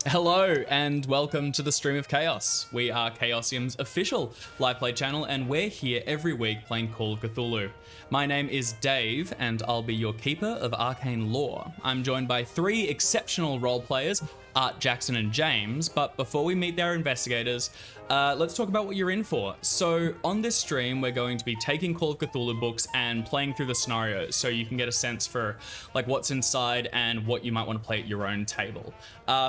Hello and welcome to the Stream of Chaos. We are Chaosium's official Liveplay channel and we're here every week playing Call of Cthulhu. My name is Dave and I'll be your keeper of arcane lore. I'm joined by three exceptional role players, Art, Jackson and James, but before we meet their investigators, let's talk about what you're in for. So on this stream, we're going to be taking Call of Cthulhu books and playing through the scenarios so you can get a sense for like what's inside and what you might want to play at your own table.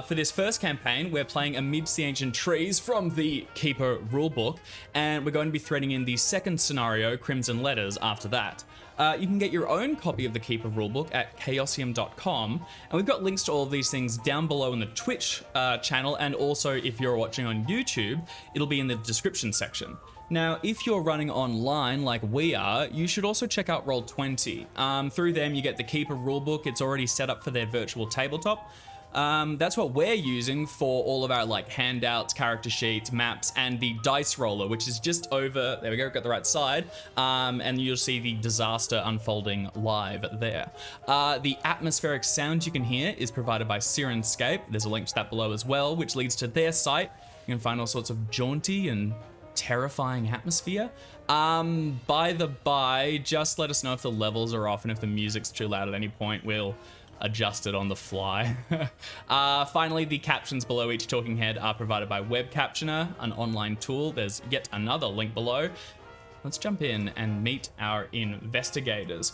For this first campaign, we're playing Amidst the Ancient Trees from the Keeper Rulebook, and we're going to be threading in the second scenario, Crimson Letters, after that. You can get your own copy of the Keeper Rulebook at chaosium.com, and we've got links to all of these things down below in the Twitch channel, and also if you're watching on YouTube, it'll be in the description section. Now, if you're running online like we are, you should also check out Roll20. Through them, you get the Keeper Rulebook. It's already set up for their virtual tabletop. That's what we're using for all of our like handouts, character sheets, maps, and the dice roller, which is just over, there we go, got the right side, and you'll see the disaster unfolding live there. The atmospheric sound you can hear is provided by Sirenscape. There's a link to that below as well, which leads to their site. You can find all sorts of jaunty and terrifying atmosphere. By the by, just let us know if the levels are off and if the music's too loud at any point. We'll adjust it on the fly. Finally, the captions below each talking head are provided by Web Captioner, an online tool. There's yet another link below. Let's jump in and meet our investigators.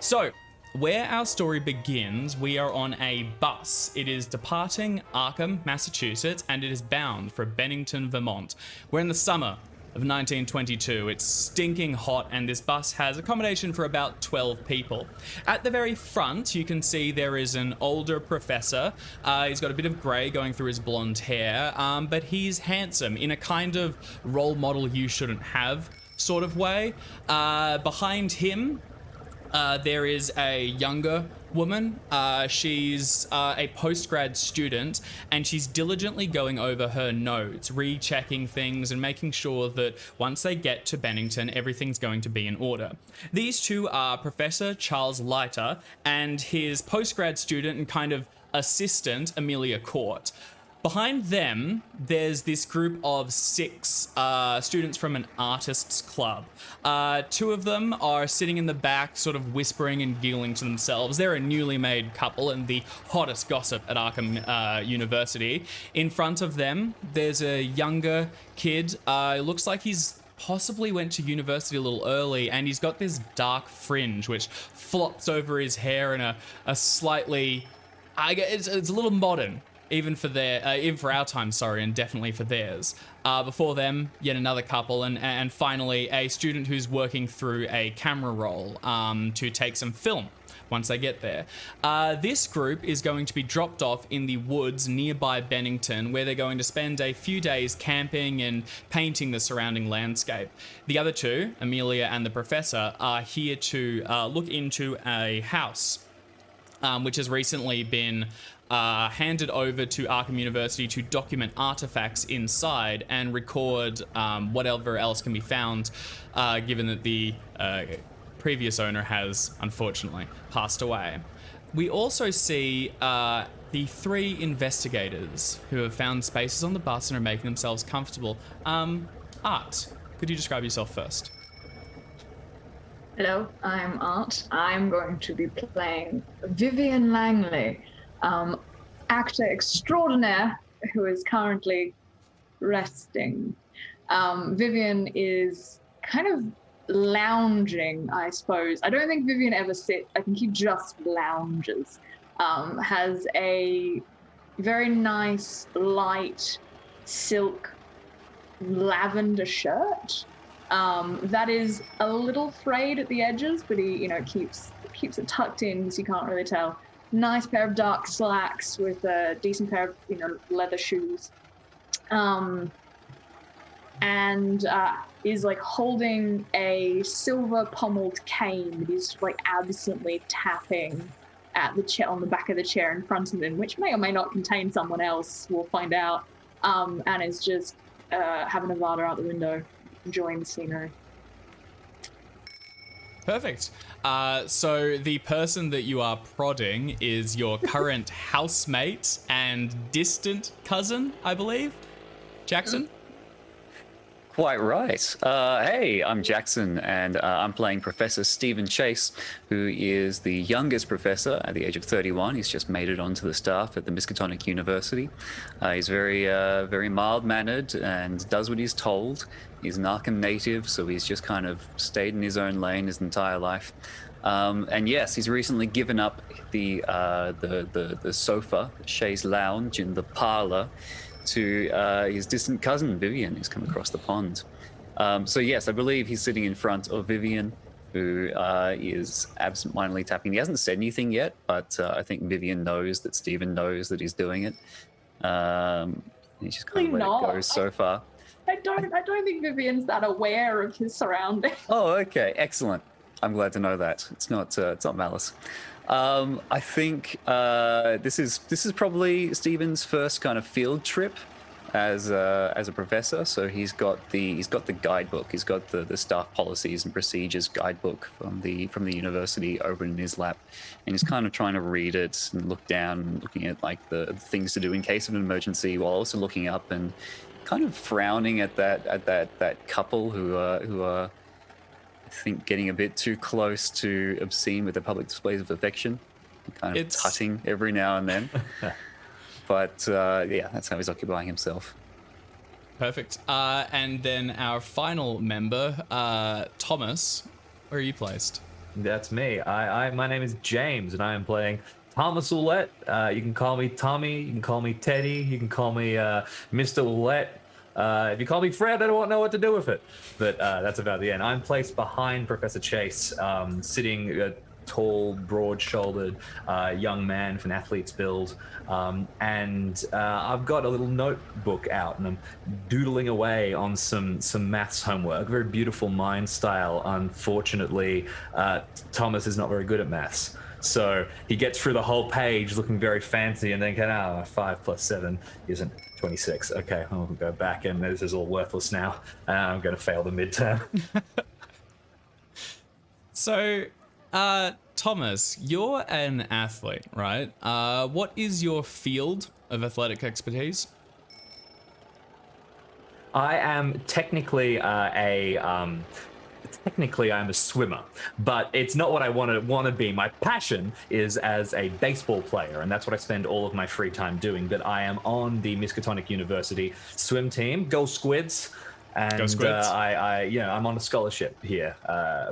So, where our story begins, we are on a bus. It is departing Arkham, Massachusetts, and it is bound for Bennington, Vermont. We're in the summer of 1922. It's stinking hot, and this bus has accommodation for about 12 people. At the very front, you can see there is an older professor. He's got a bit of grey going through his blonde hair, but he's handsome in a kind of role model you shouldn't have sort of way. Behind him, there is a younger woman. She's a post-grad student, and she's diligently going over her notes, rechecking things and making sure that once they get to Bennington, everything's going to be in order. These two are Professor Charles Leiter and his post-grad student and kind of assistant, Amelia Court. Behind them, there's this group of six students from an artists club. Two of them are sitting in the back, sort of whispering and giggling to themselves. They're a newly made couple and the hottest gossip at Arkham University. In front of them, there's a younger kid. It looks like he's possibly went to university a little early, and he's got this dark fringe which flops over his hair in a slightly, it's a little modern. Even for our time, sorry, and definitely for theirs. Before them, yet another couple, and finally a student who's working through a camera roll to take some film once they get there. This group is going to be dropped off in the woods nearby Bennington, where they're going to spend a few days camping and painting the surrounding landscape. The other two, Amelia and the professor, are here to look into a house which has recently been handed over to Arkham University to document artifacts inside and record whatever else can be found, given that the previous owner has unfortunately passed away. We also see the three investigators who have found spaces on the bus and are making themselves comfortable. Art, could you describe yourself first? Hello, I'm Art. I'm going to be playing Vivian Langley, actor extraordinaire who is currently resting. Vivian is kind of lounging, I suppose. I don't think Vivian ever sits. I think he just lounges. Has a very nice, light, silk lavender shirt. That is a little frayed at the edges, but he, keeps it tucked in, so you can't really tell. Nice pair of dark slacks with a decent pair of, leather shoes. And is like holding a silver pommeled cane. He's like absently tapping at the chair on the back of the chair in front of him, which may or may not contain someone else. We'll find out. And is just having a Vada out the window, enjoying the scenery. Perfect. So the person that you are prodding is your current housemate and distant cousin, I believe, Jackson. Quite right. Hey, I'm Jackson, and I'm playing Professor Stephen Chase, who is the youngest professor at the age of 31. He's just made it onto the staff at the Miskatonic University. He's very mild-mannered and does what he's told. He's an Arkham native, so he's just kind of stayed in his own lane his entire life. And yes, he's recently given up the sofa, Shay's lounge in the parlor, to his distant cousin Vivian, who's come across the pond. So yes, I believe he's sitting in front of Vivian, who is absentmindedly tapping. He hasn't said anything yet, but I think Vivian knows that Stephen knows that he's doing it. He's just kind of let it go so far. I don't think Vivian's that aware of his surroundings. Oh, okay, excellent. I'm glad to know that. It's not malice. I think this is probably Stephen's first kind of field trip as a professor. So he's got the guidebook. He's got the staff policies and procedures guidebook from the university over in his lap, and he's kind of trying to read it and look down, looking at like the things to do in case of an emergency, while also looking up and kind of frowning at that couple who are I think getting a bit too close to obscene with the public displays of affection, kind of tutting every now and then. But yeah, that's how he's occupying himself. Perfect. And then our final member, Thomas, where are you placed? That's me. My name is James, and I am playing Thomas Ouellette. You can call me Tommy, you can call me Teddy, you can call me Mr. Ouellette. If you call me Fred, I won't know what to do with it. But that's about the end. I'm placed behind Professor Chase, sitting a tall, broad-shouldered young man with an athlete's build. And I've got a little notebook out, and I'm doodling away on some maths homework. Very beautiful mind style. Unfortunately, Thomas is not very good at maths. So he gets through the whole page looking very fancy and then 5 plus 7 isn't 26. Okay, I'll go back, and this is all worthless now. I'm going to fail the midterm. So, Thomas, you're an athlete, right? What is your field of athletic expertise? I am technically I'm a swimmer, but it's not what I want to be. My passion is as a baseball player, and that's what I spend all of my free time doing. But I am on the Miskatonic University swim team. Go Squids! And Go Squids. I'm on a scholarship here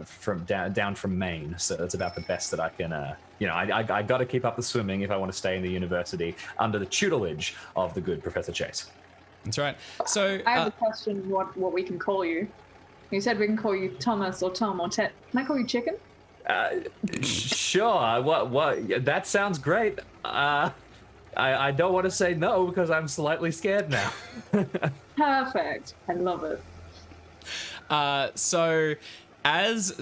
from down from Maine, so that's about the best that I can. I got to keep up the swimming if I want to stay in the university under the tutelage of the good Professor Chase. That's right. So I have a question. What we can call you? You said we can call you Thomas or Tom or Ted. Can I call you Chicken? Sure. What? That sounds great. I don't want to say no because I'm slightly scared now. Perfect. I love it. So as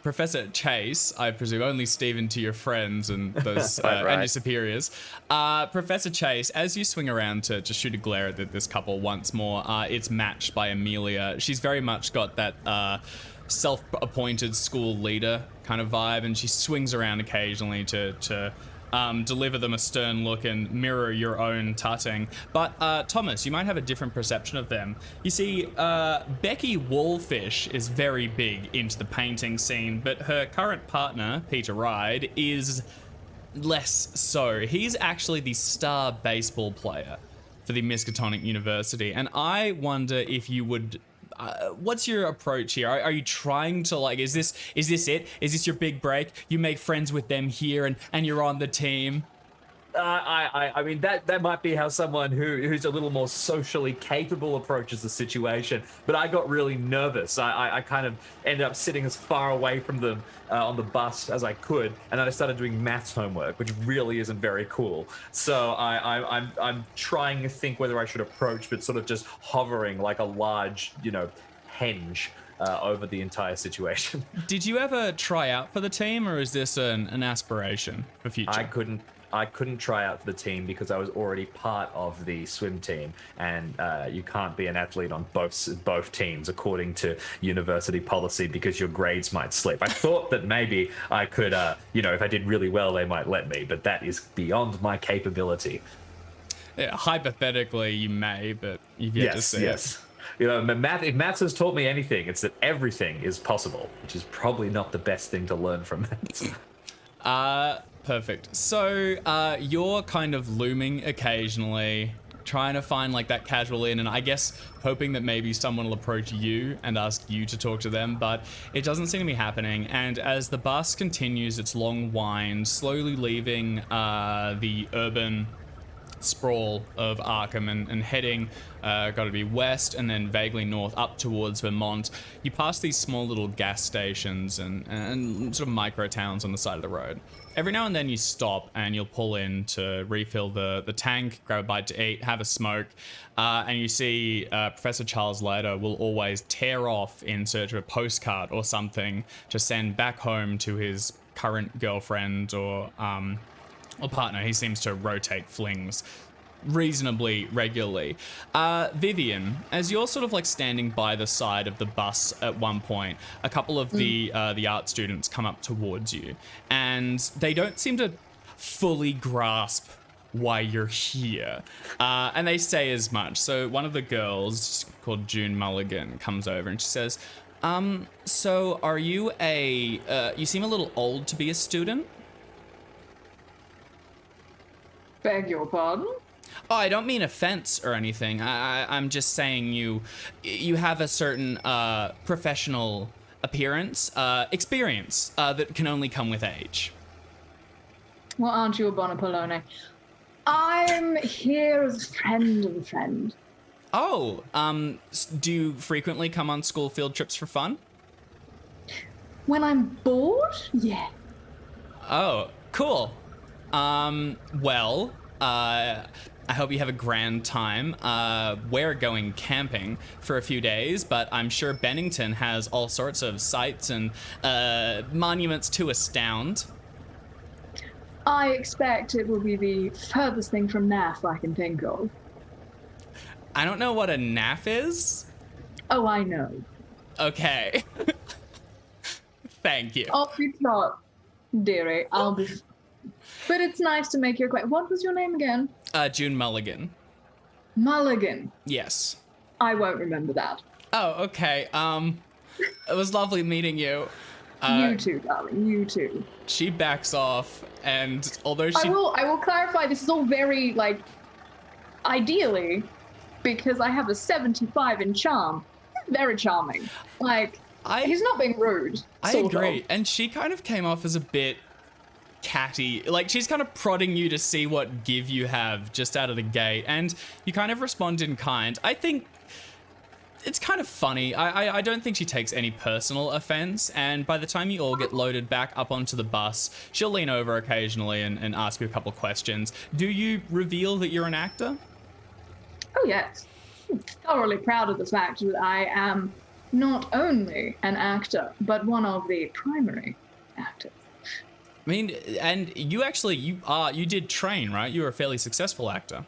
Professor Chase, I presume only Stephen to your friends and those Right. and your superiors. Professor Chase, as you swing around to shoot a glare at this couple once more, it's matched by Amelia. She's very much got that self-appointed school leader kind of vibe, and she swings around occasionally to deliver them a stern look and mirror your own tutting. But Thomas, you might have a different perception of them. You see, Becky Wallfish is very big into the painting scene, but her current partner, Peter Ride, is less so. He's actually the star baseball player for the Miskatonic University, and I wonder if you would... what's your approach here? Are you trying to, like, is this it? Is this your big break? You make friends with them here and you're on the team? I mean, that might be how someone who's a little more socially capable approaches the situation, but I got really nervous. I kind of ended up sitting as far away from them on the bus as I could, and then I started doing maths homework, which really isn't very cool. So I'm trying to think whether I should approach, but sort of just hovering like a large, henge over the entire situation. Did you ever try out for the team, or is this an aspiration for future? I couldn't try out for the team because I was already part of the swim team, and you can't be an athlete on both teams according to university policy because your grades might slip. I thought that maybe I could, if I did really well, they might let me, but that is beyond my capability. Yeah, hypothetically, you may, but you've yet to see it. Yes. If maths has taught me anything, it's that everything is possible, which is probably not the best thing to learn from maths. Perfect. So you're kind of looming occasionally, trying to find like that casual in, and I guess hoping that maybe someone will approach you and ask you to talk to them, but it doesn't seem to be happening. And as the bus continues its long wind, slowly leaving the urban sprawl of Arkham and heading got to be west and then vaguely north up towards Vermont, you pass these small little gas stations and sort of micro towns on the side of the road. Every now and then you stop and you'll pull in to refill the tank, grab a bite to eat, have a smoke, and you see Professor Charles Leiter will always tear off in search of a postcard or something to send back home to his current girlfriend or partner. He seems to rotate flings reasonably regularly. Vivian, as you're sort of like standing by the side of the bus at one point, a couple of the art students come up towards you, and they don't seem to fully grasp why you're here, and they say as much. So one of the girls, called June Mulligan, comes over and she says, so are you you seem a little old to be a student? Beg your pardon? Oh, I don't mean offense or anything. I'm just saying you have a certain professional appearance, experience that can only come with age. Well, aren't you a Bonapolone? I'm here as a friend of a friend. Oh, do you frequently come on school field trips for fun? When I'm bored? Yeah. Oh, cool. Well, I hope you have a grand time. We're going camping for a few days, but I'm sure Bennington has all sorts of sights and monuments to astound. I expect it will be the furthest thing from NAF I can think of. I don't know what a NAF is. Oh, I know. Okay. Thank you. I'll be shot, dearie. I'll be... But it's nice to make your acquaintance. What was your name again? June Mulligan. Mulligan. Yes. I won't remember that. Oh, okay. It was lovely meeting you. You too, darling. You too. She backs off, and although she... I will clarify, this is all very, ideally, because I have a 75 in charm. Very charming. He's not being rude. I agree. And she kind of came off as a bit catty. She's kind of prodding you to see what give you have just out of the gate, and you kind of respond in kind. I think it's kind of funny. I don't think she takes any personal offense, and by the time you all get loaded back up onto the bus, she'll lean over occasionally and ask you a couple questions. Do you reveal that you're an actor? Oh, yes. I'm thoroughly proud of the fact that I am not only an actor, but one of the primary actors. I mean, and you actually, you did train, right? You were a fairly successful actor.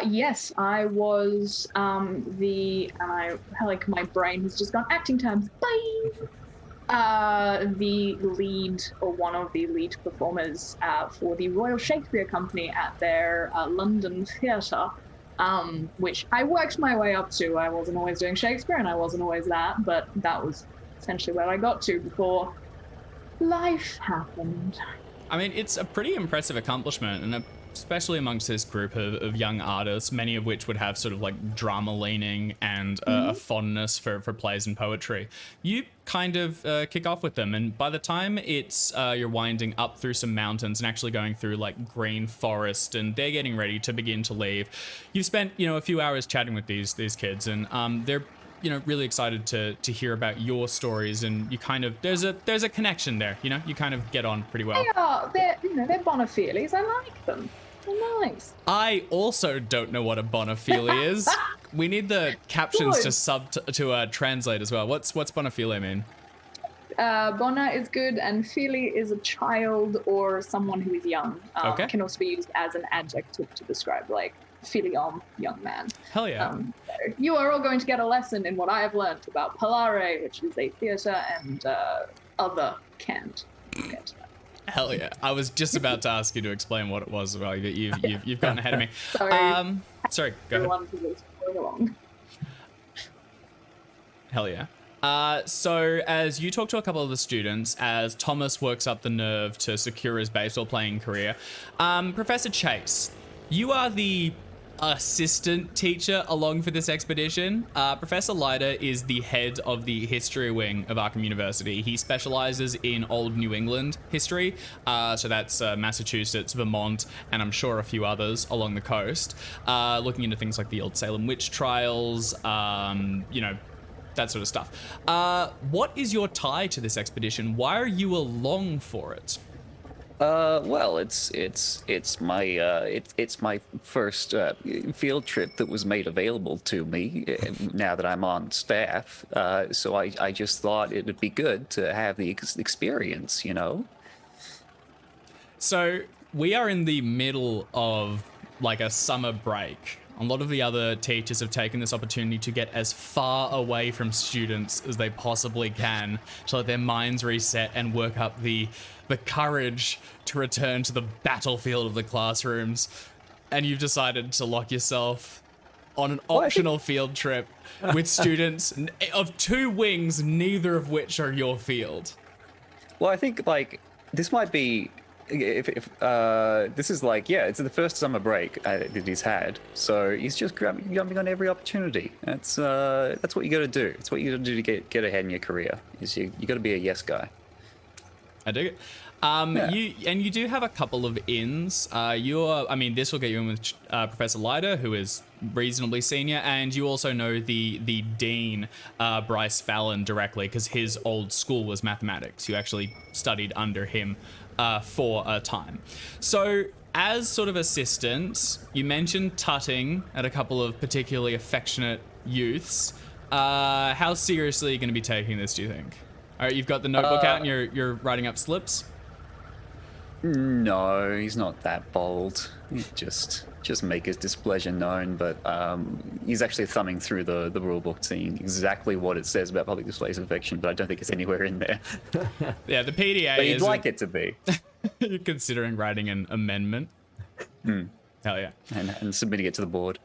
Yes, I was my brain has just gone acting terms. Bye. The lead, or one of the lead performers for the Royal Shakespeare Company at their London theatre, which I worked my way up to. I wasn't always doing Shakespeare, and I wasn't always that, but that was essentially where I got to before life happened. I mean, it's a pretty impressive accomplishment, and especially amongst this group of young artists, many of which would have sort of drama leaning and a fondness for plays and poetry. You kind of kick off with them, and by the time it's you're winding up through some mountains and actually going through green forest, and they're getting ready to begin to leave, you've spent a few hours chatting with these kids, and they're really excited to hear about your stories, and you kind of there's a connection there. You kind of get on pretty well. They're Bonaphiles. I like them. They're nice. I also don't know what a Bonaphile is. We need the captions to translate as well. What's Bonaphile mean? Bona is good, and Feely is a child or someone who is young. Okay. Can also be used as an adjective to describe, like, Filiom, young man. Hell yeah. So you are all going to get a lesson in what I have learned about Polare, which is a theatre, and other cant. We'll get to that. Hell yeah. I was just about to ask you to explain what it was, but you've gotten ahead of me. Sorry. Sorry, go ahead. Everyone who was going along. Hell yeah. So as you talk to a couple of the students, as Thomas works up the nerve to secure his baseball playing career, Professor Chase, you are the assistant teacher along for this expedition. Professor Leiter is the head of the history wing of Arkham University. He specializes in old New England history, so that's Massachusetts, Vermont, and I'm sure a few others along the coast, looking into things like the old Salem witch trials, that sort of stuff. What is your tie to this expedition? Why are you along for it? Well, it's my first field trip that was made available to me now that I'm on staff. So I just thought it would be good to have the experience, you know. So we are in the middle of like a summer break. A lot of the other teachers have taken this opportunity to get as far away from students as they possibly can to let their minds reset and work up the courage to return to the battlefield of the classrooms. And you've decided to lock yourself on an optional field trip with students of two wings, neither of which are your field. Well, I think like this might be if this is like, yeah, it's the first summer break that he's had, so he's just jumping on every opportunity. That's what you got to do. It's what you got to do to get ahead in your career. Is you got to be a yes guy. I dig it. Yeah. You do have a couple of ins. This will get you in with Professor Leiter, who is reasonably senior, and you also know the dean, Bryce Fallon, directly, because his old school was mathematics. You actually studied under him for a time. So as sort of assistants, you mentioned tutting at a couple of particularly affectionate youths. How seriously are you going to be taking this, do you think? All right, you've got the notebook out and you're writing up slips? No, he's not that bold. He just make his displeasure known, but he's actually thumbing through the rule book, seeing exactly what it says about public displays of affection, but I don't think it's anywhere in there. Yeah, the PDA but you'd is like it to be. You're considering writing an amendment? Hell yeah. And submitting it to the board.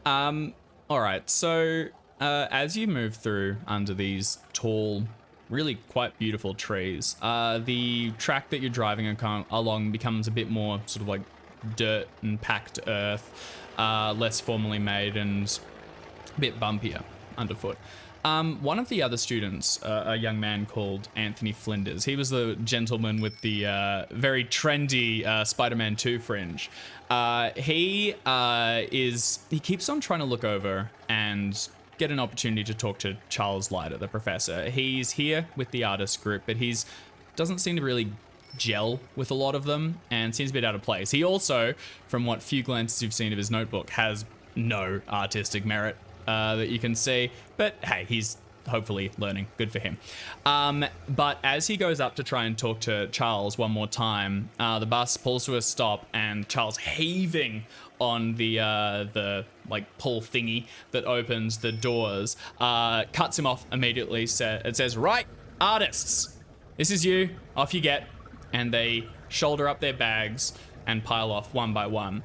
All right, so as you move through under these tall, really quite beautiful trees, the track that you're driving along becomes a bit more sort of like dirt and packed earth, less formally made and a bit bumpier underfoot. One of the other students, a young man called Anthony Flinders, he was the gentleman with the very trendy Spider-Man 2 fringe. He keeps on trying to look over and get an opportunity to talk to Charles Leiter, the professor. He's here with the artist group, but doesn't seem to really gel with a lot of them and seems a bit out of place. He also, from what few glances you've seen of his notebook, has no artistic merit that you can see, but hey, he's hopefully learning. Good for him. But as he goes up to try and talk to Charles one more time, the bus pulls to a stop and Charles, heaving on the like pull thingy that opens the doors, cuts him off immediately. It says, "Right, artists, this is you, off you get." And they shoulder up their bags and pile off one by one.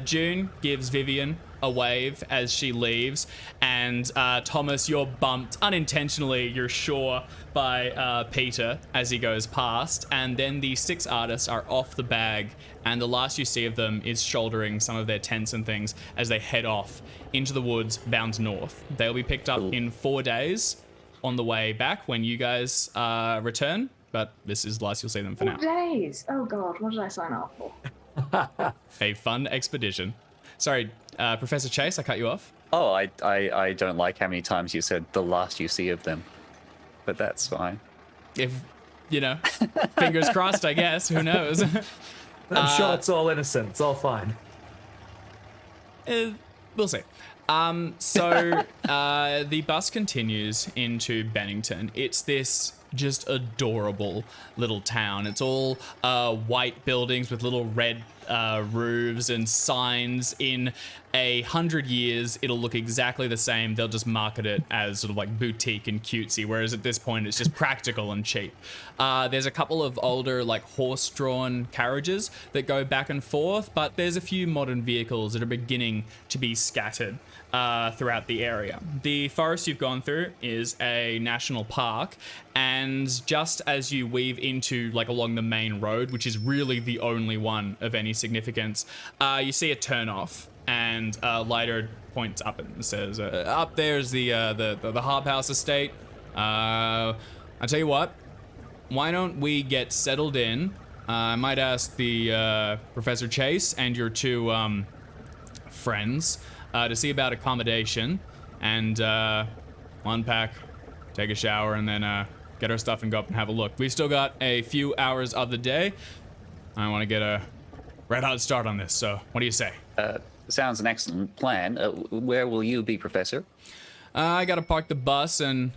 June gives Vivian a wave as she leaves, and Thomas, you're bumped unintentionally, you're sure, by Peter as he goes past, and then the 6 artists are off the bag, and the last you see of them is shouldering some of their tents and things as they head off into the woods bound north. They'll be picked up in 4 days on the way back when you guys return, but this is the last you'll see them for now. 4 days? Oh god, what did I sign up for? A fun expedition. Sorry, Professor Chase, I cut you off. Oh, I don't like how many times you said the last you see of them, but that's fine. If, fingers crossed, I guess. Who knows? I'm sure it's all innocent. It's all fine. We'll see. So the bus continues into Bennington. It's this just adorable little town. It's all white buildings with little red roofs and signs. In 100 years, it'll look exactly the same. They'll just market it as sort of like boutique and cutesy, whereas at this point, it's just practical and cheap. There's a couple of older, like horse-drawn carriages that go back and forth, but there's a few modern vehicles that are beginning to be scattered throughout the area. The forest you've gone through is a national park, and just as you weave into like along the main road, which is really the only one of any significance, you see a turnoff, and Lighter points up and says, "Up there's the Harp House estate. I tell you what, why don't we get settled in? I might ask the Professor Chase and your two friends to see about accommodation, and unpack, take a shower, and then get our stuff and go up and have a look. We've still got a few hours of the day. I want to get a red hot start on this, so what do you say?" Sounds an excellent plan. Where will you be, Professor? I gotta park the bus, and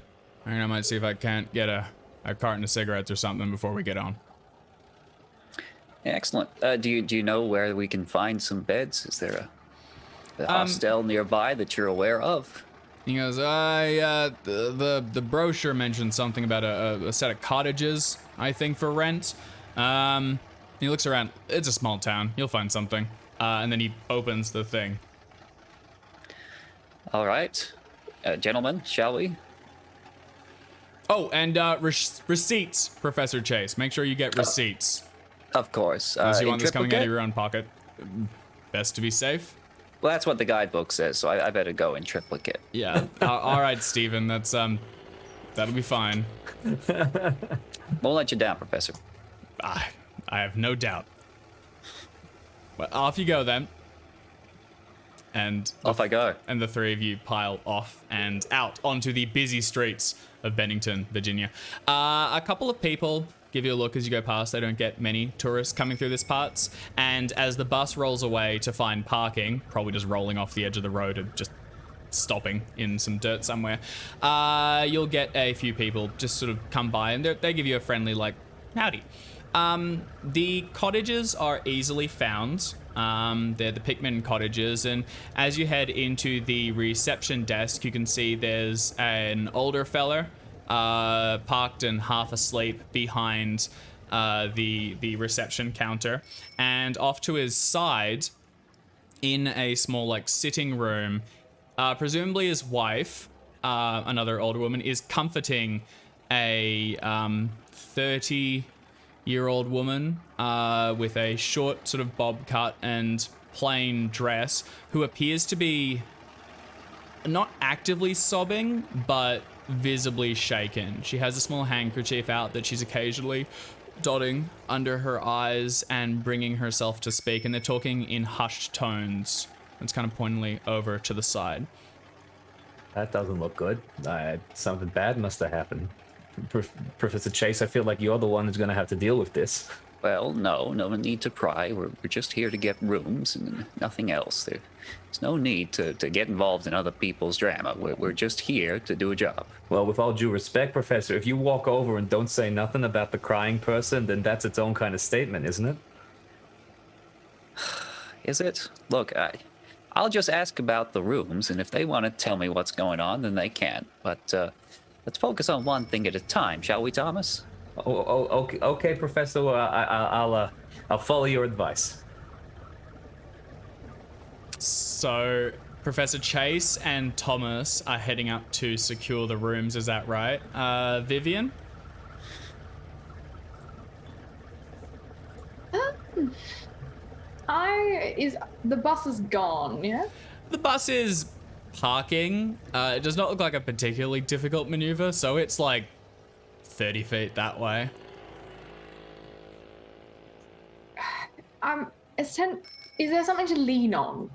I might see if I can't get a carton of cigarettes or something before we get on. Excellent. Do you know where we can find some beds? Is there a hostel nearby that you're aware of? He goes, the brochure mentioned something about a set of cottages, I think, for rent. He looks around. It's a small town. You'll find something. And then he opens the thing. All right. Gentlemen, shall we? Oh, and receipts, Professor Chase. Make sure you get receipts. Of course. Unless you want this coming out of triplicate? your own pocket. Best to be safe. Well, that's what the guidebook says, so I better go in triplicate. Yeah. All right, Stephen. That's that'll be fine. Won't let you down, Professor. I have no doubt. But off you go then. And Off I go. And the three of you pile off and out onto the busy streets of Bennington, Virginia. A couple of people give you a look as you go past. They don't get many tourists coming through this parts. And as the bus rolls away to find parking, probably just rolling off the edge of the road and just stopping in some dirt somewhere, you'll get a few people just sort of come by, and they give you a friendly, like, howdy. The cottages are easily found. They're the Pickman cottages, and as you head into the reception desk, you can see there's an older fella parked and half asleep behind the reception counter, and off to his side, in a small like sitting room, presumably his wife, another older woman, is comforting a 30-year-old woman with a short sort of bob cut and plain dress, who appears to be not actively sobbing, but visibly shaken. She has a small handkerchief out that she's occasionally dotting under her eyes and bringing herself to speak, and they're talking in hushed tones. It's kind of pointedly over to the side. That doesn't look good. Something bad must have happened. Professor Chase, I feel like you're the one who's going to have to deal with this. Well, no need to cry. We're just here to get rooms and nothing else. There's no need to get involved in other people's drama. We're just here to do a job. Well, with all due respect, Professor, if you walk over and don't say nothing about the crying person, then that's its own kind of statement, isn't it? Is it? Look, I'll just ask about the rooms, and if they want to tell me what's going on, then they can. But let's focus on one thing at a time, shall we, Thomas? Okay, Professor. I'll follow your advice. So Professor Chase and Thomas are heading up to secure the rooms. Is that right, Vivian? The bus is gone, yeah? The bus is parking. It does not look like a particularly difficult maneuver, so it's like 30 feet that way. Is there something to lean on?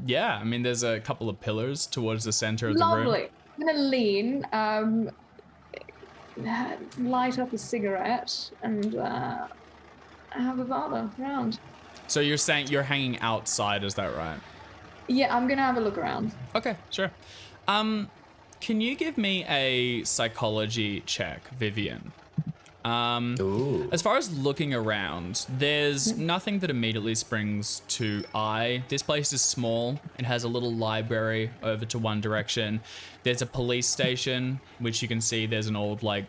Yeah, I mean, there's a couple of pillars towards the center of the room. Lovely. I'm gonna lean, light up a cigarette, and have a bother around. So you're saying you're hanging outside, is that right? Yeah, I'm gonna have a look around. Okay, sure. Can you give me a psychology check, Vivian? As far as looking around, there's nothing that immediately springs to eye. This place is small. It has a little library over to one direction. There's a police station, which you can see there's an old, like,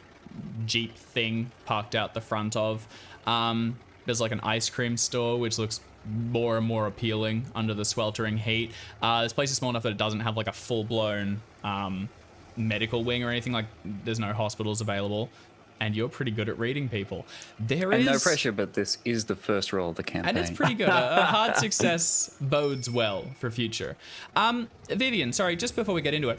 Jeep thing parked out the front of. There's, like, an ice cream store, which looks more and more appealing under the sweltering heat. This place is small enough that it doesn't have, like, a full-blown medical wing or anything. Like, there's no hospitals available. And you're pretty good at reading people. And no pressure, but this is the first roll of the campaign. And it's pretty good. A hard success bodes well for future. Vivian, sorry, just before we get into it,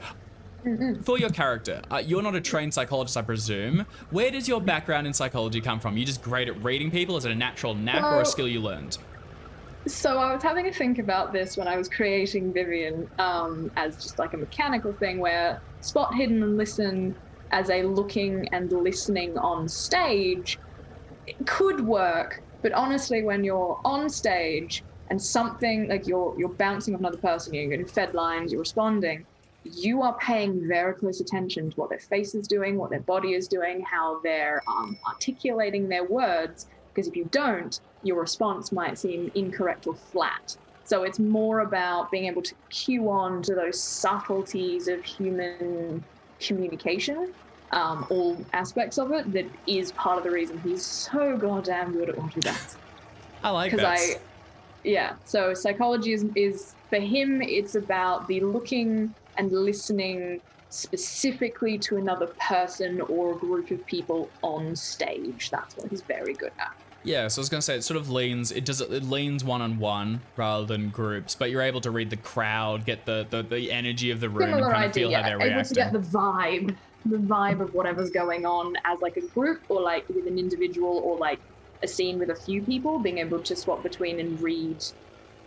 for your character, you're not a trained psychologist, I presume. Where does your background in psychology come from? You just great at reading people? Is it a natural knack or a skill you learned? So I was having a think about this when I was creating Vivian as just like a mechanical thing where spot, hidden, and listen as a looking and listening on stage, it could work, but honestly, when you're on stage and something like you're bouncing off another person, you're getting fed lines, you're responding, you are paying very close attention to what their face is doing, what their body is doing, how they're articulating their words, because if you don't, your response might seem incorrect or flat. So it's more about being able to cue on to those subtleties of human communication, all aspects of it, that is part of the reason he's so goddamn good at what he does. I like that. So psychology is for him, it's about the looking and listening specifically to another person or a group of people on stage. That's what he's very good at. Yeah, so I was going to say, it sort of leans, it leans one-on-one rather than groups, but you're able to read the crowd, get the energy of the room, and kind of feel how they're reacting. Able to get the vibe of whatever's going on as like a group or like with an individual or like a scene with a few people, being able to swap between and read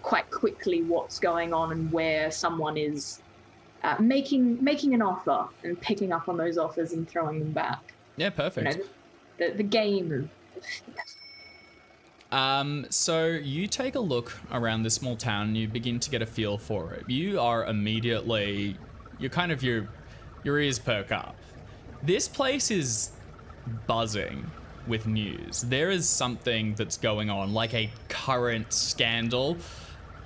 quite quickly what's going on and where someone is making an offer and picking up on those offers and throwing them back. Yeah, perfect. You know, the game of so you take a look around this small town and you begin to get a feel for it. You are immediately, your ears perk up. This place is buzzing with news. There is something that's going on, like a current scandal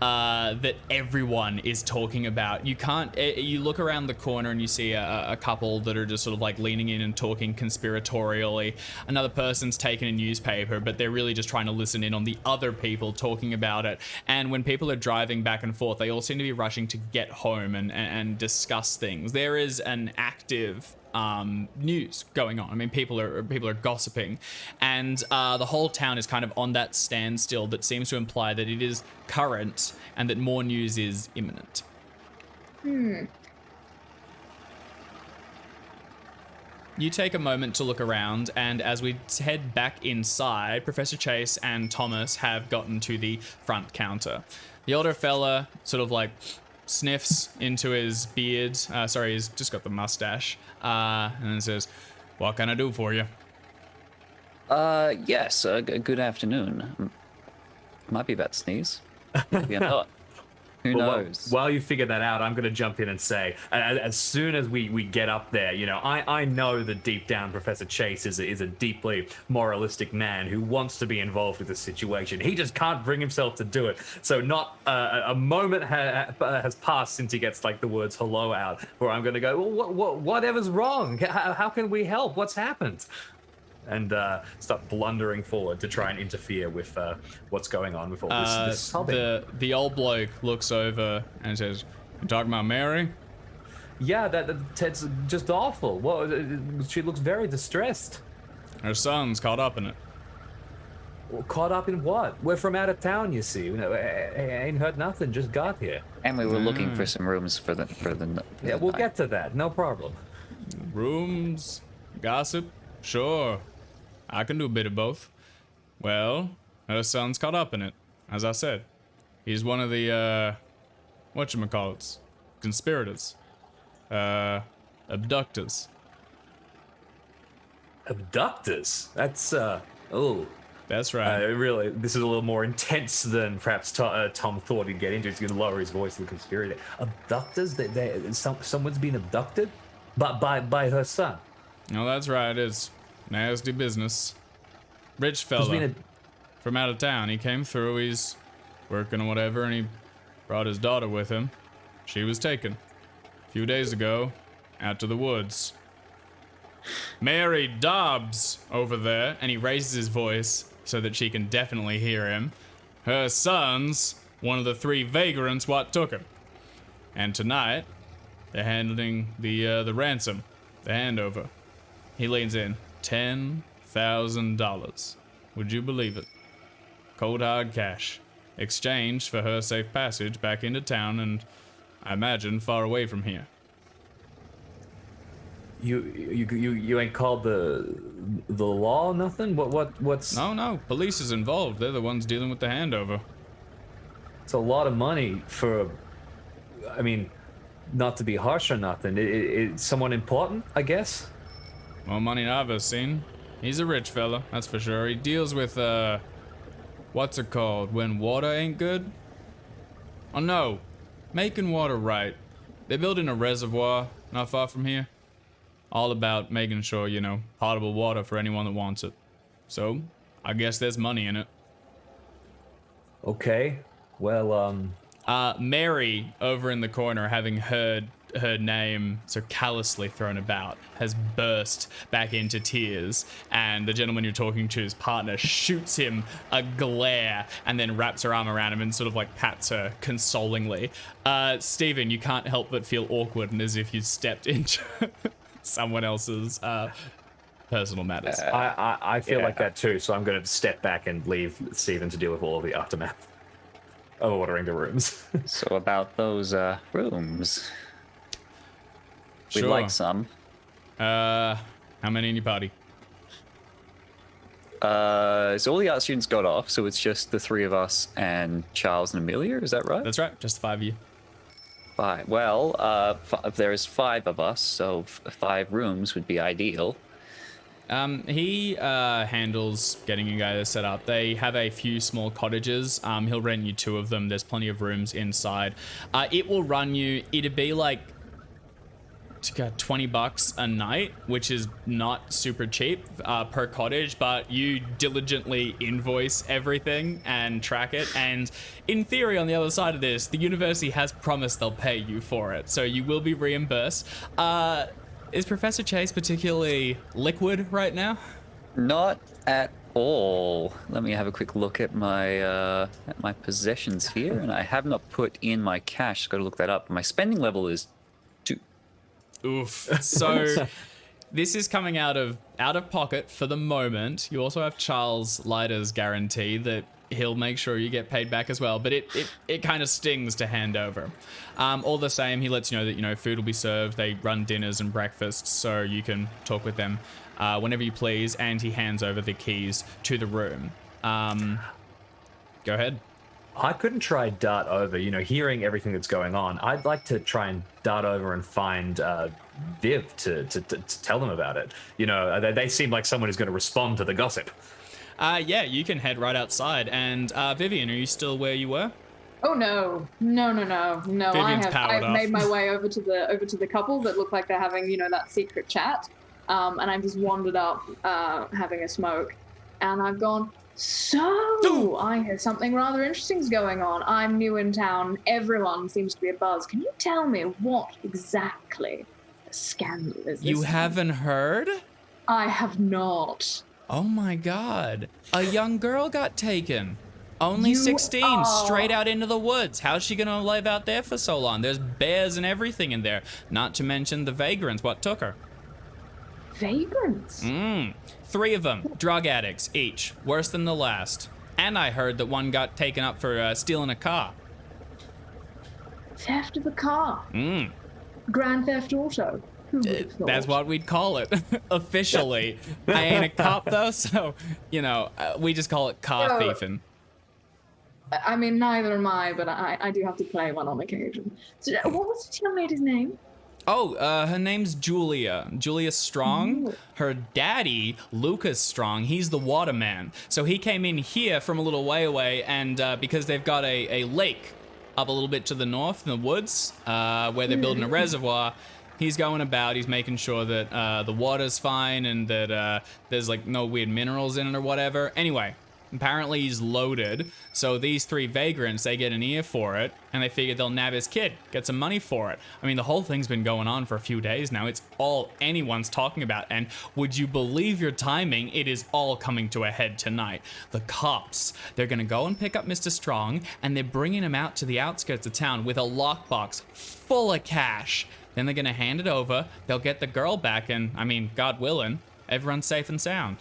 that everyone is talking about. You look around the corner and you see a couple that are just sort of like leaning in and talking conspiratorially. Another person's taken a newspaper, but they're really just trying to listen in on the other people talking about it. And when people are driving back and forth, they all seem to be rushing to get home and discuss things. There is an active news going on. I mean, people are gossiping, and the whole town is kind of on that standstill that seems to imply that it is current and that more news is imminent. You take a moment to look around, and as we head back inside, Professor Chase and Thomas have gotten to the front counter. The older fella sort of like sniffs into his beard. He's just got the mustache. And then says, "What can I do for you?" Yes, good afternoon. Might be about to sneeze. Maybe I'm not. Who knows? While you figure that out, I'm going to jump in and say, as soon as we get up there, you know, I know that deep down Professor Chase is a deeply moralistic man who wants to be involved with the situation. He just can't bring himself to do it. So not a moment has passed since he gets like the words hello out where I'm going to go, well, whatever's wrong? How can we help? What's happened? And start blundering forward to try and interfere with what's going on with all this sobbing. The old bloke looks over and says, "You talking about Mary?" Yeah, Ted's just awful. Well, she looks very distressed. Her son's caught up in it. Well, caught up in what? We're from out of town, you see. I ain't heard nothing. Just got here. And we were looking for some rooms for the Yeah, we'll night. get to that. No problem. Rooms, gossip, sure. I can do a bit of both. Well, her son's caught up in it, as I said. He's one of the, whatchamacallits, conspirators. Abductors. Abductors? That's, oh. That's right. Really, this is a little more intense than perhaps Tom thought he'd get into. He's going to lower his voice to the conspirator. Abductors? Someone's been abducted? But by her son. No, that's right. It's nasty business. Rich fella from out of town. He came through. He's working or whatever, and he brought his daughter with him. She was taken a few days ago out to the woods. Mary Dobbs over there, and he raises his voice so that she can definitely hear him. Her son's one of the 3 vagrants what took him. And tonight, they're handling the ransom, the handover. He leans in. $10,000. Would you believe it? Cold hard cash. Exchanged for her safe passage back into town and, I imagine, far away from here. You ain't called the law, nothing? What's... No. Police is involved. They're the ones dealing with the handover. It's a lot of money for... I mean, not to be harsh or nothing. It's someone important, I guess? More money than I've ever seen. He's a rich fella, that's for sure. He deals with, what's it called? When water ain't good? Oh no, making water right. They're building a reservoir not far from here. All about making sure, potable water for anyone that wants it. So, I guess there's money in it. Okay, well, Mary, over in the corner, having heard her name so callously thrown about, has burst back into tears, and the gentleman you're talking to's partner shoots him a glare and then wraps her arm around him and sort of like pats her consolingly. Stephen, you can't help but feel awkward and as if you stepped into someone else's personal matters. I feel like that too, so I'm going to step back and leave Stephen to deal with all of the aftermath of ordering the rooms. So about those rooms. We'd Sure. like some. How many in your party? So all the art students got off, so it's just the 3 of us and Charles and Amelia, is that right? That's right, just the 5 of you. 5. Well, there's 5 of us, so 5 rooms would be ideal. He handles getting you guys set up. They have a few small cottages. He'll rent you 2 of them. There's plenty of rooms inside. It will run you, it'd be like $20 a night, which is not super cheap per cottage, but you diligently invoice everything and track it. And in theory, on the other side of this, the university has promised they'll pay you for it, so you will be reimbursed. Is Professor Chase particularly liquid right now? Not at all. Let me have a quick look at my possessions here, and I have not put in my cash. Got to look that up. My spending level is 2. Oof. So this is coming out of pocket for the moment. You also have Charles Leiter's guarantee that he'll make sure you get paid back as well, but it kind of stings to hand over. All the same, he lets you know that food will be served. They run dinners and breakfasts, so you can talk with them whenever you please, and he hands over the keys to the room. Go ahead. I couldn't try dart over, hearing everything that's going on. I'd like to try and dart over and find Viv to tell them about it. They seem like someone who's going to respond to the gossip. Yeah, you can head right outside. And Vivian, are you still where you were? Oh no. Vivian's powered I've off. made my way over to the couple that look like they're having, that secret chat. And I've just wandered up, having a smoke. And I've gone, so I hear something rather interesting's going on. I'm new in town. Everyone seems to be abuzz. Can you tell me what exactly the scandal is? You haven't heard? I have not. Oh my god. A young girl got taken. Only 16, straight out into the woods. How's she gonna live out there for so long? There's bears and everything in there. Not to mention the vagrants. What took her? Vagrants? 3 of them, drug addicts each. Worse than the last. And I heard that one got taken up for stealing a car. Theft of a car? Grand Theft Auto? Who would have thought? That's what we'd call it, officially. I ain't a cop though, so, we just call it car thieving. I mean, neither am I, but I do have to play one on occasion. So, what was the young lady's name? Oh, her name's Julia. Julia Strong. Her daddy, Lucas Strong, he's the waterman. So he came in here from a little way away, and because they've got a lake up a little bit to the north in the woods, where they're building a reservoir, he's going about, he's making sure that the water's fine and that there's like no weird minerals in it or whatever. Anyway, apparently he's loaded, so these three vagrants, they get an ear for it, and they figure they'll nab his kid, get some money for it. I mean, the whole thing's been going on for a few days now. It's all anyone's talking about, and would you believe your timing, it is all coming to a head tonight. The cops, they're gonna go and pick up Mr. Strong, and they're bringing him out to the outskirts of town with a lockbox full of cash. Then they're gonna hand it over, they'll get the girl back, and, I mean, God willing, everyone's safe and sound.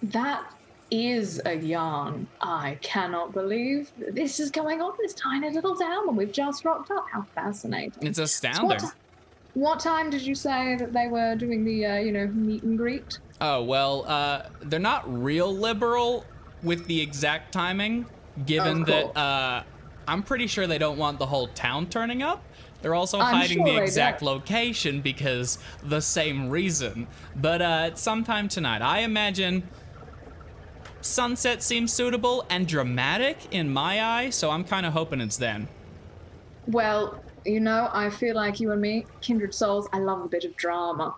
That is a yarn. I cannot believe that this is going on in this tiny little town when we've just rocked up. How fascinating. It's astounding. So what time did you say that they were doing the, meet and greet? Oh, well, they're not real liberal with the exact timing, given cool. that I'm pretty sure they don't want the whole town turning up. They're also I'm hiding sure the they exact don't. location because the same reason. But it's sometime tonight. I imagine sunset seems suitable and dramatic in my eye, so I'm kind of hoping it's then. Well, I feel like you and me, kindred souls. I love a bit of drama.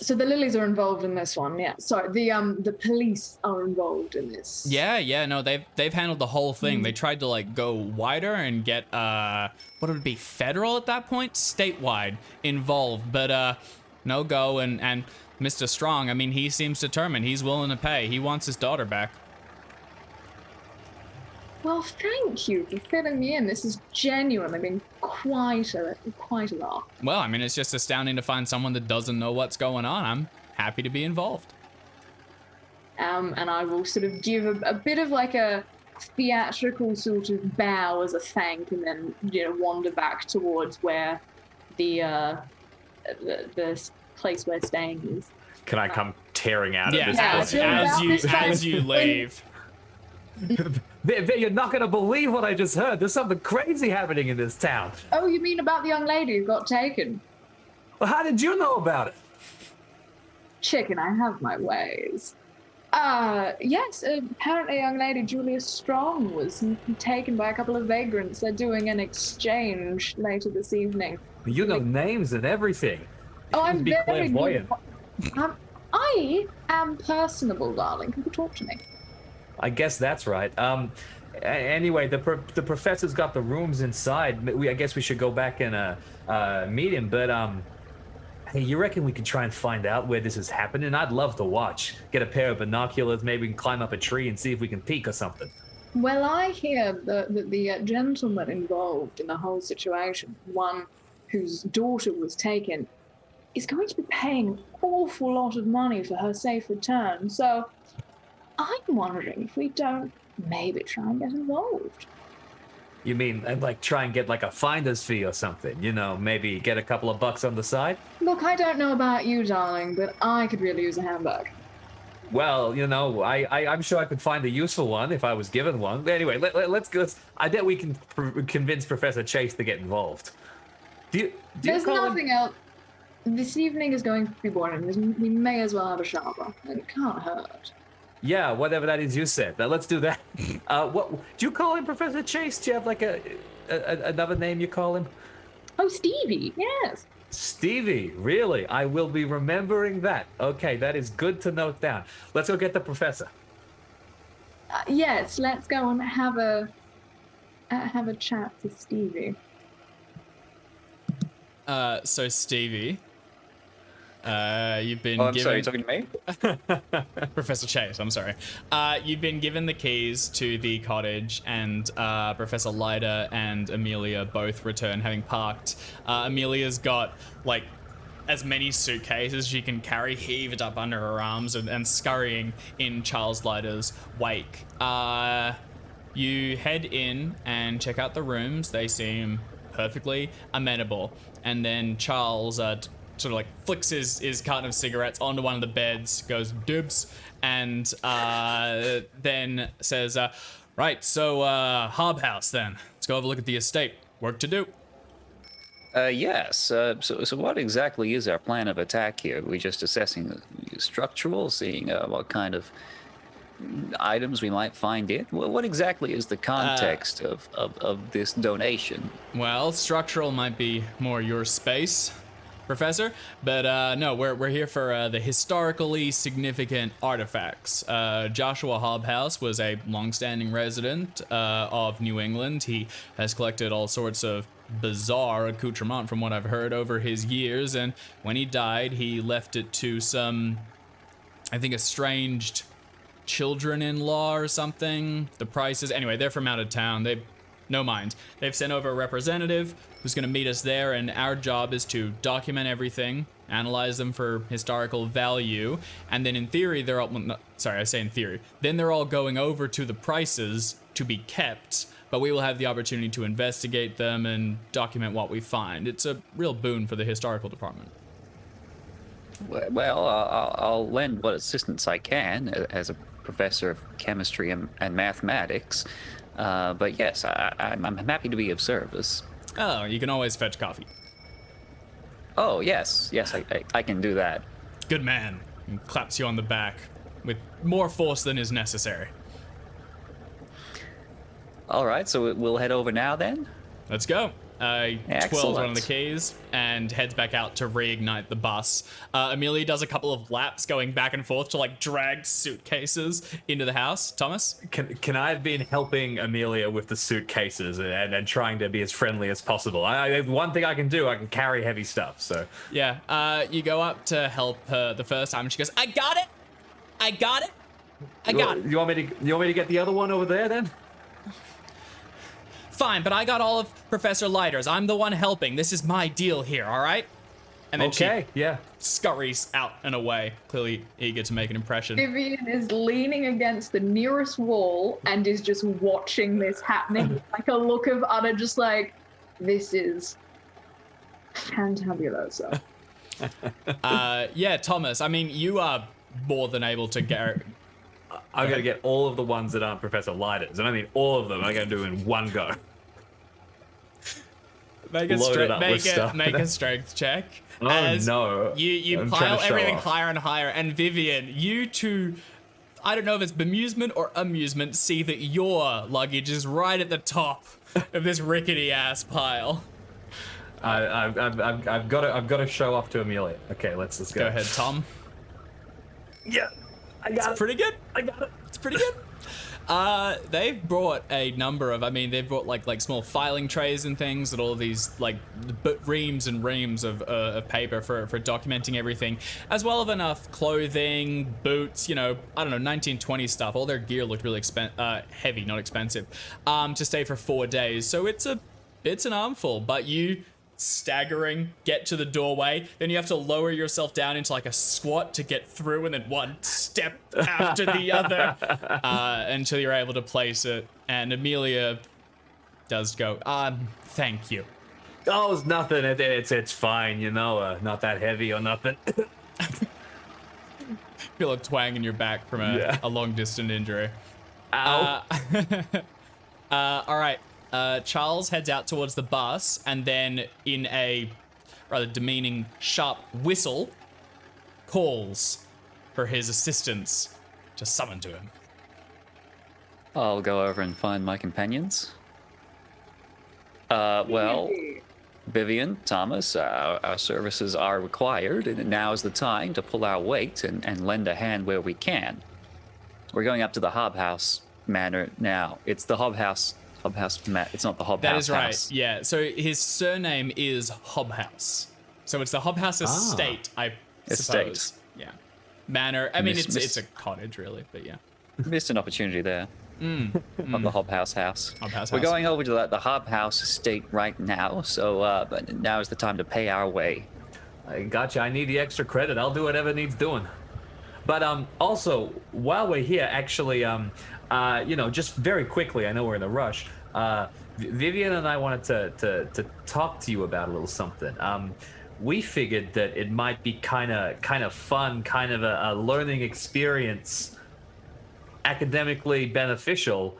So the Lilies are involved in this one, yeah. Sorry, the police are involved in this. Yeah, no, they've handled the whole thing. They tried to like go wider and get what would it be, federal at that point, statewide involved, but no go. And Mr. Strong, I mean, he seems determined. He's willing to pay. He wants his daughter back. Well, thank you for filling me in. This is genuinely been quite a lot. Well, I mean, it's just astounding to find someone that doesn't know what's going on. I'm happy to be involved. And I will sort of give a bit of like a theatrical sort of bow as a thank, and then wander back towards where the place we're staying is. Can I come tearing out Yeah, of this? as you leave. You're not going to believe what I just heard. There's something crazy happening in this town. Oh, you mean about the young lady who got taken? Well, how did you know about it? Chicken, I have my ways. Yes, apparently a young lady, Julia Strong, was taken by a couple of vagrants. They're doing an exchange later this evening. You know names and everything. Oh, I'm Be very clairvoyant. good. I am personable, darling. People talk to me. I guess that's right. Anyway, the professor's got the rooms inside. I guess we should go back and meet him. But hey, you reckon we can try and find out where this is happening? I'd love to watch. Get a pair of binoculars. Maybe we can climb up a tree and see if we can peek or something. Well, I hear that the gentleman involved in the whole situation, one whose daughter was taken, is going to be paying an awful lot of money for her safe return. So I'm wondering if we don't maybe try and get involved. You mean like try and get like a finder's fee or something? Maybe get a couple of bucks on the side? Look, I don't know about you, darling, but I could really use a handbag. Well, I'm sure I could find a useful one if I was given one. Anyway, let's go. I bet we can convince Professor Chase to get involved. There's nothing else. This evening is going to be boring. We may as well have a shower. It can't hurt. Yeah, whatever that is you said. Now let's do that. What do you call him, Professor Chase? Do you have like another name you call him? Oh, Stevie. Yes. Stevie, really? I will be remembering that. Okay, that is good to note down. Let's go get the professor. Yes, let's go and have a chat with Stevie. So Stevie, you've been I'm given... sorry, you're talking to me? Professor Chase, I'm sorry. You've been given the keys to the cottage, and Professor Leiter and Amelia both return, having parked. Amelia's got, like, as many suitcases as she can carry heaved up under her arms and scurrying in Charles Leiter's wake. You head in and check out the rooms. They seem perfectly amenable. And then Charles sort of like flicks his carton of cigarettes onto one of the beds, goes dibs, and then says, right, so Hob House then. Let's go have a look at the estate. Work to do. Yes. So what exactly is our plan of attack here? Are we just assessing the structural, seeing what kind of items we might find in? What exactly is the context of this donation? Well, structural might be more your space, Professor, but no, we're here for the historically significant artifacts. Joshua Hobhouse was a long-standing resident of New England. He has collected all sorts of bizarre accoutrement from what I've heard over his years, and when he died, he left it to some, I think, estranged children-in-law or something. The prices, anyway, they're from out of town. They've sent over a representative who's going to meet us there, and our job is to document everything, analyze them for historical value, and then in theory, they're all, well, no, sorry, I say in theory, then they're all going over to the prices to be kept, but we will have the opportunity to investigate them and document what we find. It's a real boon for the historical department. Well, I'll lend what assistance I can as a professor of chemistry and mathematics. But yes, I'm happy to be of service. Oh, you can always fetch coffee. Oh, yes, I can do that. Good man. And claps you on the back with more force than is necessary. All right, so we'll head over now then? Let's go. Twirls Excellent. one of the keys and heads back out to reignite the bus. Amelia does a couple of laps going back and forth to like drag suitcases into the house. Thomas? Can I have been helping Amelia with the suitcases and trying to be as friendly as possible? One thing I can do, I can carry heavy stuff, so. Yeah, you go up to help her the first time and she goes, I got it! I got it! You want me to get the other one over there then? Fine, but I got all of Professor Leiter's. I'm the one helping. This is my deal here, all right? And then Okay, yeah. scurries out and away, clearly eager to make an impression. Vivian is leaning against the nearest wall and is just watching this happening. Like a look of utter just like, this is fantabuloso. Yeah, Thomas, I mean, you are more than able to get... I'm going to get all of the ones that aren't Professor Leiter's, and I mean all of them I'm going to do in one go. Make Load it up with a stuff. make a strength check. Oh, as no. You I'm pile trying to show everything off. higher and higher, and Vivian, you two, I don't know if it's bemusement or amusement, see that your luggage is right at the top of this rickety ass pile. I've got to show off to Amelia. Okay, let's go. Go ahead, Tom. Yeah, I got it. Pretty good. I got it. It's pretty good. They've brought a number of, they've brought like small filing trays and things that all these like reams and reams of paper for documenting everything, as well as enough clothing, boots, I don't know, 1920s stuff. All their gear looked really heavy, not expensive, to stay for 4 days. So it's an armful, but you staggering get to the doorway, then you have to lower yourself down into like a squat to get through, and then one step after the other until you're able to place it. And Amelia does go, thank you. Oh, it's nothing. It's fine, not that heavy or nothing. Feel a twang in your back from a long distant injury. Ow. All right. Charles heads out towards the bus, and then in a rather demeaning, sharp whistle, calls for his assistants to summon to him. I'll go over and find my companions. Well, Vivian, Thomas, our services are required, and now is the time to pull our weight and lend a hand where we can. We're going up to the Hobhouse Manor now. It's the Hobhouse. It's not the Hobhouse. That is right. House. Yeah. So his surname is Hobhouse. So it's the Hobhouse Estate, I suppose. Estate. Yeah. Manor. I mean, it's a cottage, really, but yeah. Missed an opportunity there. Of the Hobhouse House. Hobhouse We're House. going over to the Hobhouse Estate right now, so but now is the time to pay our way. I gotcha. I need the extra credit. I'll do whatever needs doing. But also, while we're here, actually, just very quickly, I know we're in a rush. Vivian and I wanted to talk to you about a little something. We figured that it might be kind of fun, kind of a learning experience, academically beneficial,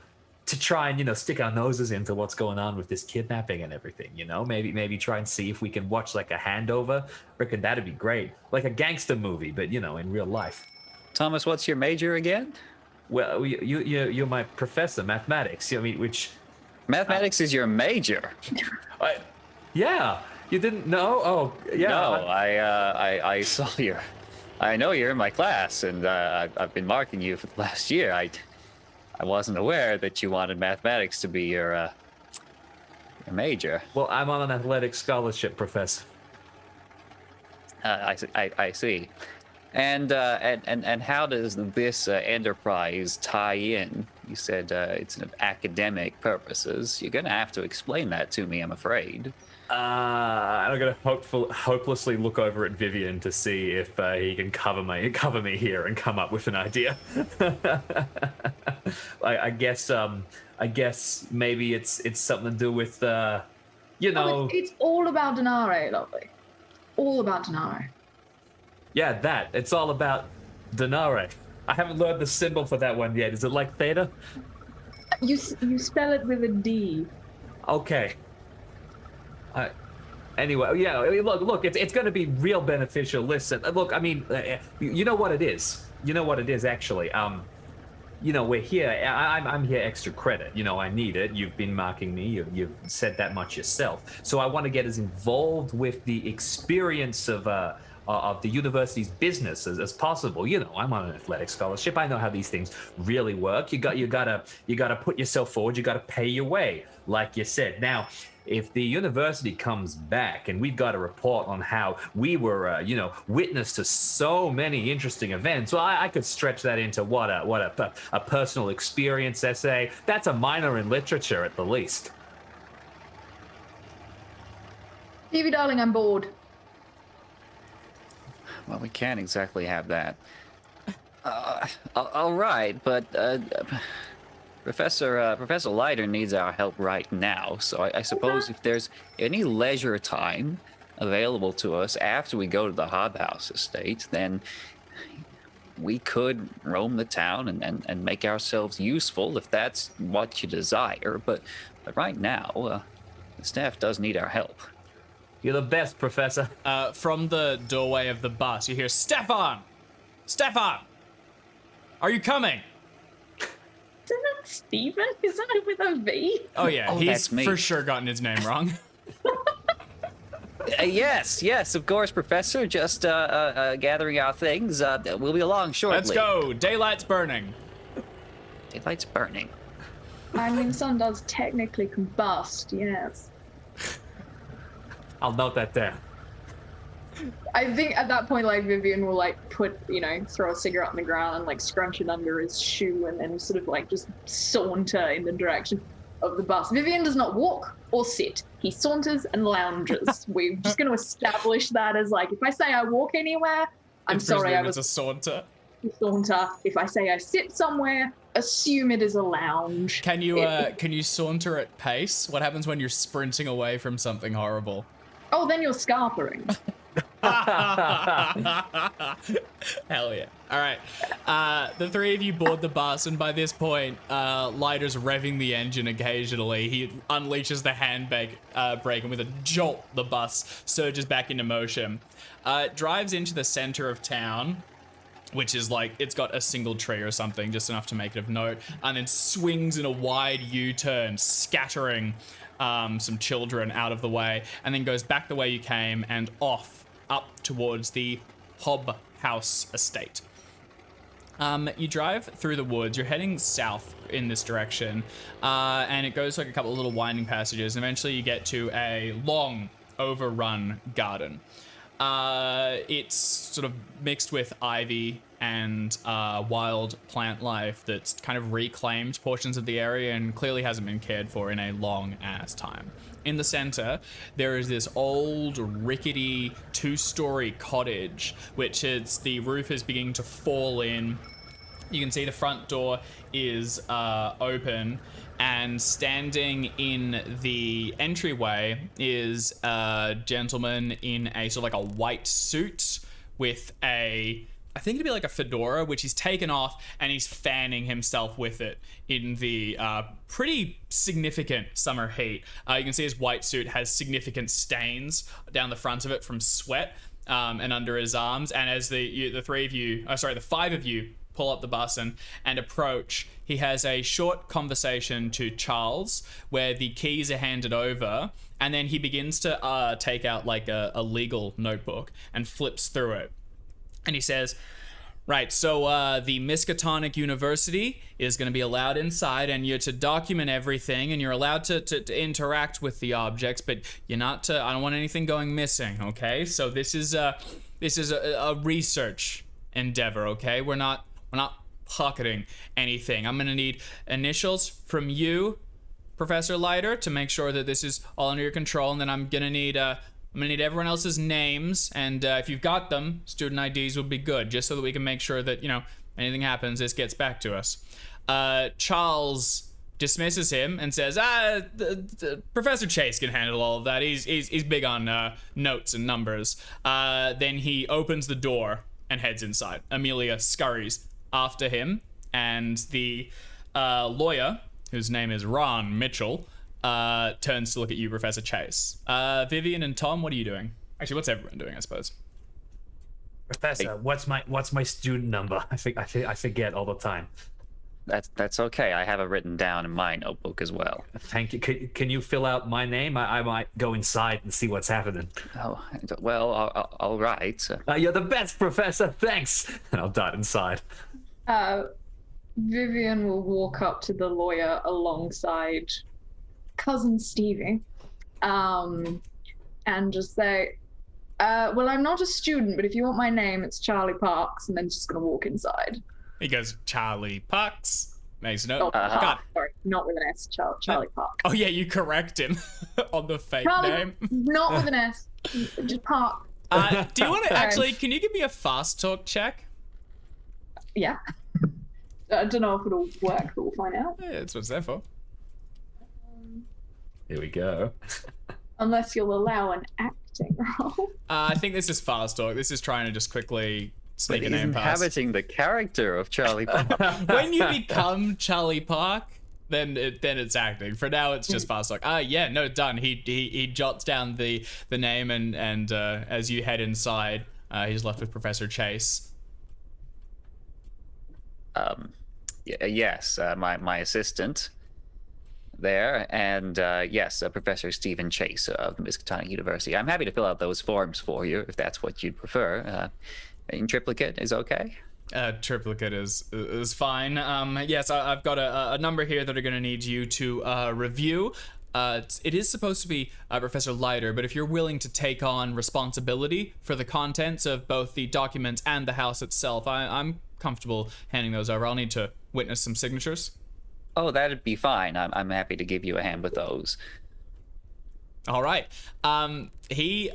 to try and stick our noses into what's going on with this kidnapping and everything. Maybe try and see if we can watch like a handover. Reckon that'd be great, like a gangster movie, but in real life. Thomas, what's your major again? Well, you're my professor, mathematics. I mean, which, Mathematics is your major. yeah, you didn't know? Oh, yeah. No, I saw your. I know you're in my class, and I've been marking you for the last year. I wasn't aware that you wanted mathematics to be your major. Well, I'm on an athletic scholarship, Professor. I see. And how does this enterprise tie in? You said it's an academic purposes. You're gonna have to explain that to me, I'm afraid. I'm gonna hopelessly look over at Vivian to see if he can cover me here and come up with an idea. I guess maybe it's something to do with It's all about Denare, lovely. All about Denare. Yeah, that. It's all about Denare. I haven't learned the symbol for that one yet. Is it like theta? You spell it with a D. Okay. Anyway, yeah. Look. It's going to be real beneficial. Listen, look. I mean, you know what it is. You know what it is actually. We're here. I'm here extra credit. I need it. You've been marking me. You've said that much yourself. So I want to get as involved with the experience of the university's business as possible. I'm on an athletic scholarship. I know how these things really work. You gotta put yourself forward. You gotta pay your way, like you said. Now, if the university comes back and we've got a report on how we were, witness to so many interesting events, well, I could stretch that into what a personal experience essay. That's a minor in literature at the least. Phoebe, darling, I'm bored. Well, we can't exactly have that. All right, but Professor Leiter needs our help right now. So I suppose if there's any leisure time available to us after we go to the Hobhouse estate, then we could roam the town and make ourselves useful if that's what you desire. But right now, the staff does need our help. You're the best, Professor. From the doorway of the bus, you hear, Stefan! Stefan! Are you coming? Isn't it Stephen? Isn't it with a V? Oh, yeah. Oh, He's that's me. for sure gotten his name wrong. Yes, of course, Professor. Just gathering our things. We'll be along shortly. Let's go. Daylight's burning. Daylight's burning. I mean, sun does technically combust, yes. I'll note that down. I think at that point, Vivian will, put, throw a cigarette on the ground and, scrunch it under his shoe and then sort of, just saunter in the direction of the bus. Vivian does not walk or sit. He saunters and lounges. We're just going to establish that as, if I say I walk anywhere, I'm sorry, It's a saunter. Saunter. If I say I sit somewhere, assume it is a lounge. Can you saunter at pace? What happens when you're sprinting away from something horrible? Oh, then you're scarpering. Hell yeah. All right. The three of you board the bus, and by this point, Leiter's revving the engine occasionally. He unleashes the handbrake, and with a jolt, the bus surges back into motion. It drives into the center of town, which is it's got a single tree or something, just enough to make it of note, and then swings in a wide U-turn, scattering some children out of the way, and then goes back the way you came and off up towards the Hob House estate. You drive through the woods. You're heading south in this direction, and it goes a couple of little winding passages, and eventually you get to a long, overrun garden. It's sort of mixed with ivy and wild plant life that's kind of reclaimed portions of the area and clearly hasn't been cared for in a long ass time. In the center, there is this old, rickety, two-story cottage, which the roof is beginning to fall in. You can see the front door is open, and standing in the entryway is a gentleman in a sort of a white suit with I think it'd be a fedora, which he's taken off, and he's fanning himself with it in the pretty significant summer heat. You can see his white suit has significant stains down the front of it from sweat and under his arms. And as the five of you pull up the bus and approach, he has a short conversation to Charles where the keys are handed over, and then he begins to take out like a legal notebook and flips through it. And he says, right, so the Miskatonic University is going to be allowed inside, and you're to document everything, and you're allowed to interact with the objects, but you're not to, I don't want anything going missing, okay? So this is a research endeavor, okay? We're not pocketing anything. I'm going to need initials from you, Professor Leiter, to make sure that this is all under your control, and then I'm going to need everyone else's names, and if you've got them, student IDs would be good, just so that we can make sure that, anything happens, this gets back to us. Charles dismisses him and says, Professor Chase can handle all of that. He's big on notes and numbers. Then he opens the door and heads inside. Amelia scurries after him, and the lawyer, whose name is Ron Mitchell, turns to look at you, Professor Chase. Vivian and Tom, what are you doing? Actually, what's everyone doing, I suppose? Professor, what's my student number? I forget all the time. That's okay. I have it written down in my notebook as well. Thank you. Can you fill out my name? I might go inside and see what's happening. Oh, well, all right. You're the best, Professor. Thanks. And I'll dart inside. Vivian will walk up to the lawyer alongside cousin Stevie, and just say, well, I'm not a student, but if you want my name, it's Charlie Parks, and then just gonna walk inside. He goes, Charlie Parks. Makes a note. Sorry, not with an S, Charlie Park. Oh yeah, you correct him on the fake Charlie, name. Not with an S, just Park. Do you want to actually, can you give me a fast talk check? Yeah. I don't know if it'll work, but we'll find out. Yeah, that's what it's there for. Here we go. Unless you'll allow an acting role. I think this is fast talk. This is trying to just quickly sneak But a he's name past. inhabiting the character of Charlie Park. When you become Charlie Park, then it's acting. For now, it's just fast talk. Yeah, no, done. He jots down the name, and as you head inside, he's left with Professor Chase. Yes, my assistant there, and yes, Professor Stephen Chase of the Miskatonic University. I'm happy to fill out those forms for you if that's what you'd prefer. In triplicate is okay. Triplicate is fine. Yes, I've got a number here that are going to need you to review. It is supposed to be Professor Leiter, but if you're willing to take on responsibility for the contents of both the documents and the house itself, I'm comfortable handing those over. I'll need to witness some signatures. Oh, that'd be fine. I'm happy to give you a hand with those. All right. He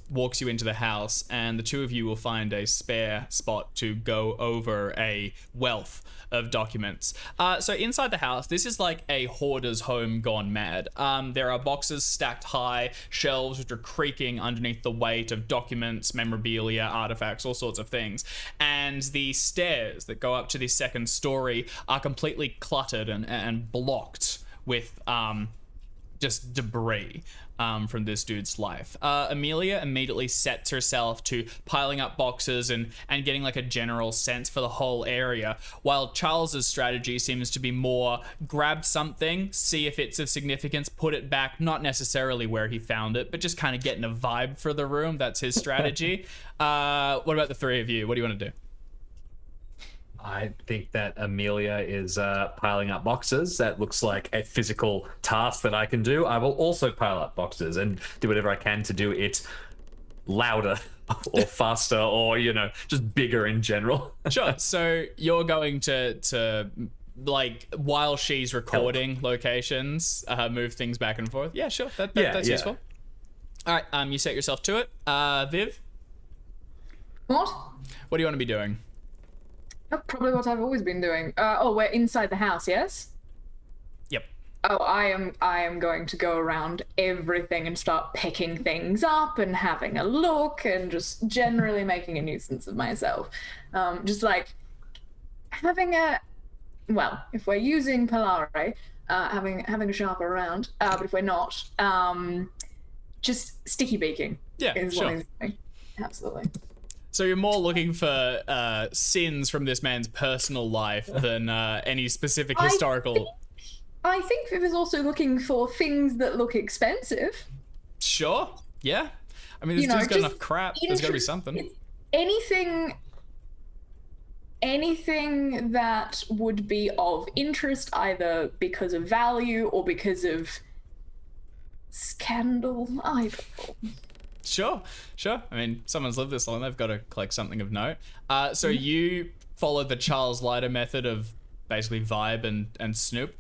walks you into the house, and the two of you will find a spare spot to go over a wealth of documents. So inside the house, this is like a hoarder's home gone mad. There are boxes stacked high, shelves which are creaking underneath the weight of documents, memorabilia, artifacts, all sorts of things. And the stairs that go up to the second story are completely cluttered and blocked with just debris from this dude's life. Amelia immediately sets herself to piling up boxes and getting like a general sense for the whole area, while Charles's strategy seems to be more grab something, see if it's of significance, put it back, not necessarily where he found it, but just kind of getting a vibe for the room. That's his strategy. What about the three of you? What do you want to do? I think that Amelia is piling up boxes. That looks like a physical task that I can do. I will also pile up boxes and do whatever I can to do it louder or faster or, just bigger in general. Sure. So you're going to like, while she's recording locations, move things back and forth. Yeah, sure. That's useful. All right. You set yourself to it. Viv? What do you want to be doing? Probably what I've always been doing. We're inside the house, yes? Yep. Oh, I am going to go around everything and start picking things up and having a look and just generally making a nuisance of myself. Just like having if we're using Polare, having a sharper round, but if we're not, just sticky beaking. Yeah, is sure. what I'm doing. Absolutely. So you're more looking for sins from this man's personal life than any specific historical. I think Viv is also looking for things that look expensive. Sure. Yeah. I mean, this dude's got enough crap. There's got to be something. Anything that would be of interest, either because of value or because of scandal. I don't know. Sure. I mean, someone's lived this long, they've got to collect something of note. So you follow the Charles Leiter method of basically vibe and snoop.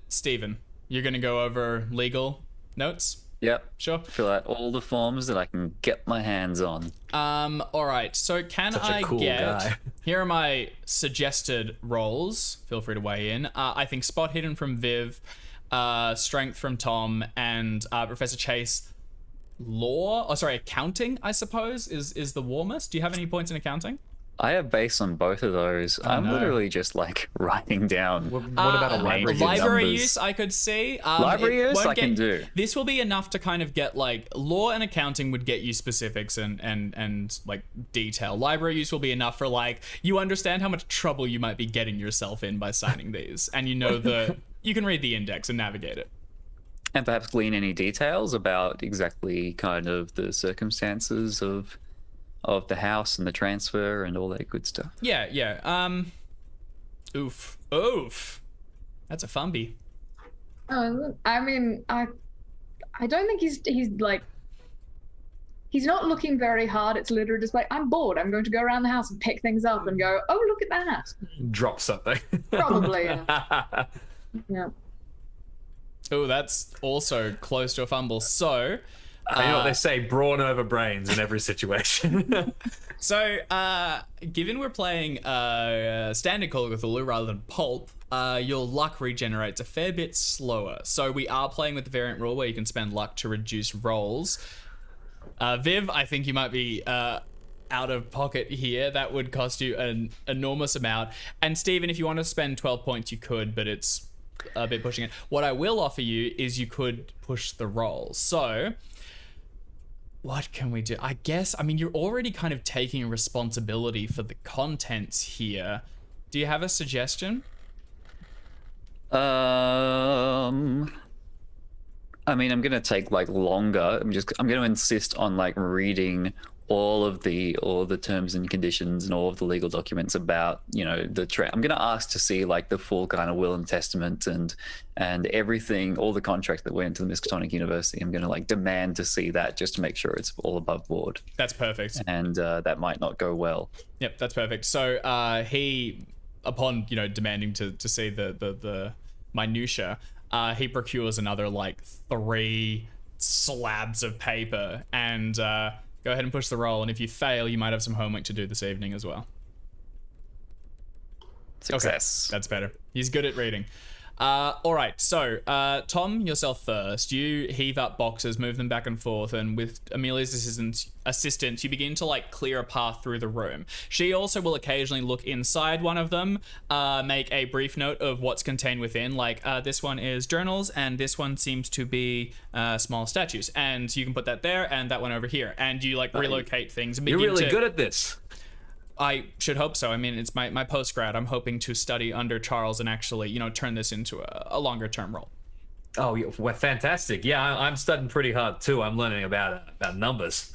Stephen, you're going to go over legal notes? Yep. Sure. Fill out all the forms that I can get my hands on. All right. So can Such a I cool get... guy. Here are my suggested roles. Feel free to weigh in. I think spot hidden from Viv, strength from Tom, and Professor Chase... accounting, I suppose, is the warmest. Do you have any points in accounting? I have base on both of those. I'm literally just like writing down. What about a library? Library numbers. use, I could see. Library it use, won't I can do. This will be enough to kind of get like law and accounting would get you specifics and like detail. Library use will be enough for like you understand how much trouble you might be getting yourself in by signing these, and you know you can read the index and navigate it. And perhaps glean any details about exactly kind of the circumstances of the house and the transfer and all that good stuff. Yeah. Oof. That's a fumby. I mean, I don't think he's not looking very hard. It's literally just like, I'm bored. I'm going to go around the house and pick things up and go, oh, look at that. Drop something. Probably. Yeah. Yeah. Oh, that's also close to a fumble. So, You know what they say, brawn over brains in every situation. so given we're playing standard Call of Cthulhu rather than Pulp, your luck regenerates a fair bit slower. So we are playing with the variant rule where you can spend luck to reduce rolls. Viv, I think you might be out of pocket here. That would cost you an enormous amount. And Stephen, if you want to spend 12 points, you could, but it's a bit pushing it. What I will offer you is you could push the roll. So what can we do? I guess, I mean, you're already kind of taking responsibility for the contents here. Do you have a suggestion? I mean, I'm gonna take like longer. I'm gonna insist on like reading all the terms and conditions and all of the legal documents about, you know, I'm gonna ask to see like the full kind of will and testament and everything, all the contracts that went to the Miskatonic University. I'm gonna like demand to see that just to make sure it's all above board. That's perfect. And that might not go well. Yep, that's perfect. So he, upon, you know, demanding to see the minutia, he procures another like 3 slabs of paper and go ahead and push the roll, and if you fail, you might have some homework to do this evening as well. Success. Okay, that's better. He's good at reading. All right, so Tom, yourself first. You heave up boxes, move them back and forth, and with Amelia's assistance, you begin to like clear a path through the room. She also will occasionally look inside one of them, make a brief note of what's contained within. Like this one is journals, and this one seems to be small statues, and you can put that there, and that one over here, and you like relocate things. And You're really good at this. I should hope so. I mean, it's my post-grad. I'm hoping to study under Charles and actually, you know, turn this into a longer-term role. Oh, well, fantastic. Yeah, I'm studying pretty hard, too. I'm learning about numbers.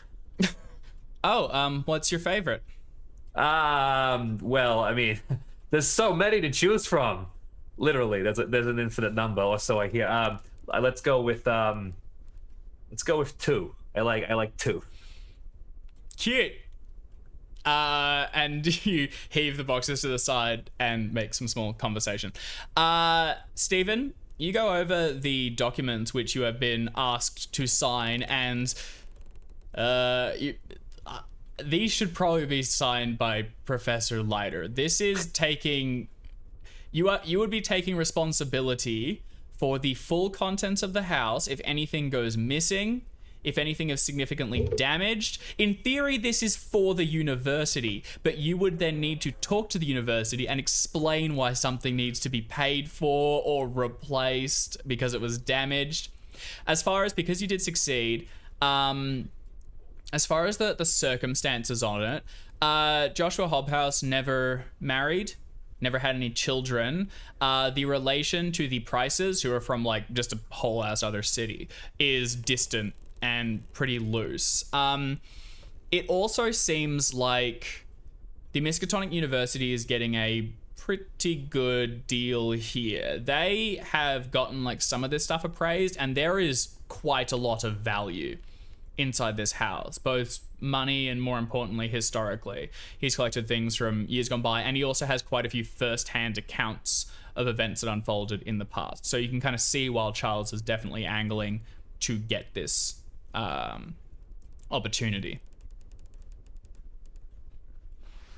What's your favorite? Well, I mean, there's so many to choose from. Literally, there's an infinite number, or so I hear. Let's go with 2. I like 2. Cute. And you heave the boxes to the side and make some small conversation. Stephen, you go over the documents which you have been asked to sign, and these should probably be signed by Professor Leiter. This is taking... You would be taking responsibility for the full contents of the house if anything goes missing, if anything is significantly damaged. In theory, this is for the university, but you would then need to talk to the university and explain why something needs to be paid for or replaced because it was damaged. As far as, because you did succeed, as far as the circumstances on it, Joshua Hobhouse never married, never had any children. The relation to the Prices, who are from like just a whole ass other city, is distant and pretty loose. It also seems like the Miskatonic University is getting a pretty good deal here. They have gotten like some of this stuff appraised, and there is quite a lot of value inside this house, both money and, more importantly, historically. He's collected things from years gone by, and he also has quite a few first-hand accounts of events that unfolded in the past. So you can kind of see why Charles is definitely angling to get this opportunity.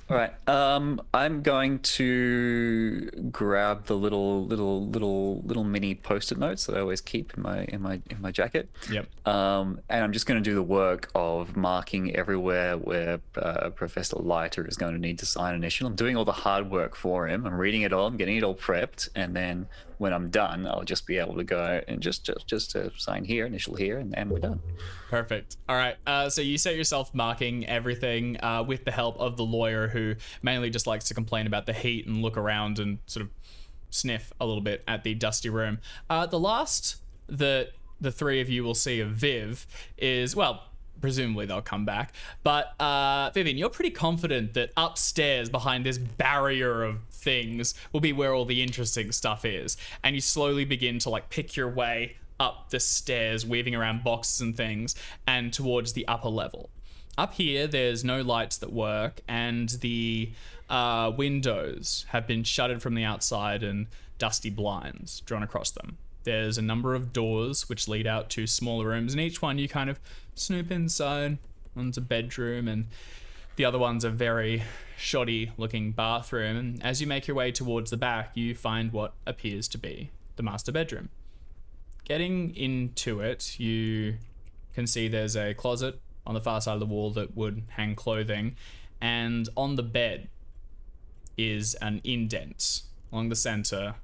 All right. I'm going to grab the little mini post-it notes that I always keep in my jacket. Yep. And I'm just going to do the work of marking everywhere where Professor Leiter is going to need to sign initial. I'm doing all the hard work for him. I'm reading it all. I'm getting it all prepped, and then when I'm done, I'll just be able to go and just to sign here, initial here, and we're done. Perfect. All right. So you set yourself marking everything with the help of the lawyer, who mainly just likes to complain about the heat and look around and sort of sniff a little bit at the dusty room. The last that the three of you will see of Viv is, well, presumably they'll come back, but Vivian, you're pretty confident that upstairs behind this barrier of things will be where all the interesting stuff is, and you slowly begin to like pick your way up the stairs, weaving around boxes and things, and towards the upper level. Up here, there's no lights that work, and the windows have been shuttered from the outside and dusty blinds drawn across them. There's a number of doors which lead out to smaller rooms, and each one you kind of snoop inside. One's a bedroom, and the other one's a very shoddy looking bathroom. And as you make your way towards the back, you find what appears to be the master bedroom. Getting into it, you can see there's a closet on the far side of the wall that would hang clothing, and on the bed is an indent along the center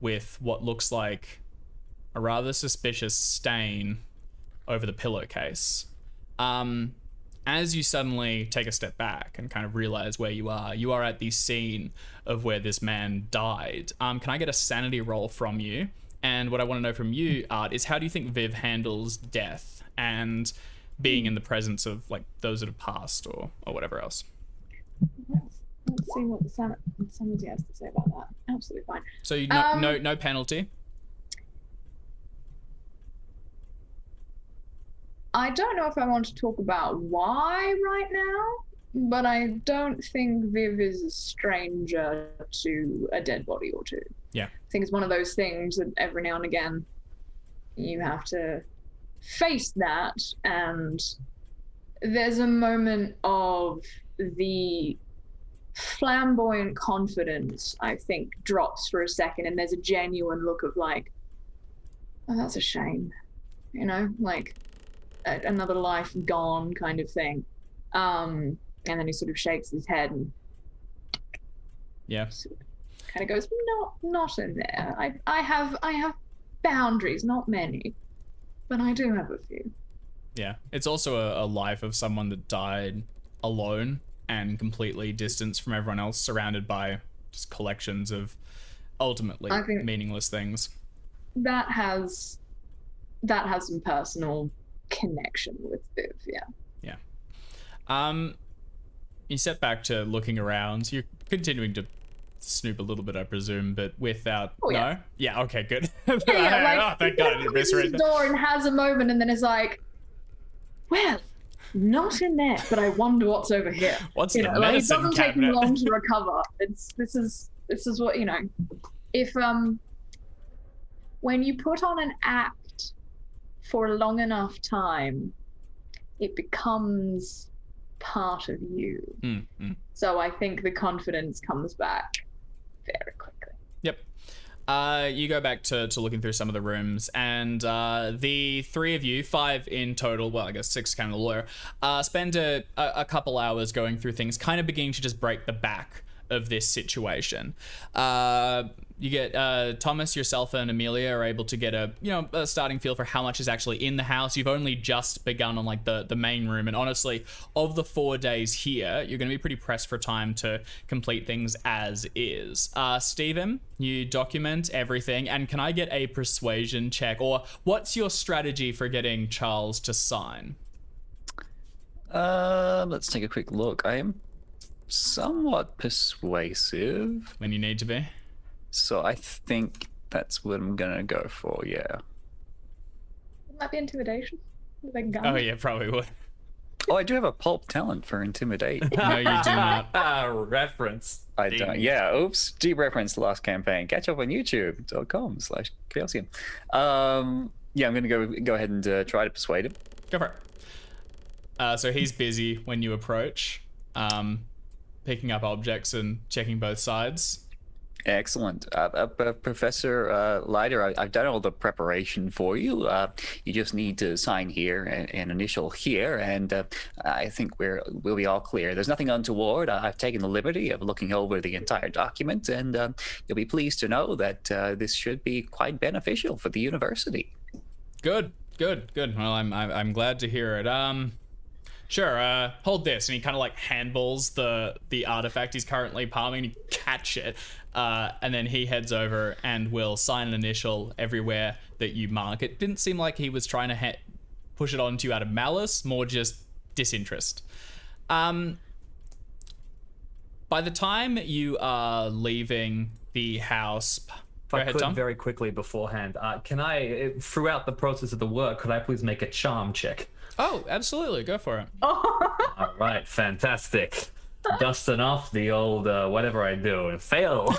with what looks like a rather suspicious stain over the pillowcase. As you suddenly take a step back and kind of realize where you are at the scene of where this man died. Can I get a sanity roll from you? And what I want to know from you, Art, is how do you think Viv handles death and being in the presence of like those that have passed or whatever else? Let's see what the sanity has to say about that. Absolutely fine. So you no penalty. I don't know if I want to talk about why right now, but I don't think Viv is a stranger to a dead body or two. Yeah. I think it's one of those things that every now and again you have to face that, and there's a moment of the flamboyant confidence, I think, drops for a second, and there's a genuine look of like, oh, that's a shame, you know, like another life gone kind of thing. And then he sort of shakes his head and sort of kind of goes, not in there. I have boundaries, not many, but I do have a few. Yeah, it's also a life of someone that died alone and completely distanced from everyone else, surrounded by just collections of ultimately meaningless things. That has some personal connection with Viv, yeah. You step back to looking around. You're continuing to snoop a little bit, I presume, but without no. Yeah. Okay. Good. Like, oh, thank God! I didn't miss the door and has a moment, and then it's like, well, not in there, but I wonder what's over here. What's the medicine it doesn't cabinet? take him long to recover. This is what, you know. If when you put on an act for a long enough time, it becomes part of you. So I think the confidence comes back very quickly. Yep. You go back to looking through some of the rooms, and the three of you, 5 in total, well, I guess 6 counting the lawyer, spend a couple hours going through things, kind of beginning to just break the back of this situation. You get Thomas, yourself, and Amelia are able to get a starting feel for how much is actually in the house. You've only just begun on like the main room, and honestly, of the 4 days here, you're going to be pretty pressed for time to complete things as is. Stephen, you document everything, and can I get a persuasion check, or what's your strategy for getting Charles to sign? Let's take a quick look. I am somewhat persuasive, When you need to be. so I think that's what I'm gonna go for. Yeah. Wouldn't that be intimidation? With a gun? Oh yeah, probably would. Oh, I do have a pulp talent for intimidate. No, you do not. Reference. I don't. Yeah. Oops. Deep reference to last campaign. Catch up on YouTube.com/Chaosium. Yeah, I'm gonna go ahead and try to persuade him. Go for it. So he's busy when you approach, picking up objects and checking both sides. Excellent. Professor Leiter, I've done all the preparation for you. You just need to sign here and initial here, and I think we'll be all clear. There's nothing untoward. I've taken the liberty of looking over the entire document, and you'll be pleased to know that this should be quite beneficial for the university. Good. Well, I'm glad to hear it. Sure, hold this. And he kind of like handballs the artifact he's currently palming, and you catch it. And then he heads over and will sign an initial everywhere that you mark. It didn't seem like he was trying to push it onto you out of malice, more just disinterest. By the time you are leaving the house... If I could very quickly beforehand, can I, throughout the process of the work, could I please make a charm check? Oh, absolutely. Go for it. All right, fantastic. Dusting off the old whatever I do and fail.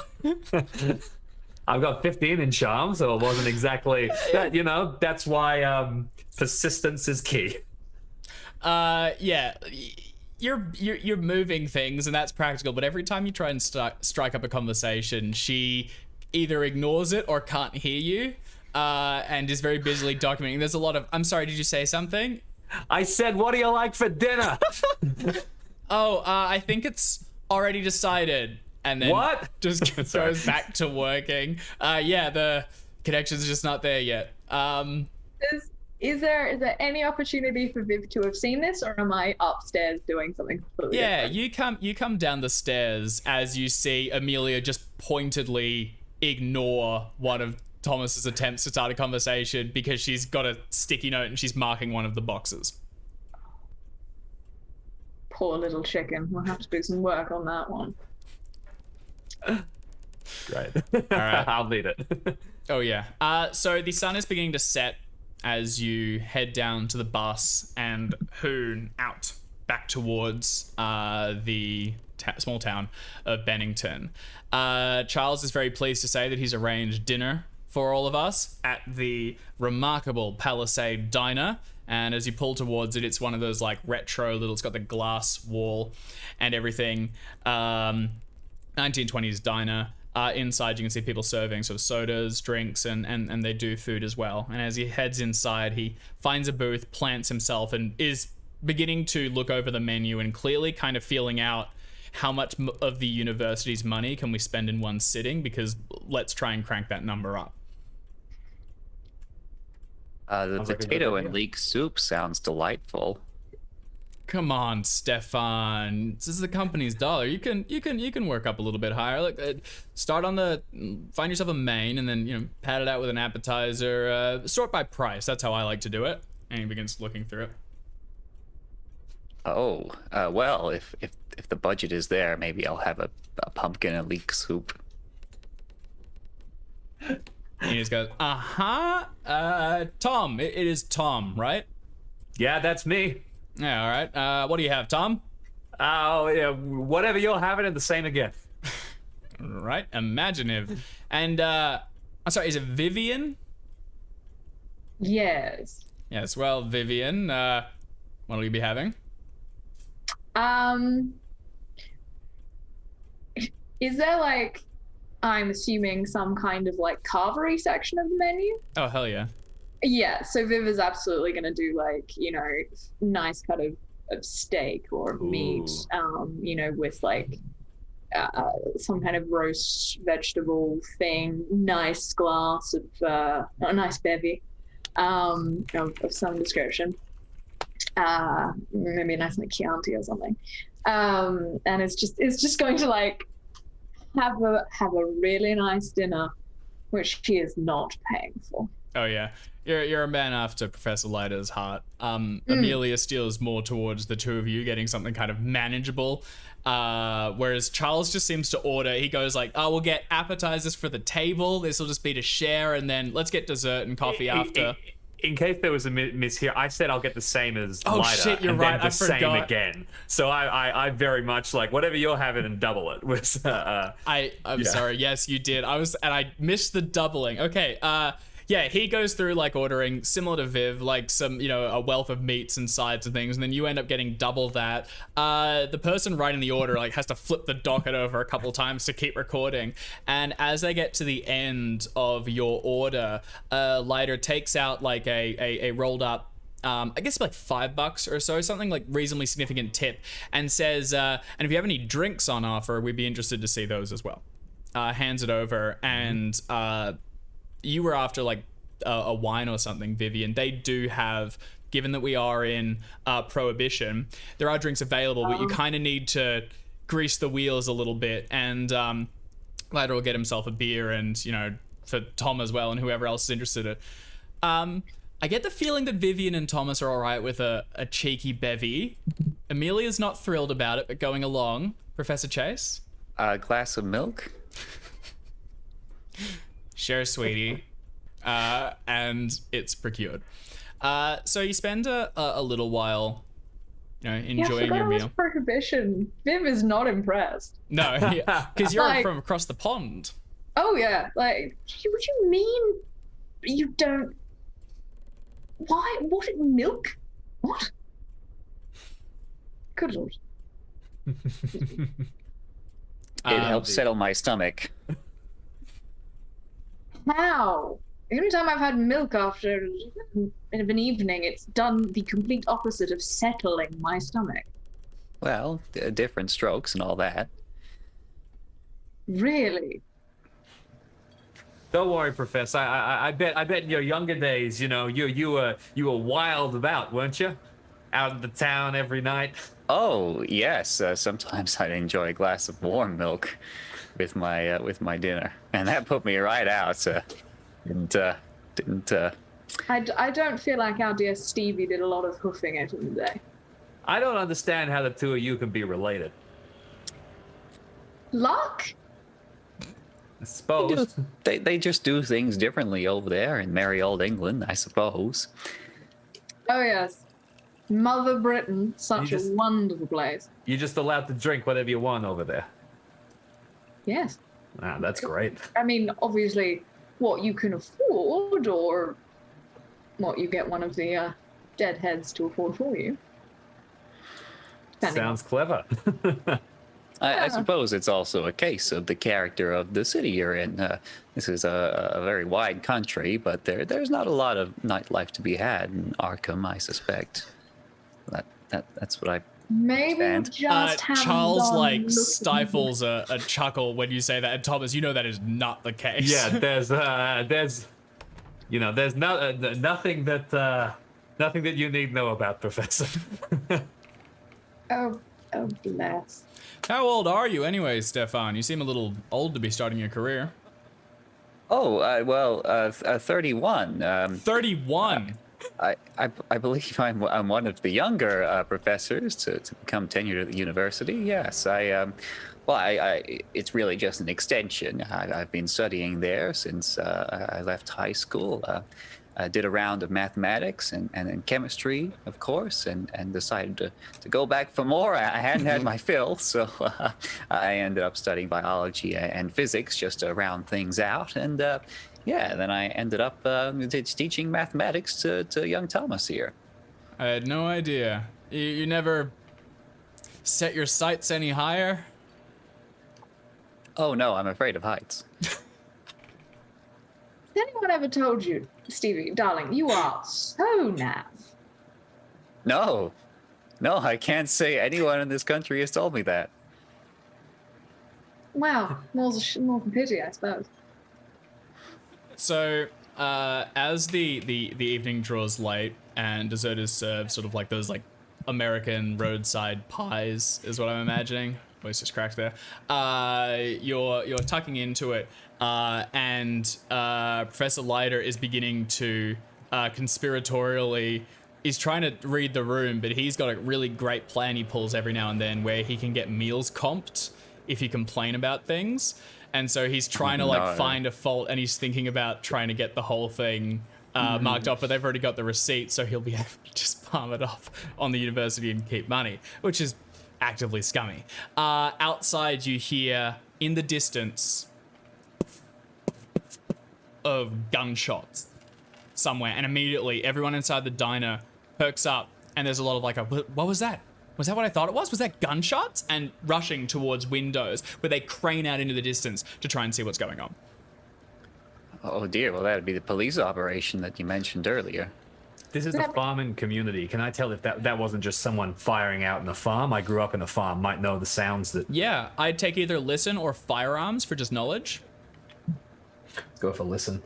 I've got 15 in charm, so it wasn't exactly that. That's why persistence is key. Yeah. You're moving things, and that's practical. But every time you try and strike up a conversation, she either ignores it or can't hear you, and is very busily documenting. There's a lot of, I'm sorry, did you say something? I said, what do you like for dinner? I think it's already decided. And then what? Just goes back to working. Yeah, the connection's just not there yet. Is there any opportunity for Viv to have seen this, or am I upstairs doing something completely different? you come down the stairs as you see Amelia just pointedly ignore one of Thomas's attempts to start a conversation because she's got a sticky note and she's marking one of the boxes. Poor little chicken. We'll have to do some work on that one. Great. All right. I'll need it. Oh yeah. So the sun is beginning to set as you head down to the bus and hoon out back towards the small town of Bennington. Charles is very pleased to say that he's arranged dinner for all of us at the remarkable Palisade Diner. And as you pull towards it, it's one of those like retro little, it's got the glass wall and everything. 1920s diner. Inside you can see people serving sort of sodas, drinks, and they do food as well. And as he heads inside, he finds a booth, plants himself, and is beginning to look over the menu and clearly kind of feeling out how much of the university's money can we spend in one sitting, because let's try and crank that number up. The potato and leek soup sounds delightful. Come on, Stefan. This is the company's dollar. You can work up a little bit higher. Look, find yourself a main, and then pad it out with an appetizer. Sort by price. That's how I like to do it. And he begins looking through it. Oh, well, if the budget is there, maybe I'll have a pumpkin and leek soup. He just goes, Tom. It is Tom, right? Yeah, that's me. Yeah, all right. What do you have, Tom? Oh, yeah, whatever you're having, and the same again. Right, imaginative. And I'm sorry, is it Vivian? Yes. Yes. Well, Vivian, what will you be having? Is there like, I'm assuming, some kind of like carvery section of the menu? Oh, hell yeah. Yeah, so Viv is absolutely going to do like, nice cut of steak or meat, with like some kind of roast vegetable thing, nice glass of a nice bevy of some description. Maybe a nice like Chianti or something. And it's just going to like have a really nice dinner, which she is not paying for. Oh yeah, you're a man after Professor Leiter's heart. Amelia steers more towards the two of you getting something kind of manageable, whereas Charles just seems to order. He goes like, "Oh, we'll get appetizers for the table. This will just be to share, and then let's get dessert and coffee after." In case there was a miss here, I said I'll get the same as Oh Lighter, shit, you're and right. then the I same forgot. again. So I very much like whatever you're having and double it. Was I'm sorry. Yes, you did. I missed the doubling. Okay. Yeah, he goes through like ordering similar to Viv, like some, a wealth of meats and sides and things, and then you end up getting double that. The person writing the order like has to flip the docket over a couple times to keep recording. And as they get to the end of your order, Lighter takes out like a rolled up, I guess like $5 or so, something like reasonably significant tip, and says, and if you have any drinks on offer, we'd be interested to see those as well. Hands it over, and you were after like a wine or something, Vivian. They do have, given that we are in Prohibition, there are drinks available, but you kind of need to grease the wheels a little bit. And Lighter will get himself a beer, and for Tom as well, and whoever else is interested in it. I get the feeling that Vivian and Thomas are all right with a cheeky bevy. Amelia's not thrilled about it, but going along. Professor Chase? A glass of milk? Sure, sweetie. And it's procured. So you spend a little while, enjoying your meal. Prohibition. Viv is not impressed. No, because you're Like- from across the pond. Oh yeah, like what do you mean? You don't? Why? What milk? What? Good lord. It helps settle my stomach. How? The only time I've had milk after an evening, it's done the complete opposite of settling my stomach. Well, different strokes and all that. Really? Don't worry, Professor. I bet in your younger days, you were wild about, weren't you? Out in the town every night. Oh yes, sometimes I'd enjoy a glass of warm milk with my dinner, and that put me right out. Didn't. I don't feel like our dear Stevie did a lot of hoofing it in the day. I don't understand how the two of you can be related. Luck? I suppose. They just do things differently over there in merry old England, I suppose. Oh yes. Mother Britain, such You just- a wonderful place. You're just allowed to drink whatever you want over there. Yes. Ah, that's great. I mean, obviously, what you can afford, or what you get one of the deadheads to afford for you. Depending Sounds clever. I suppose it's also a case of the character of the city you're in. This is a very wide country, but there's not a lot of nightlife to be had in Arkham, I suspect. That's what I Maybe understand. just haven't Charles gone like looking. stifles a chuckle when you say that, and Thomas, that is not the case. Yeah, there's nothing that you need know about, Professor. Oh bless. How old are you anyway, Stefan? You seem a little old to be starting your career. Oh, 31. 31. I believe I'm one of the younger professors to become tenured at the university. Yes, it's really just an extension. I've been studying there since I left high school. I did a round of mathematics and chemistry, of course, and decided to go back for more. I hadn't had my fill, so I ended up studying biology and physics just to round things out. And then I ended up teaching mathematics to young Thomas here. I had no idea. You never set your sights any higher? Oh no, I'm afraid of heights. Has anyone ever told you, Stevie, darling, you are so naff? No, I can't say anyone in this country has told me that. Wow, more than pity, I suppose. So, as the evening draws late and dessert is served, sort of like those like American roadside pies is what I'm imagining. Voice just cracked there. You're tucking into it, and Professor Leiter is beginning to conspiratorially. He's trying to read the room, but he's got a really great plan he pulls every now and then where he can get meals comped if you complain about things. And so he's trying to like find a fault, and he's thinking about trying to get the whole thing marked off, but they've already got the receipt, so he'll be able to just palm it off on the university and keep money, which is actively scummy. Outside you hear in the distance of gunshots somewhere, and immediately everyone inside the diner perks up, and there's a lot of like, what was that? Was that what I thought it was? Was that gunshots? And rushing towards windows where they crane out into the distance to try and see what's going on. Oh dear, well that'd be the police operation that you mentioned earlier. This is a farming community. Can I tell if that wasn't just someone firing out in a farm? I grew up in a farm, might know the sounds that... Yeah, I'd take either listen or firearms for just knowledge. Let's go for listen,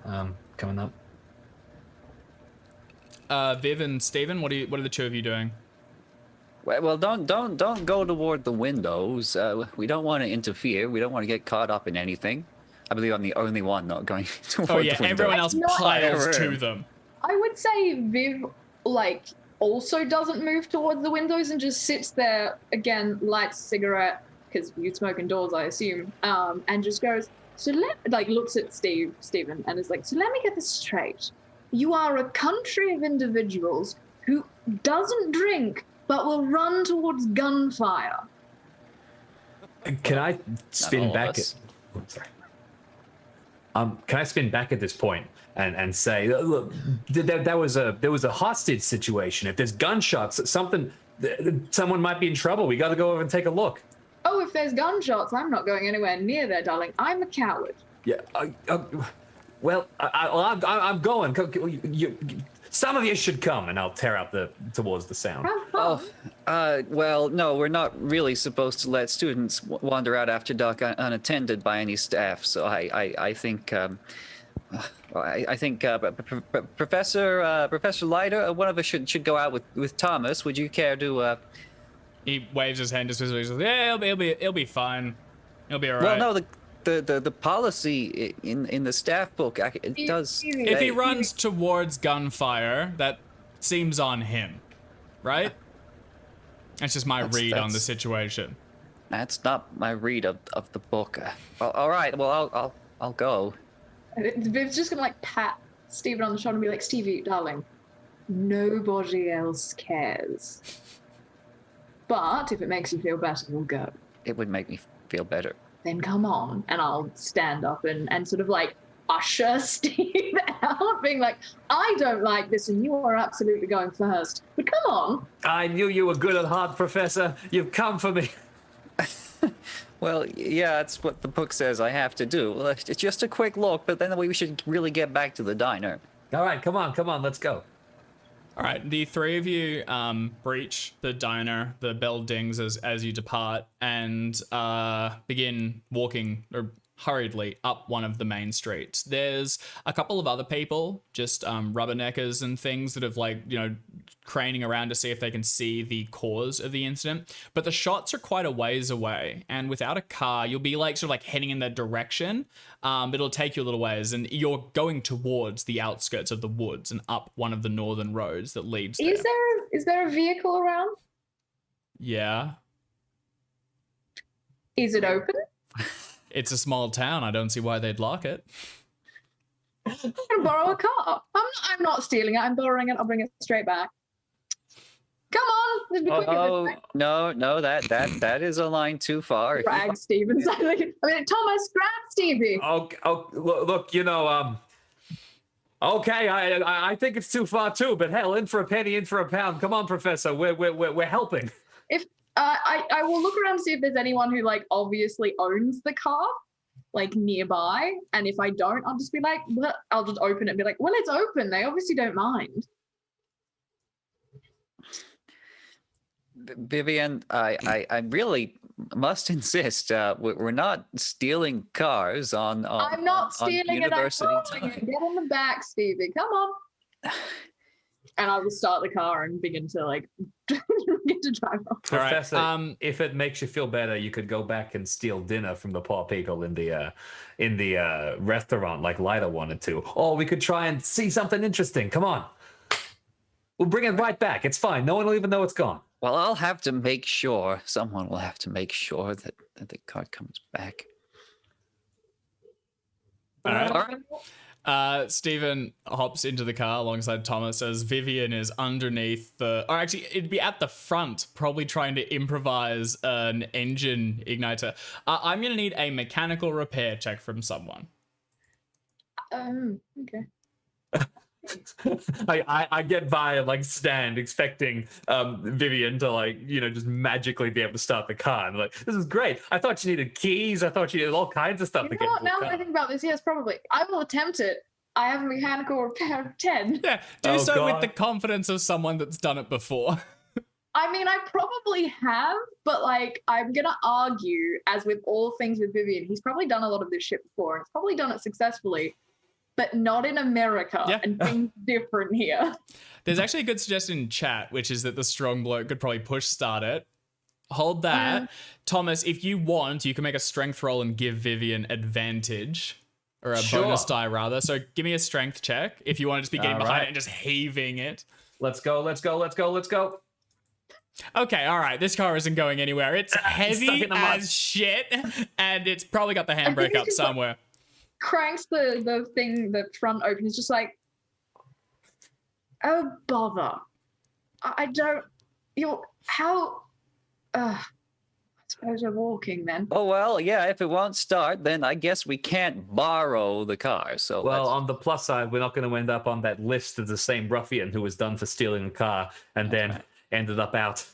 coming up. Viv and Steven, what are the two of you doing? Well, don't go toward the windows. We don't want to interfere. We don't want to get caught up in anything. I believe I'm the only one not going toward the windows. Everyone else piles to them. I would say Viv, like, also doesn't move towards the windows and just sits there, again, lights a cigarette, because you'd smoke indoors, I assume, and just goes, looks at Steven, and is like, so let me get this straight. You are a country of individuals who doesn't drink, but will run towards gunfire. Can I spin back can I spin back at this point and say, look, there was a hostage situation. If there's gunshots, someone might be in trouble. We got to go over and take a look. Oh, if there's gunshots, I'm not going anywhere near there, darling. I'm a coward. Yeah. Well, I'm going. Some of you should come, and I'll tear out towards the sound. Well, no, we're not really supposed to let students wander out after dark unattended by any staff. So I think Professor Leiter, one of us should go out with Thomas. Would you care to? He waves his hand just visually. Says, yeah, he'll be fine. He'll be all right. Well, no, the policy in the staff book, it does. If he runs towards gunfire, that seems on him, right? That's just my read on the situation. That's not my read of the book. All right, well I'll go. Viv's just gonna like pat Steven on the shoulder and be like, Stevie, darling, nobody else cares. But if it makes you feel better, we'll go. It would make me feel better. Then come on. And I'll stand up and sort of like usher Steve out, being like, I don't like this and you are absolutely going first. But come on. I knew you were good at heart, Professor. You've come for me. Well, yeah, that's what the book says I have to do. Well, it's just a quick look, but then we should really get back to the diner. All right, come on, let's go. All right, the three of you breach the diner. The bell dings as you depart, and begin walking hurriedly up one of the main streets. There's a couple of other people, just rubberneckers and things that have craning around to see if they can see the cause of the incident. But the shots are quite a ways away, and without a car, you'll be heading in that direction. But it'll take you a little ways, and you're going towards the outskirts of the woods and up one of the northern roads that leads there. Is there a vehicle around? Yeah. Is it open? It's a small town. I don't see why they'd lock it. I'm gonna borrow a car. I'm not stealing it. I'm borrowing it. I'll bring it straight back. Come on. Let's be quick. No, that is a line too far. Grab Steven. Thomas, grab Stevie. Look, okay, I think it's too far too, but hell, in for a penny, in for a pound. Come on, Professor, we're helping. If I will look around to see if there's anyone who obviously owns the car nearby, and if I don't, I'll just be like, well, I'll just open it and be like, well, it's open. They obviously don't mind. Vivian, I really must insist. We're not stealing cars on I'm not stealing it, I'm university borrowing it. time. Get in the back, Stevie. Come on. And I will start the car and begin to like get to drive off. Professor, All right, if it makes you feel better, you could go back and steal dinner from the poor people in the restaurant like Lida wanted to. Or we could try and see something interesting. Come on. We'll bring it right back. It's fine. No one will even know it's gone. Well, I'll have to make sure. Someone will have to make sure that the car comes back. All right. All right. Stephen hops into the car alongside Thomas as Vivian is underneath or actually, it'd be at the front, probably trying to improvise an engine igniter. I'm going to need a mechanical repair check from someone. Okay. I get by and like stand expecting Vivian to like, you know, just magically be able to start the car. And like, this is great. I thought you needed keys. I thought you needed all kinds of stuff You to know get what? into a Now that I car. think about this, yes, probably. I will attempt it. I have a mechanical repair of 10. Yeah, do Oh, so with God. the confidence of someone that's done it before. I mean, I probably have, but like, I'm gonna argue, as with all things with Vivian, he's probably done a lot of this shit before, and he's probably done it successfully, but not in America, Yeah. and things different here. There's actually a good suggestion in chat, which is that the strong bloke could probably push start it. Hold that. Thomas, if you want, you can make a strength roll and give Vivian advantage. Or a Sure. bonus die, rather. So give me a strength check if you want to just be getting All behind right. it and just heaving it. Let's go. Let's go. Let's go. Let's go. Okay, all right. This car isn't going anywhere. It's stuck heavy in the mud. as shit, and it's probably got the think handbrake it's up just like- somewhere. Cranks the thing, the front open, is just like, oh, bother. I don't, I suppose we're walking then. Oh well, yeah. If it won't start, then I guess we can't borrow the car. So Well, let's- on the plus side, we're not going to end up on that list of the same ruffian who was done for stealing a car and then ended up out,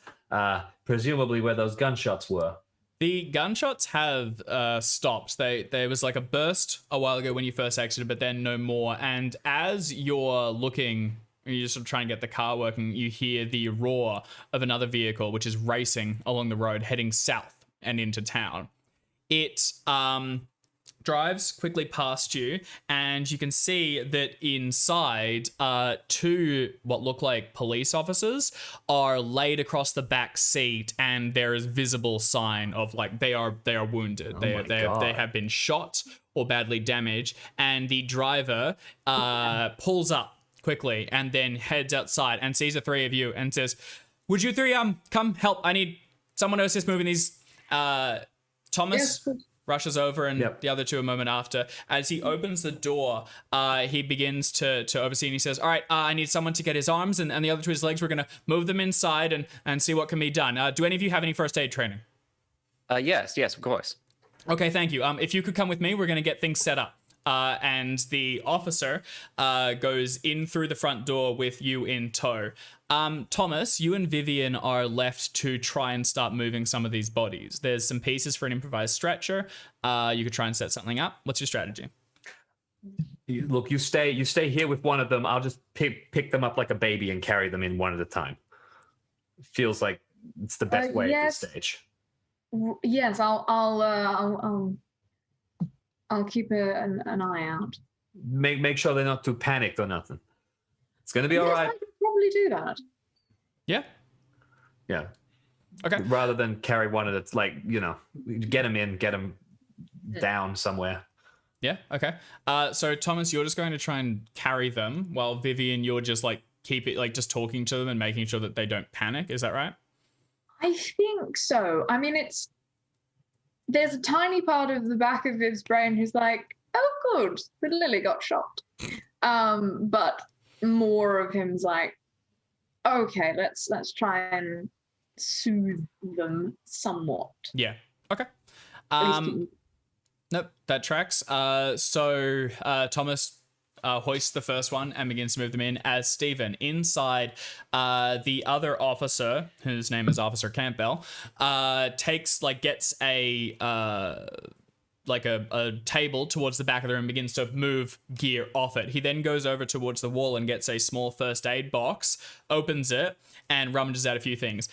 presumably where those gunshots were. The gunshots have stopped. There was like a burst a while ago when you first exited, but then no more. And as you're looking, and you're just sort of trying to get the car working, you hear the roar of another vehicle, which is racing along the road, heading south and into town. It drives quickly past you, and you can see that inside, two what look like police officers are laid across the back seat, and there is visible sign of like they are wounded. my God. They have been shot or badly damaged, and the driver pulls up quickly and then heads outside and sees the three of you and says, "Would you three come help? I need someone to assist moving these." Thomas Yes. rushes over, and Yep. the other two a moment after. As he opens the door, he begins to oversee, and he says, "All right, I need someone to get his arms and the other to his legs. We're going to move them inside and see what can be done. Do any of you have any first aid training?" yes, of course. Okay, thank you. If you could come with me, we're going to get things set up. And the officer goes in through the front door with you in tow. Thomas, you and Vivian are left to try and start moving some of these bodies. There's some pieces for an improvised stretcher. You could try and set something up. What's your strategy? Look, you stay here with one of them. I'll just pick them up like a baby and carry them in one at a time. Feels like it's the best way at this yes. stage. Yes, I'll keep an eye out. Make sure they're not too panicked or nothing. It's gonna be all Yes, right. I could probably do that. Yeah. Yeah. Okay. Rather than carry one of it's like, you know, get them in, get them down somewhere. Yeah. Okay. So Thomas, you're just going to try and carry them, while Vivian, you're just like just talking to them and making sure that they don't panic. Is that right? I think so. I mean, there's a tiny part of the back of Viv's brain who's like, oh, good, but Lily got shot. But more of him's like, okay, let's try and soothe them somewhat. Yeah. Okay. At least Nope, that tracks. So Thomas hoists the first one and begins to move them in as Stephen. Inside, the other officer, whose name is Officer Campbell, gets a table towards the back of the room and begins to move gear off it. He then goes over towards the wall and gets a small first aid box, opens it, and rummages out a few things.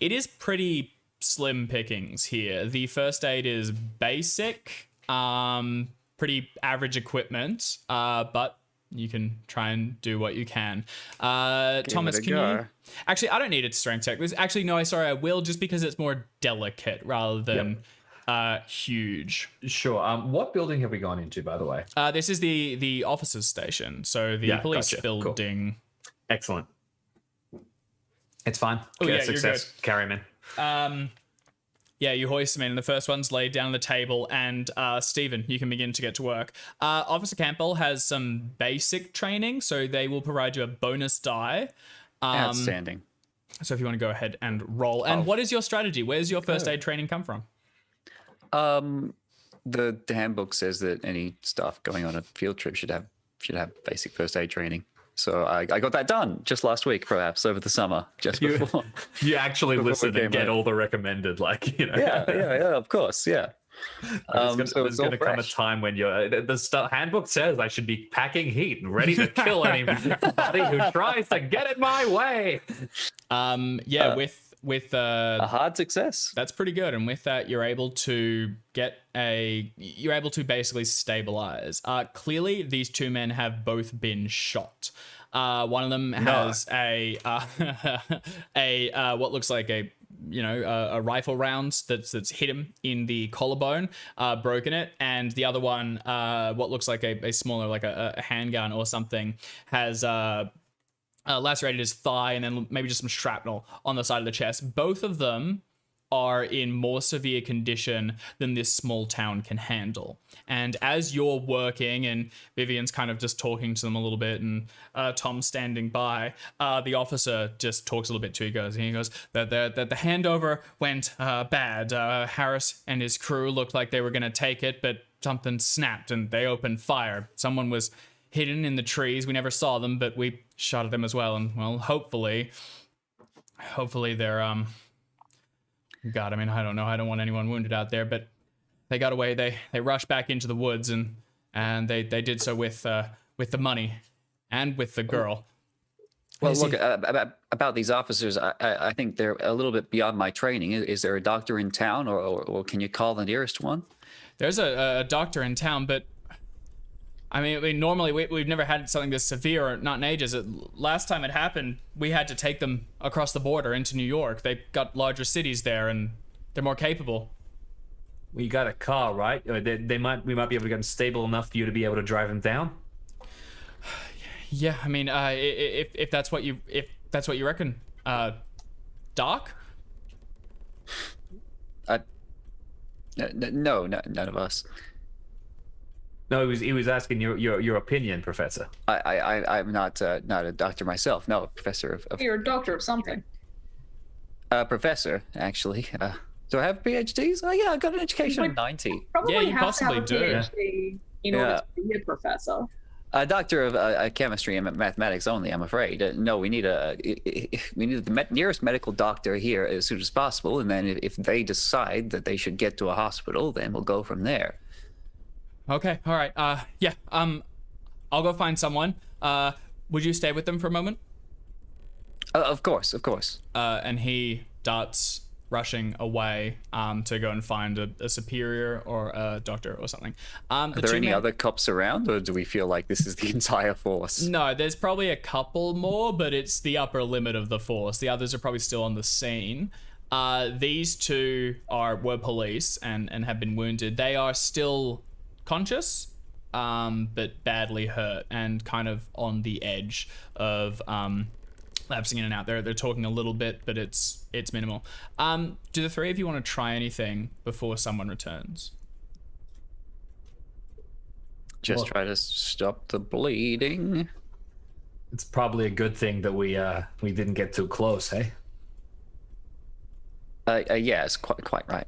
it is pretty slim pickings here. The first aid is basic, pretty average equipment, but you can try and do what you can. Thomas, can you... Actually, I don't need it to strength check. Actually, no, I will, just because it's more delicate rather than huge. Sure. What building have we gone into, by the way? This is the officers' station, so the police building. Cool. Excellent. It's fine. Oh, yeah, success. you're good. Carry him in. Yeah, you hoist them in. The first one's laid down on the table, and Stephen, you can begin to get to work. Officer Campbell has some basic training, so they will provide you a bonus die. Outstanding. So if you want to go ahead and roll. And what is your strategy? Where's your first aid training come from? The handbook says that any staff going on a field trip should have basic first aid training. So I got that done just last week, perhaps over the summer, just before. You actually listen and get all the recommended, Yeah, of course, yeah. There's going to come a time when the handbook says I should be packing heat and ready to kill anybody who tries to get in my way. With a hard success. That's pretty good, and with that, you're able to basically stabilize. Clearly, these two men have both been shot. One of them has a what looks like a rifle round that's hit him in the collarbone, broken it, and the other one, what looks like a smaller, like a handgun or something, has lacerated his thigh, and then maybe just some shrapnel on the side of the chest. Both of them are in more severe condition than this small town can handle. And as you're working, and Vivian's kind of just talking to them a little bit, and Tom's standing by, the officer just talks a little bit to you guys, and he goes, that the handover went bad. Harris and his crew looked like they were going to take it, but something snapped, and they opened fire. Someone was hidden in the trees. We never saw them, but we shot at them as well. And well, hopefully they're God, I mean, I don't know. I don't want anyone wounded out there, but they got away. They rushed back into the woods, and they did so with the money and with the girl. Well, look, about these officers, I think they're a little bit beyond my training. Is there a doctor in town, or can you call the nearest one? There's a doctor in town, but I mean, normally we've never had something this severe, or not in ages. Last time it happened, we had to take them across the border into New York. They've got larger cities there, and they're more capable. Well, you got a car, right? We might be able to get them stable enough for you to be able to drive them down. Yeah, I mean, if that's what you reckon, Doc. No, none of us. No, he was asking your opinion, Professor. I'm not a doctor myself. No, professor of You're a doctor of something. Professor, actually. Do I have PhDs? Oh yeah, I got an education of 90. Probably Yeah, you have possibly to have a do. PhD in order to be a professor. A doctor of chemistry and mathematics only, I'm afraid. No, we need the nearest medical doctor here as soon as possible, and then if they decide that they should get to a hospital, then we'll go from there. Okay, all right. I'll go find someone. Would you stay with them for a moment? Of course. And he darts rushing away to go and find a superior or a doctor or something. Are there any other cops around, or do we feel like this is the entire force? No, there's probably a couple more, but it's the upper limit of the force. The others are probably still on the scene. These two were police and have been wounded. They are still conscious, but badly hurt and kind of on the edge of lapsing in and out. They're talking a little bit, but it's minimal. Do the three of you want to try anything before someone returns? Just try to stop the bleeding. It's probably a good thing that we didn't get too close, hey? Yes, quite right.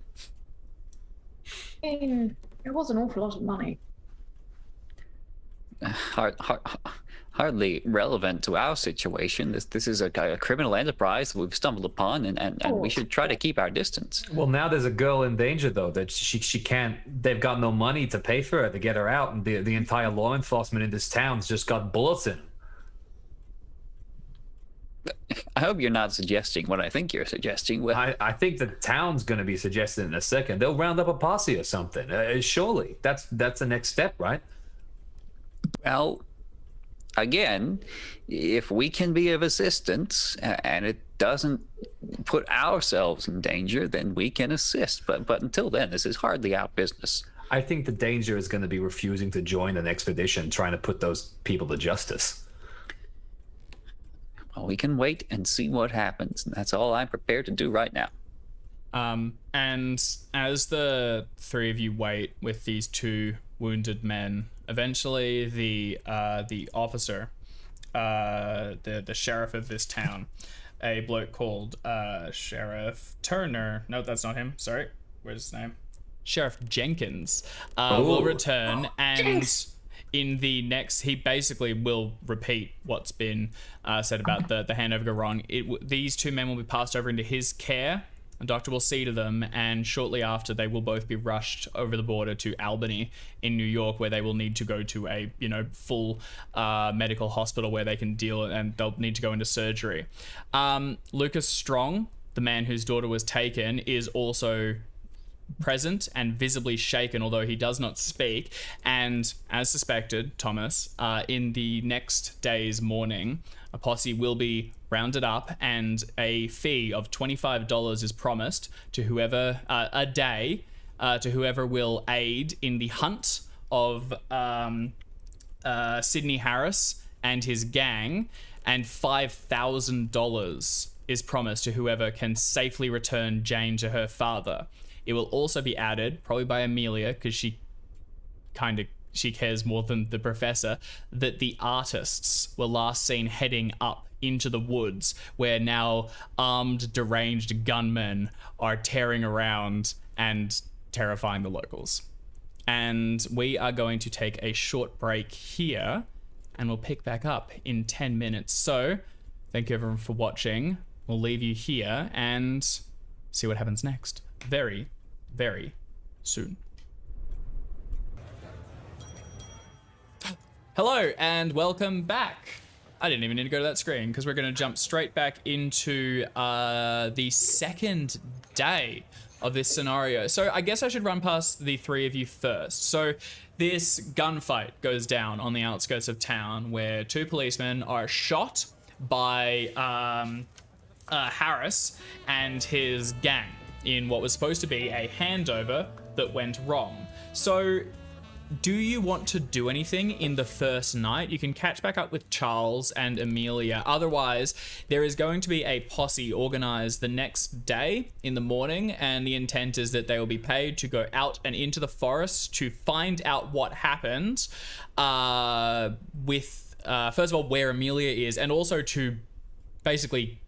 It was an awful lot of money. Hardly relevant to our situation. This is a criminal enterprise that we've stumbled upon, and we should try to keep our distance. Well, now there's a girl in danger, though, that she can't. They've got no money to pay for her to get her out, and the entire law enforcement in this town's just got bullets in. I hope you're not suggesting what I think you're suggesting. Well, I think the town's going to be suggesting in a second. They'll round up a posse or something. Surely. That's the next step, right? well, again, if we can be of assistance and it doesn't put ourselves in danger, then we can assist. But until then, this is hardly our business. I think the danger is going to be refusing to join an expedition trying to put those people to justice. Well, we can wait and see what happens, and that's all I'm prepared to do right now. And as the three of you wait with these two wounded men, eventually the officer, the sheriff of this town, a bloke called Sheriff Turner. No, that's not him. Sorry, where's his name? Sheriff Jenkins will return, and in the next, he basically will repeat what's been said about the handover go wrong. These two men will be passed over into his care. A doctor will see to them, and shortly after, they will both be rushed over the border to Albany in New York, where they will need to go to a full medical hospital where they can deal, and they'll need to go into surgery. Lucas Strong, the man whose daughter was taken, is also present and visibly shaken, although he does not speak. And as suspected, Thomas, in the next day's morning, a posse will be rounded up, and a fee of $25 is promised to whoever a day to whoever will aid in the hunt of Sidney Harris and his gang, and $5,000 is promised to whoever can safely return Jane to her father. It will also be added, probably by Amelia, because she cares more than the professor, that the artists were last seen heading up into the woods, where now armed, deranged gunmen are tearing around and terrifying the locals. And we are going to take a short break here, and we'll pick back up in 10 minutes. So, thank you everyone for watching. We'll leave you here and see what happens next. Very, very soon. Hello and welcome back. I didn't even need to go to that screen because we're going to jump straight back into the second day of this scenario. So I guess I should run past the three of you first. So this gunfight goes down on the outskirts of town where two policemen are shot by Harris and his gang in what was supposed to be a handover that went wrong. So do you want to do anything in the first night? You can catch back up with Charles and Amelia. Otherwise, there is going to be a posse organized the next day in the morning, and the intent is that they will be paid to go out and into the forest to find out what happened with, first of all, where Amelia is, and also to basically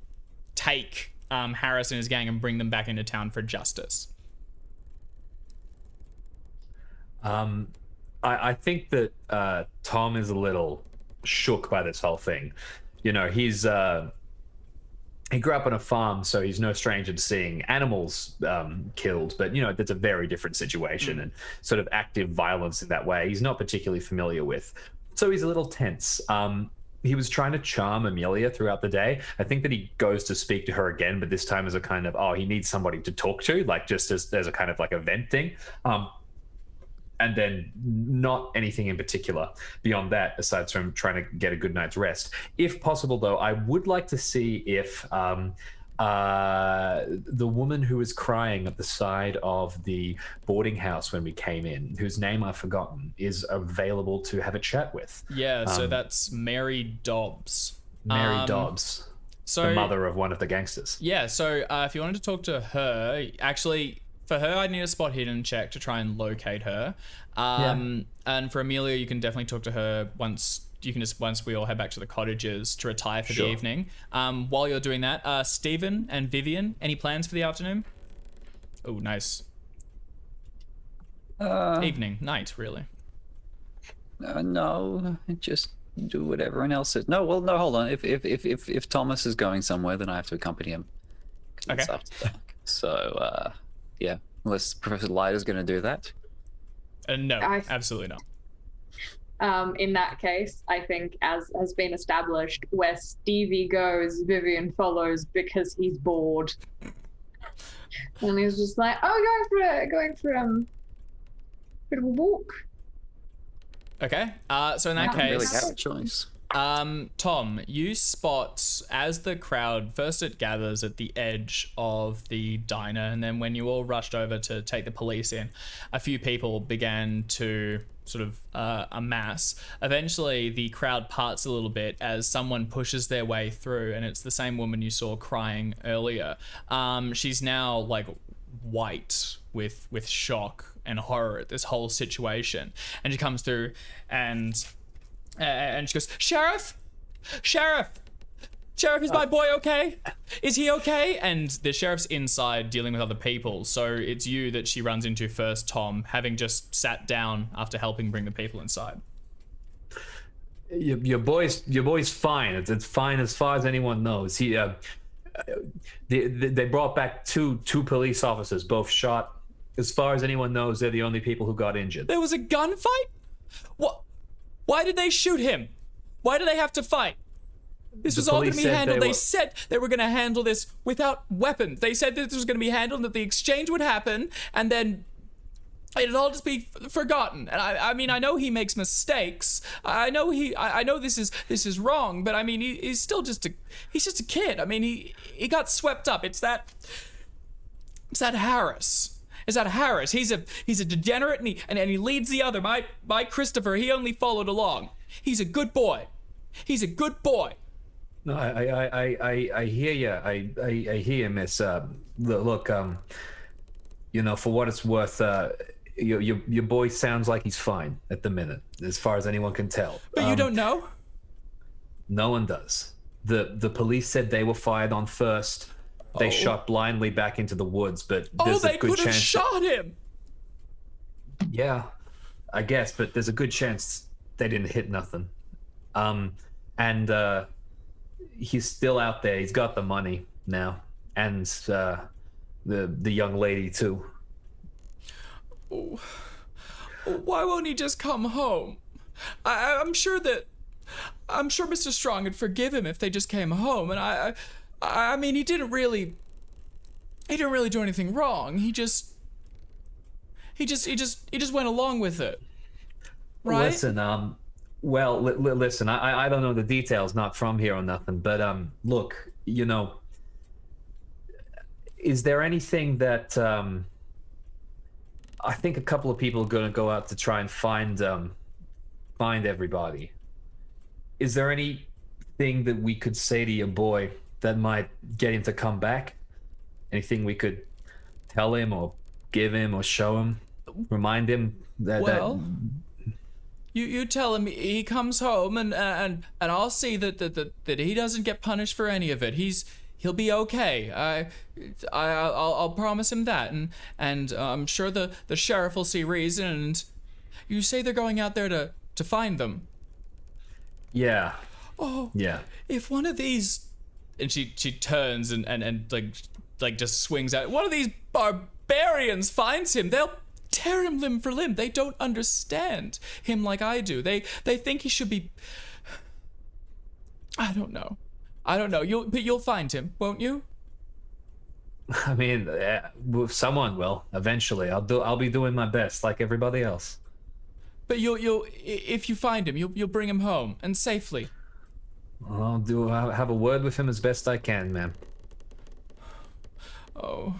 take Harris and his gang and bring them back into town for justice. I think that Tom is a little shook by this whole thing. You know, he grew up on a farm, so he's no stranger to seeing animals killed, but, you know, that's a very different situation and sort of active violence in that way he's not particularly familiar with. So he's a little tense. He was trying to charm Amelia throughout the day. I think that he goes to speak to her again, but this time as a kind of, he needs somebody to talk to, like just as a kind of like a vent thing. And then not anything in particular beyond that, aside from trying to get a good night's rest. If possible, though, I would like to see if the woman who was crying at the side of the boarding house when we came in, whose name I've forgotten, is available to have a chat with. Yeah, so that's Mary Dobbs. Mary Dobbs, so, the mother of one of the gangsters. Yeah, so if you wanted to talk to her, actually, for her, I'd need a spot hidden check to try and locate her. And for Amelia, you can definitely talk to her once we all head back to the cottages to retire for the evening. While you're doing that, Stephen and Vivian, any plans for the afternoon? Oh, nice. Evening, night, really. No, just do what everyone else says. No, well, no, hold on. If Thomas is going somewhere, then I have to accompany him. Okay. It's after dark. So, yeah, unless Professor Light is going to do that. No, absolutely not. In that case, I think, as has been established, where Stevie goes, Vivian follows because he's bored. And he's just like, oh, going for bit of a walk. Okay. So in that Don't really case, have a choice. Tom, you spot as the crowd first it gathers at the edge of the diner, and then when you all rushed over to take the police in, a few people began to sort of amass. Eventually, the crowd parts a little bit as someone pushes their way through, and it's the same woman you saw crying earlier. She's now like white with shock and horror at this whole situation, and she comes through and she goes, Sheriff, is my boy okay? Is he okay? And the sheriff's inside dealing with other people, so it's you that she runs into first, Tom, having just sat down after helping bring the people inside. Your boy's fine. It's fine as far as anyone knows. They brought back two police officers, both shot. As far as anyone knows, they're the only people who got injured. There was a gunfight? What? Why did they shoot him? Why did they have to fight? This was all going to be handled. They said they were going to handle this without weapons. They said that this was going to be handled, that the exchange would happen, and then it'd all just be forgotten. And I mean, I know he makes mistakes. I know this is wrong, but I mean, he's still just a kid. I mean, he got swept up. It's that Harris. Is that Harris? He's a degenerate, and he leads the other. My Christopher, he only followed along. He's a good boy. He's a good boy. No, I hear you. I hear you, Miss. Look, for what it's worth, your boy sounds like he's fine at the minute, as far as anyone can tell. But you don't know? No one does. The police said they were fired on first. They shot blindly back into the woods, but there's a good chance. Oh, they could have shot him. Yeah, I guess, but there's a good chance they didn't hit nothing. And he's still out there. He's got the money now, and the young lady too. Oh, why won't he just come home? I'm sure Mr. Strong would forgive him if they just came home, and I mean, he didn't really do anything wrong. He just went along with it, right? Listen, listen. I don't know the details, not from here or nothing. But look, is there anything that I think a couple of people are going to go out to try and find everybody? Is there anything that we could say to your boy that might get him to come back? Anything we could tell him or give him or show him? Remind him that you tell him he comes home and I'll see that he doesn't get punished for any of it. He'll be okay. I'll promise him that, and I'm sure the sheriff will see reason. And you say they're going out there to find them. Yeah. Oh. Yeah. If one of these, and she turns and like just swings out. One of these barbarians finds him. They'll tear him limb for limb. They don't understand him like I do. They think he should be. I don't know. But you'll find him, won't you? I mean, someone will eventually. I'll be doing my best, like everybody else. But you'll if you find him, you'll bring him home and safely. I'll have a word with him as best I can, ma'am. Oh,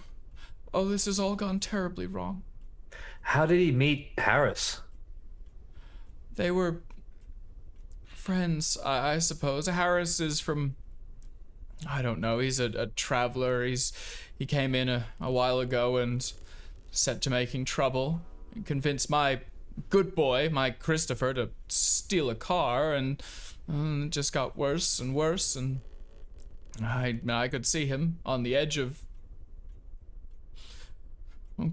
this has all gone terribly wrong. How did he meet Harris? They were friends, I suppose. Harris is from, I don't know, he's a traveler. He came in a while ago and set to making trouble. He convinced my good boy, my Christopher, to steal a car, and it just got worse and worse, and I could see him on the edge of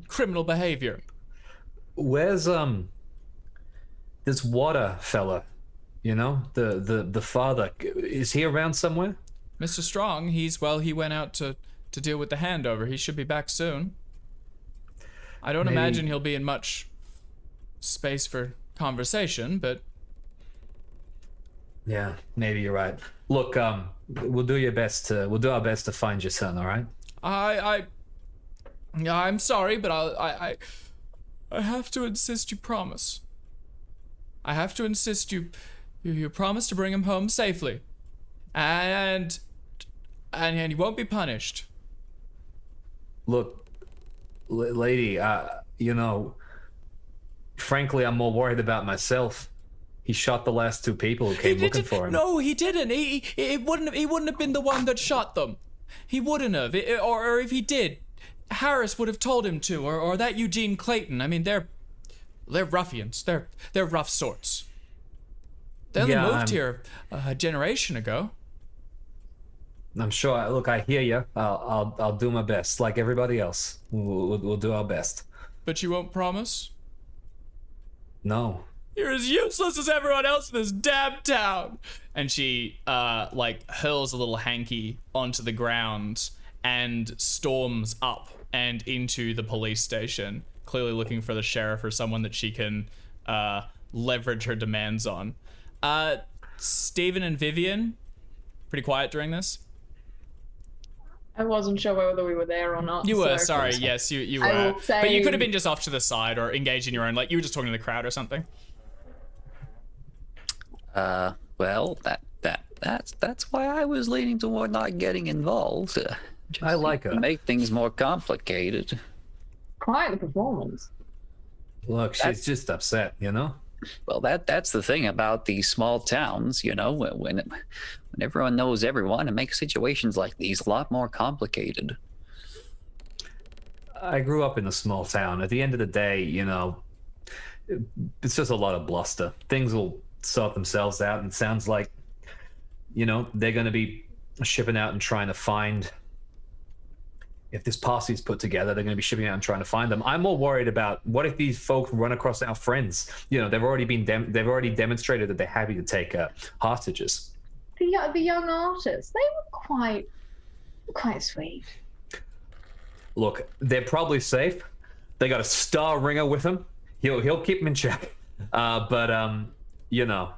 criminal behavior. Where's this Water fella? The father. Is he around somewhere? Mr. Strong, he went out to deal with the handover. He should be back soon. I don't imagine he'll be in much space for conversation, but Yeah, maybe you're right. Look, we'll do our best to find your son. All right. I'm sorry, but I have to insist you promise. I have to insist you promise to bring him home safely, and he won't be punished. Look, lady, you know, frankly, I'm more worried about myself. He shot the last two people who came looking for him. No, he didn't. He wouldn't have been the one that shot them. He wouldn't have. Or if he did, Harris would have told him to, or that Eugene Clayton. I mean, they're ruffians. They're rough sorts. They only moved here a generation ago. I'm sure. Look, I hear you. I'll do my best, like everybody else. We'll do our best. But you won't promise? No. You're as useless as everyone else in this damn town. And she, hurls a little hanky onto the ground and storms up and into the police station, clearly looking for the sheriff or someone that she can leverage her demands on. Stephen and Vivian, pretty quiet during this. I wasn't sure whether we were there or not. You were, sorry, yes, you I were. will say- But you could have been just off to the side or engaged in your own, like you were just talking to the crowd or something. Well, that's why I was leaning toward not getting involved. Just I like her. make things more complicated. Quite the performance. Look, she's just upset, you know? Well, that's the thing about these small towns, you know, when everyone knows everyone, it makes situations like these a lot more complicated. I grew up in a small town. At the end of the day, you know, it's just a lot of bluster. Things will sort themselves out, and it sounds like, you know, they're going to be shipping out and trying to find. If this posse is put together, they're going to be shipping out and trying to find them. I'm more worried about what if these folks run across our friends. You know, they've already demonstrated that they're happy to take hostages. The young artists, they were quite sweet. Look, they're probably safe. They got a star ringer with them. He'll keep them in check. You know.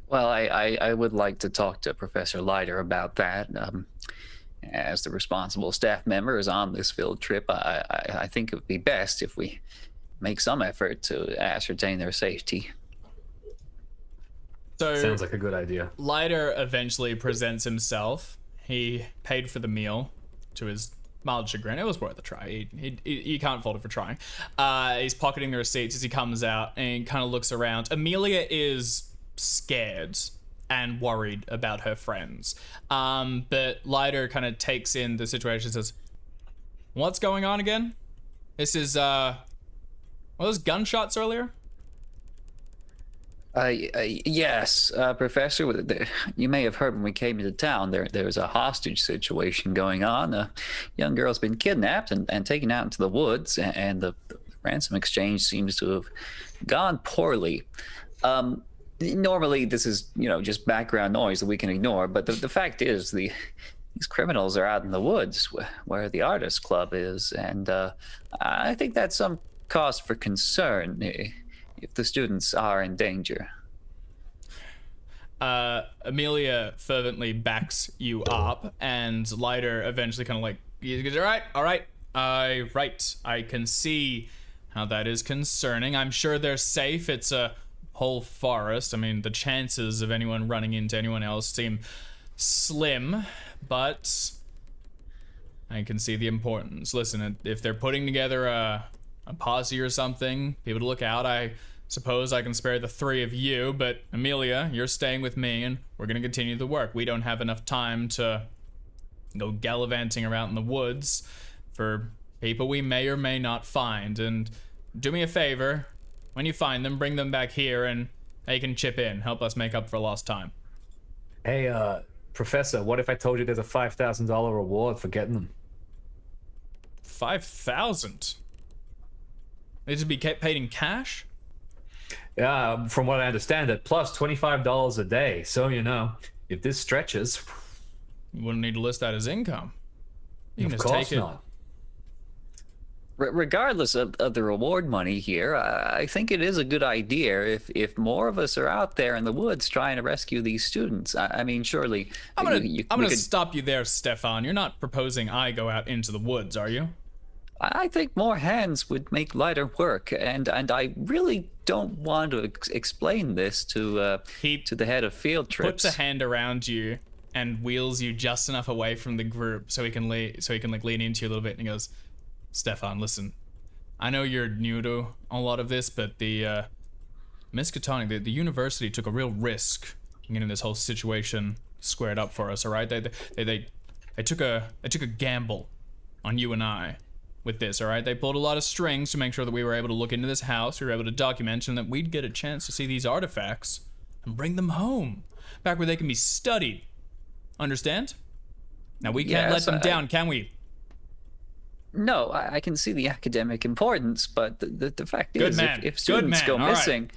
Well, I would like to talk to Professor Leiter about that. As the responsible staff members on this field trip, I think it would be best if we make some effort to ascertain their safety. So Sounds like a good idea. Leiter eventually presents himself. He paid for the meal, to his mild chagrin. It was worth a try. He can't fault it for trying. He's pocketing the receipts as he comes out and kind of looks around. Amelia is scared and worried about her friends. But Leiter kind of takes in the situation and says, "What's going on again? This is, were those gunshots earlier?" Yes, Professor. You may have heard when we came into town, there was a hostage situation going on. A young girl's been kidnapped and taken out into the woods, and the ransom exchange seems to have gone poorly. Normally, this is, you know, just background noise that we can ignore, but the fact is these criminals are out in the woods where the Artists Club is, and I think that's some cause for concern if the students are in danger. Amelia fervently backs you up, and Leiter eventually kind of like, he goes, all right, I can see how that is concerning. I'm sure they're safe. It's a whole forest. I mean, the chances of anyone running into anyone else seem slim, but I can see the importance. Listen, if they're putting together a posse or something, people to look out, I suppose I can spare the three of you, but Amelia, you're staying with me, and we're going to continue the work. We don't have enough time to go gallivanting around in the woods for people we may or may not find. And do me a favor, when you find them, bring them back here, and they can chip in, help us make up for lost time. Hey, Professor, what if I told you there's a $5,000 reward for getting them? 5,000? They just be paid in cash? Yeah, from what I understand, it plus $25 a day. So, you know, if this stretches, You wouldn't need to list that as income. You can of just course take it. not. regardless of the reward money here, I think it is a good idea if more of us are out there in the woods trying to rescue these students. I mean, surely I'm gonna we I'm gonna could- stop you there, Stefan. You're not proposing I go out into the woods, are you? I think more hands would make lighter work, and I really don't want to explain this to the head of field trips. Puts a hand around you and wheels you just enough away from the group so he can like lean into you a little bit, and he goes, Stefan, listen, I know you're new to a lot of this, but the Miskatonic, the university took a real risk in getting this whole situation squared up for us. All right, they took a gamble on you and I with this. All right, they pulled a lot of strings to make sure that we were able to look into this house, we were able to document, and that we'd get a chance to see these artifacts and bring them home, back where they can be studied. Understand? Now we can't let them down, can we? No, I can see the academic importance, but the fact Good is, man. if students go All right. missing,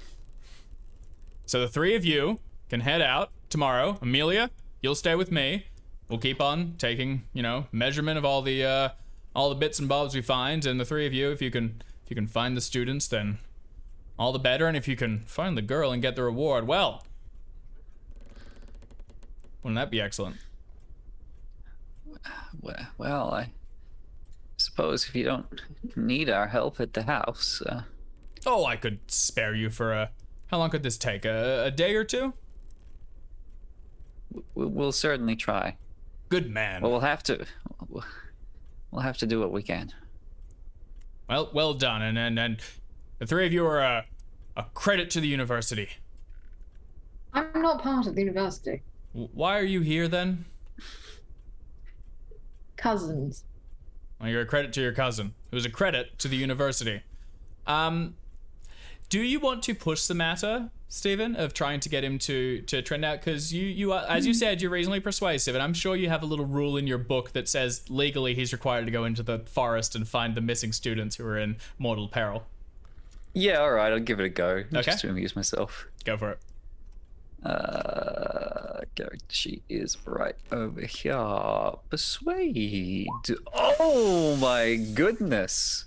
So the three of you can head out tomorrow. Amelia, you'll stay with me. We'll keep on taking, measurement of all the bits and bobs we find, and the three of you, if you can find the students, then all the better. And if you can find the girl and get the reward, well, wouldn't that be excellent? well, I suppose if you don't need our help at the house, Oh, I could spare you for how long could this take? A day or two? we'll certainly try. Good man. Well, we'll have to do what we can. Well done. And the three of you are a credit to the university. I'm not part of the university. Why are you here then? Cousins. Well, you're a credit to your cousin, who's a credit to the university. Do you want to push the matter, Stephen, of trying to get him to trend out? Because you are, as you said, you're reasonably persuasive, and I'm sure you have a little rule in your book that says legally he's required to go into the forest and find the missing students who are in mortal peril. Yeah, all right, I'll give it a go, Okay. just to amuse myself. Go for it. Character sheet is right over here. Persuade. Oh my goodness.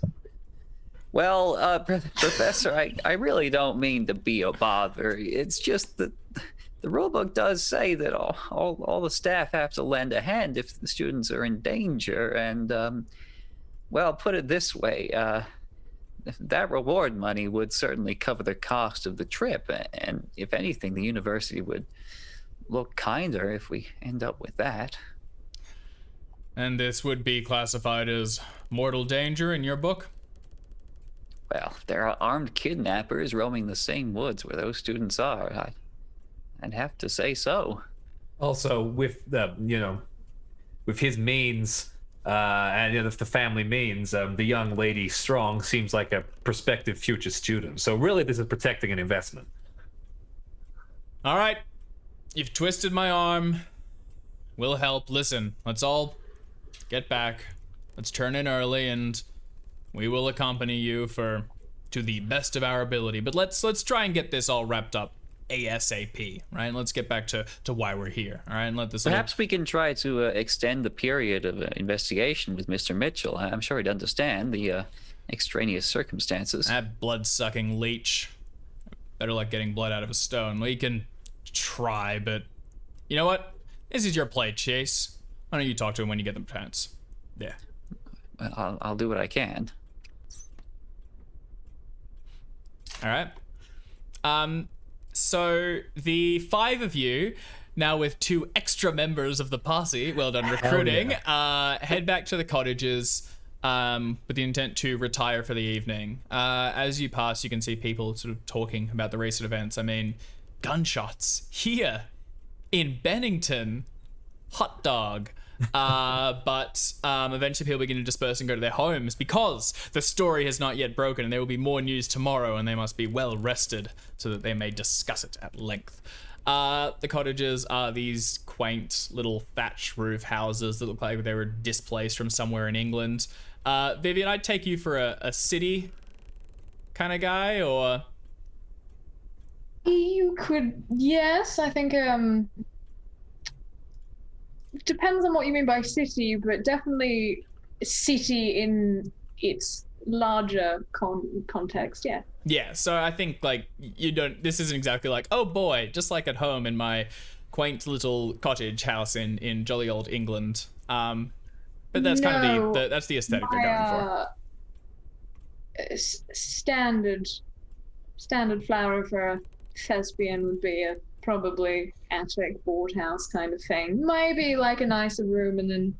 Well, Professor, I really don't mean to be a bother. It's just that the rulebook does say that all the staff have to lend a hand if the students are in danger. And, well, put it this way, that reward money would certainly cover the cost of the trip. And if anything, the university would look kinder if we end up with that. And this would be classified as mortal danger in your book? Well, there are armed kidnappers roaming the same woods where those students are. I'd have to say so. Also, with with his means, and the family means, the young lady Strong seems like a prospective future student. So really, this is protecting an investment. All right. You've twisted my arm. We'll help. Listen, let's all get back. Let's turn in early, and we will accompany you to the best of our ability. But let's try and get this all wrapped up ASAP, right? Let's get back to why we're here, all right? And let this Perhaps we can try to extend the period of investigation with Mr. Mitchell. I'm sure he'd understand the extraneous circumstances. That blood-sucking leech. Better like getting blood out of a stone. We can try, but you know what? This is your play, Chase. Why don't you talk to him when you get the chance? Yeah. I'll do what I can. All right. So the five of you, now with 2 extra members of the posse, well done recruiting, head back to the cottages with the intent to retire for the evening. As you pass, you can see people sort of talking about the recent events. I mean, gunshots here in Bennington. Hot dog. But eventually people begin to disperse and go to their homes because the story has not yet broken, and there will be more news tomorrow, and they must be well rested so that they may discuss it at length. The cottages are these quaint little thatch roof houses that look like they were displaced from somewhere in England. Vivian, I'd take you for a city kind of guy, or... You could, yes, I think, depends on what you mean by city, but definitely city in its larger context, yeah. Yeah, so I think like this isn't exactly like, oh boy, just like at home in my quaint little cottage house in jolly old England. But that's kind of that's the aesthetic they're going for. Standard flower for a thespian would be a probably attic board house kind of thing. Maybe like a nicer room and then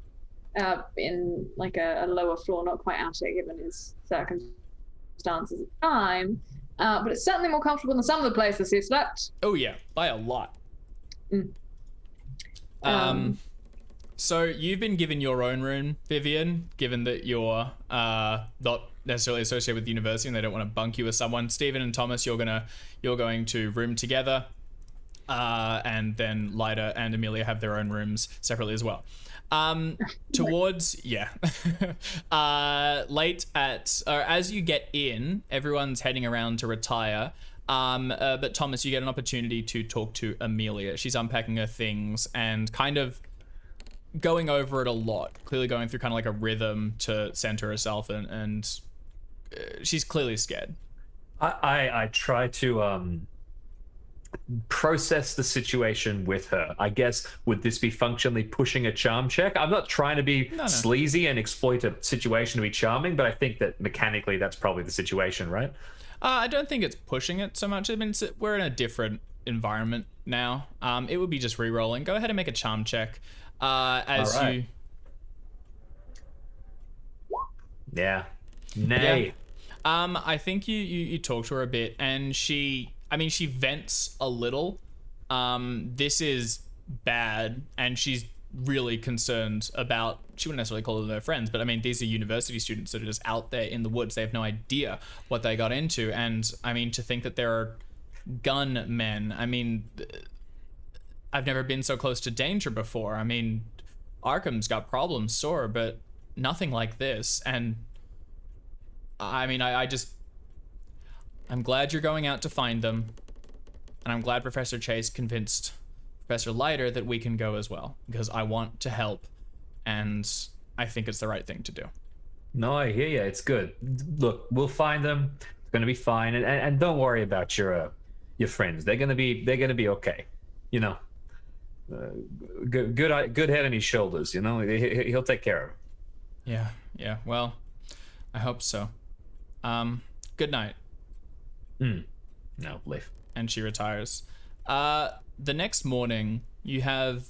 in like a lower floor, not quite attic given his circumstances at the time. But it's certainly more comfortable than some of the places he slept. Oh yeah, by a lot. So you've been given your own room, Vivian, given that you're not necessarily associated with the university and they don't want to bunk you with someone. Stephen and Thomas, you're going to room together, and then Lyda and Amelia have their own rooms separately as well. Late at as you get in, everyone's heading around to retire. But Thomas, you get an opportunity to talk to Amelia. She's unpacking her things and kind of going over it a lot, clearly going through kind of like a rhythm to center herself, and she's clearly scared. I try to process the situation with her. I guess, would this be functionally pushing a charm check? I'm not trying to be sleazy and exploit a situation to be charming, but I think that mechanically that's probably the situation, right? I don't think it's pushing it so much. I mean, we're in a different environment now. It would be just re-rolling. Go ahead and make a charm check. As you... Yeah. Nay. Yeah. I think you talk to her a bit, and she vents a little. This is bad, and she's really concerned about, she wouldn't necessarily call them their friends, but I mean, these are university students that are just out there in the woods. They have no idea what they got into. And I mean, to think that there are gunmen, I mean, I've never been so close to danger before. I mean, Arkham's got problems, sure, but nothing like this. And I mean, I'm glad you're going out to find them. And I'm glad Professor Chase convinced Professor Leiter that we can go as well, because I want to help, and I think it's the right thing to do. No, I hear you. It's good. Look, we'll find them. It's going to be fine, and don't worry about your friends. They're going to be okay. You know, good head on his shoulders. You know, he'll take care of them. Yeah. Well, I hope so. Good night. No, leave. And she retires. The next morning, you have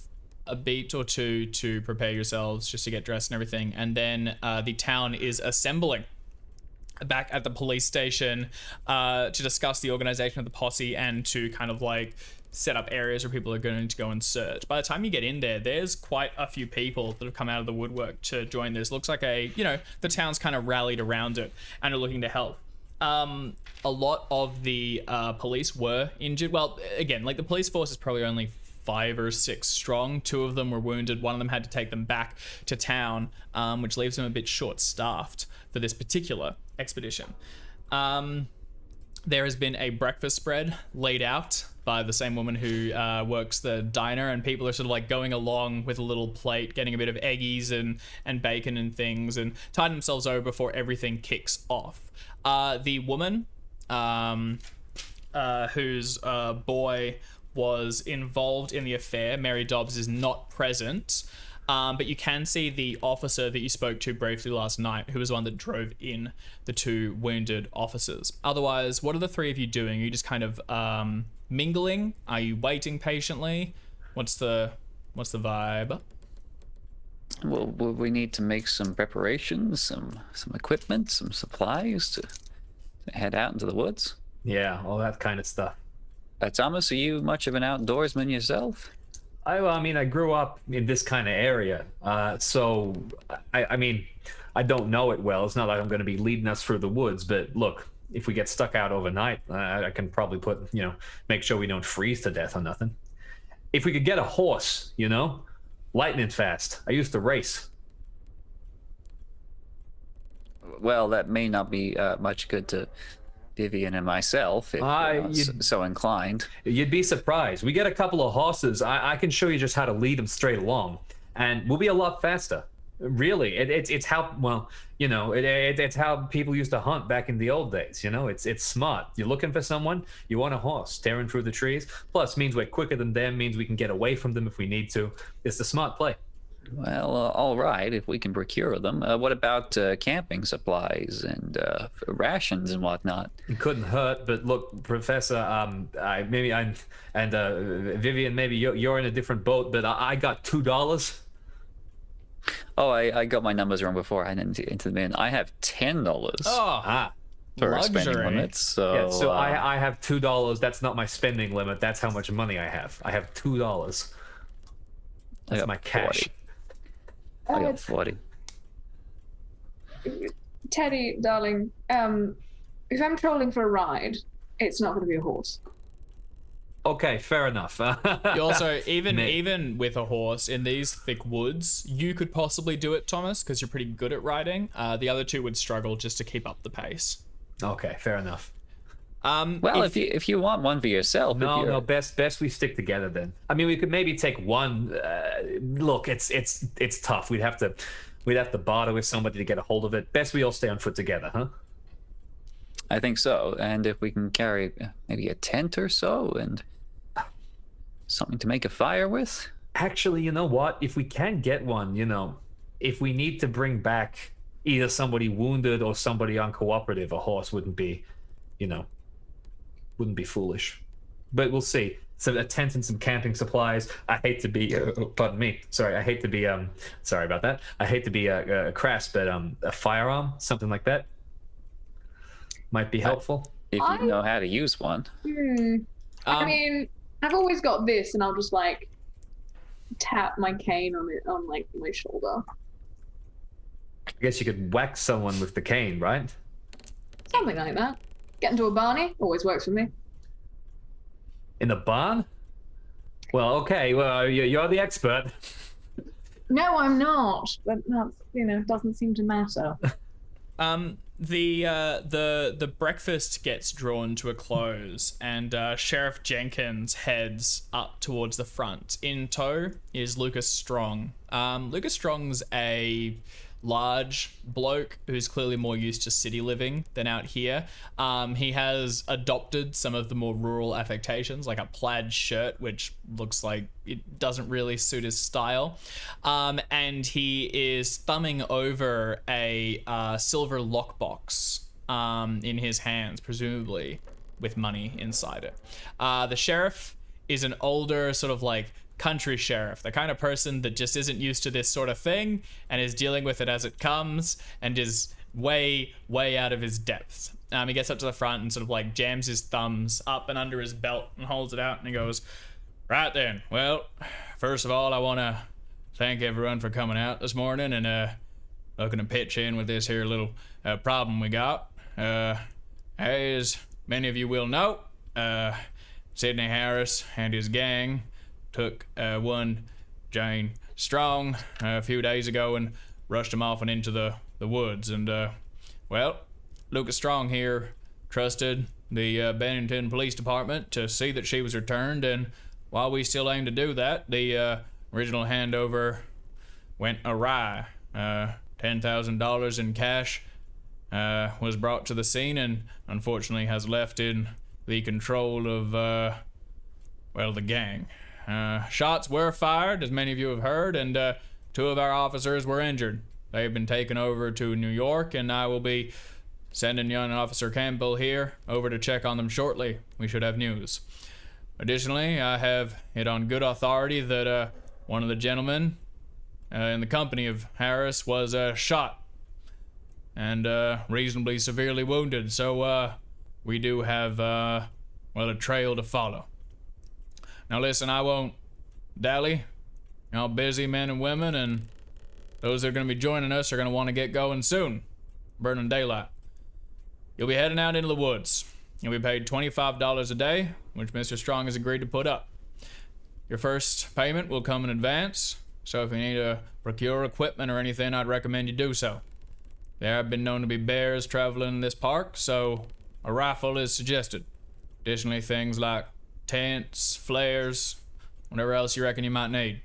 a beat or two to prepare yourselves just to get dressed and everything, and then the town is assembling back at the police station to discuss the organization of the posse and to kind of like set up areas where people are going to go and search. By the time you get in there, there's quite a few people that have come out of the woodwork to join this. Looks like the town's kind of rallied around it and are looking to help. A lot of the police were injured. Well, again, like the police force is probably only 5 or 6 strong. 2 of them were wounded. One of them had to take them back to town, which leaves them a bit short-staffed for this particular expedition. There has been a breakfast spread laid out by the same woman who works the diner, and people are sort of like going along with a little plate, getting a bit of eggies and bacon and things, and tying themselves over before everything kicks off. The woman whose boy was involved in the affair, Mary Dobbs, is not present, but you can see the officer that you spoke to briefly last night, who was the one that drove in the 2 wounded officers. Otherwise, what are the 3 of you doing? Are you just kind of mingling? Are you waiting patiently? What's the vibe? Well, we need to make some preparations, some equipment, some supplies to head out into the woods. Yeah, all that kind of stuff. Thomas, are you much of an outdoorsman yourself? I mean, I grew up in this kind of area, so I mean, I don't know it well. It's not like I'm going to be leading us through the woods, but look, if we get stuck out overnight, I can probably make sure we don't freeze to death or nothing. If we could get a horse, lightning fast. I used to race. Well, that may not be much good to Vivian and myself if you're so inclined. You'd be surprised. We get a couple of horses. I can show you just how to lead them straight along, and we'll be a lot faster. Really, it's how, well, it's how people used to hunt back in the old days. It's smart. You're looking for someone, you want a horse tearing through the trees. Plus, means we're quicker than them. Means we can get away from them if we need to. It's the smart play. Well, all right, if we can procure them. What about camping supplies and rations and whatnot? It couldn't hurt. But look, Professor, Vivian, maybe you're in a different boat. But I got $2. Oh, I got my numbers wrong before I went into the bin. I have $10 Oh, for spending luxury. limits. So, Yeah, so I have $2. That's not my spending limit. That's how much money I have. I have $2. That's got my cash. 40. I got 40. Teddy, darling, if I'm trolling for a ride, it's not going to be a horse. Okay, fair enough. You also, even with a horse in these thick woods, you could possibly do it, Thomas, because you're pretty good at riding. The other two would struggle just to keep up the pace. Okay, fair enough. Well, if you want one for yourself, No, best we stick together then. I mean, we could maybe take one. Look, it's tough. We'd have to barter with somebody to get a hold of it. Best we all stay on foot together, huh? I think so. And if we can carry maybe a tent or so and something to make a fire with. Actually, you know what? If we can get one, if we need to bring back either somebody wounded or somebody uncooperative, a horse wouldn't be foolish. But we'll see. So a tent and some camping supplies. I hate to be, pardon me. Sorry, I hate to be, sorry about that. I hate to be crass, but a firearm, something like that, might be helpful. If you know how to use one. I mean, I've always got this, and I'll just like tap my cane on it on like my shoulder. I guess you could whack someone with the cane, right? Something like that. Get into a Barney always works for me. In the barn? Well, okay. Well, you're the expert. No, I'm not. But that's doesn't seem to matter. The breakfast gets drawn to a close, and Sheriff Jenkins heads up towards the front. In tow is Lucas Strong. Lucas Strong's a large bloke who's clearly more used to city living than out here. He has adopted some of the more rural affectations, like a plaid shirt, which looks like it doesn't really suit his style. And he is thumbing over a silver lockbox in his hands, presumably with money inside it. The sheriff is an older sort of like country sheriff, the kind of person that just isn't used to this sort of thing and is dealing with it as it comes and is way out of his depth. He gets up to the front and sort of like jams his thumbs up and under his belt and holds it out, and he goes, "Right then, well, first of all, I want to thank everyone for coming out this morning and looking to pitch in with this here little problem we got. As many of you will know, Sidney Harris and his gang took one Jane Strong a few days ago and rushed him off and into the woods. And, well, Lucas Strong here trusted the Bennington Police Department to see that she was returned, and while we still aim to do that, the original handover went awry. $10,000 in cash was brought to the scene and unfortunately has left in the control of, the gang. Shots were fired, as many of you have heard, and 2 of our officers were injured. They have been taken over to New York, and I will be sending young Officer Campbell here over to check on them shortly. We should have news. Additionally, I have it on good authority that one of the gentlemen in the company of Harris was shot and reasonably severely wounded, so we do have a trail to follow. Now listen, I won't dally. Y'all busy men and women, and those that are going to be joining us are going to want to get going soon. Burning daylight. You'll be heading out into the woods. You'll be paid $25 a day, which Mr. Strong has agreed to put up. Your first payment will come in advance, so if you need to procure equipment or anything, I'd recommend you do so. There have been known to be bears traveling in this park, so a rifle is suggested. Additionally, things like tents, flares, whatever else you reckon you might need.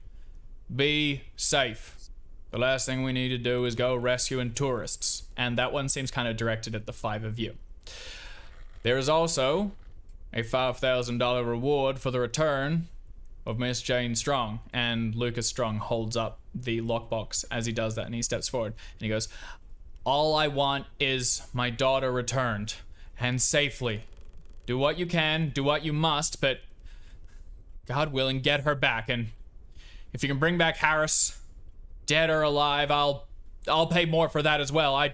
Be safe. The last thing we need to do is go rescuing tourists. And that one seems kind of directed at the 5 of you. There is also a $5,000 reward for the return of Miss Jane Strong. And Lucas Strong holds up the lockbox as he does that, and he steps forward and he goes, all I want is my daughter returned, and safely. Do what you can, do what you must, but God willing, get her back. And if you can bring back Harris, dead or alive, I'll pay more for that as well. I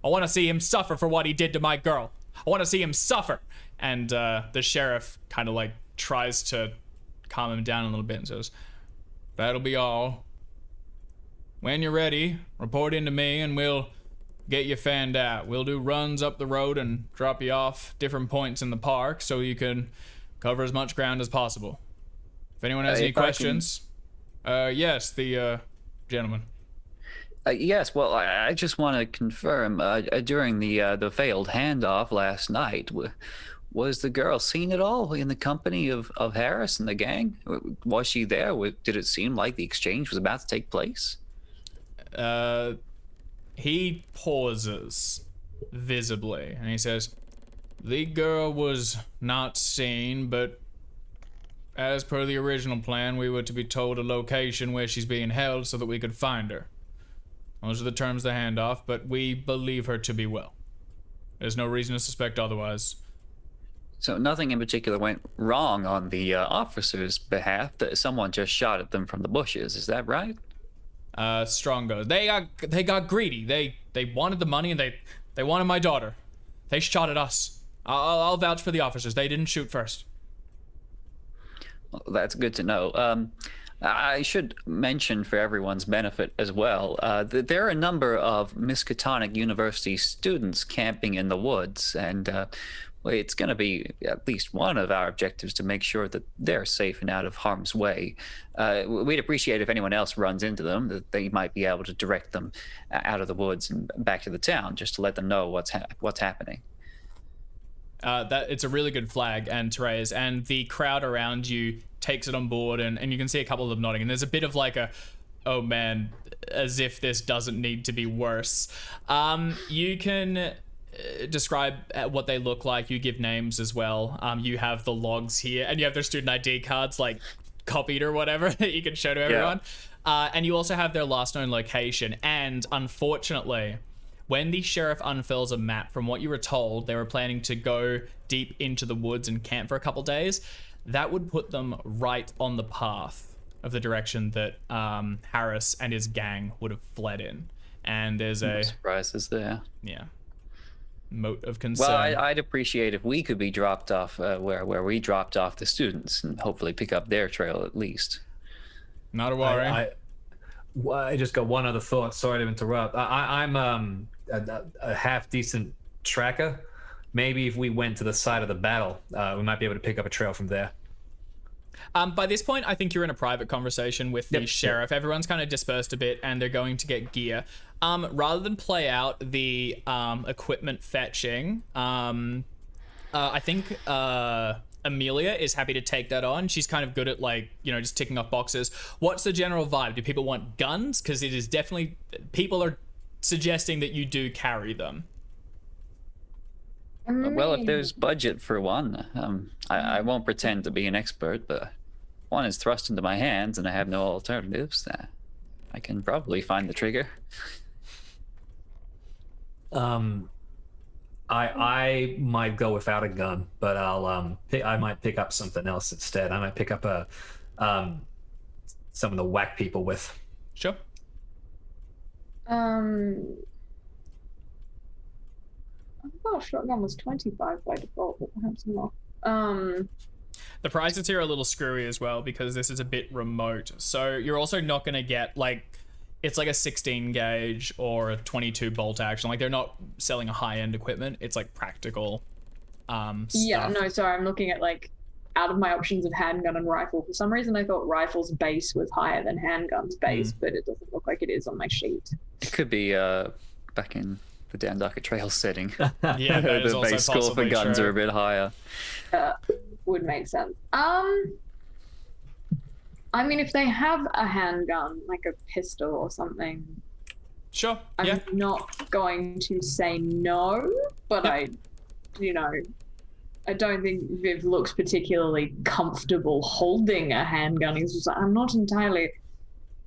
want to see him suffer for what he did to my girl. I want to see him suffer. And the sheriff kind of like tries to calm him down a little bit and says, that'll be all. When you're ready, report in to me and we'll get you fanned out. We'll do runs up the road and drop you off different points in the park so you can cover as much ground as possible. If anyone has any questions, yes, the gentleman. Yes, well, I just want to confirm, during the failed handoff last night, was the girl seen at all in the company of Harris and the gang? Was she there? Did it seem like the exchange was about to take place? He pauses visibly and he says, the girl was not seen, but as per the original plan, we were to be told a location where she's being held so that we could find her. Those are the terms of the handoff, but we believe her to be well. There's no reason to suspect otherwise. So nothing in particular went wrong on the officer's behalf. That someone just shot at them from the bushes. Is that right? Strong goes, they got greedy. They wanted the money and they wanted my daughter. They shot at us. I'll vouch for the officers. They didn't shoot first. Well, that's good to know. I should mention for everyone's benefit as well, that there are a number of Miskatonic University students camping in the woods, and well, it's going to be at least one of our objectives to make sure that they're safe and out of harm's way. We'd appreciate if anyone else runs into them, that they might be able to direct them out of the woods and back to the town, just to let them know what's happening. That it's a really good flag, and Therese, and the crowd around you takes it on board, and you can see a couple of them nodding, and there's a bit of like a, oh man, as if this doesn't need to be worse. You can describe what they look like. You give names as well. You have the logs here, and you have their student ID cards like copied or whatever that you can show to everyone. Yeah. And you also have their last known location, and unfortunately, when the sheriff unfurls a map, from what you were told, they were planning to go deep into the woods and camp for a couple days. That would put them right on the path of the direction that Harris and his gang would have fled in. And there's no surprises there. Yeah. Mote of concern. Well, I'd appreciate if we could be dropped off where we dropped off the students and hopefully pick up their trail at least. Not a worry. I just got one other thought. Sorry to interrupt. I'm a half decent tracker. Maybe if we went to the side of the battle, we might be able to pick up a trail from there. By this point, I think you're in a private conversation with the sheriff. Everyone's kind of dispersed a bit, and they're going to get gear. Rather than play out the equipment fetching, I think Amelia is happy to take that on. She's kind of good at, like, you know, just ticking off boxes. What's the general vibe? Do people want guns? Because it is definitely... People are suggesting that you do carry them. Well, if there's budget for one, I won't pretend to be an expert, but one is thrust into my hands and I have no alternatives. I can probably find the trigger. I might go without a gun, but I might pick up something else instead. I might pick up something to whack people with. Sure. I thought shotgun was 25 by default, but perhaps not. The prices here are a little screwy as well because this is a bit remote. So you're also not going to get, like, it's like a 16 gauge or a 22 bolt action. Like, they're not selling a high-end equipment. It's like practical Yeah, stuff. no, sorry, I'm looking at, like, out of my options of handgun and rifle. For some reason, I thought rifle's base was higher than handgun's base, but it doesn't look like it is on my sheet. It could be back in the Dandaka Trail setting. Yeah, that is the also base score for possibly guns true. are a bit higher. Would make sense. I mean, if they have a handgun, like a pistol or something, Sure. I'm Yeah. not going to say no, but Yep. I don't think Viv looks particularly comfortable holding a handgun. He's just like, I'm not entirely.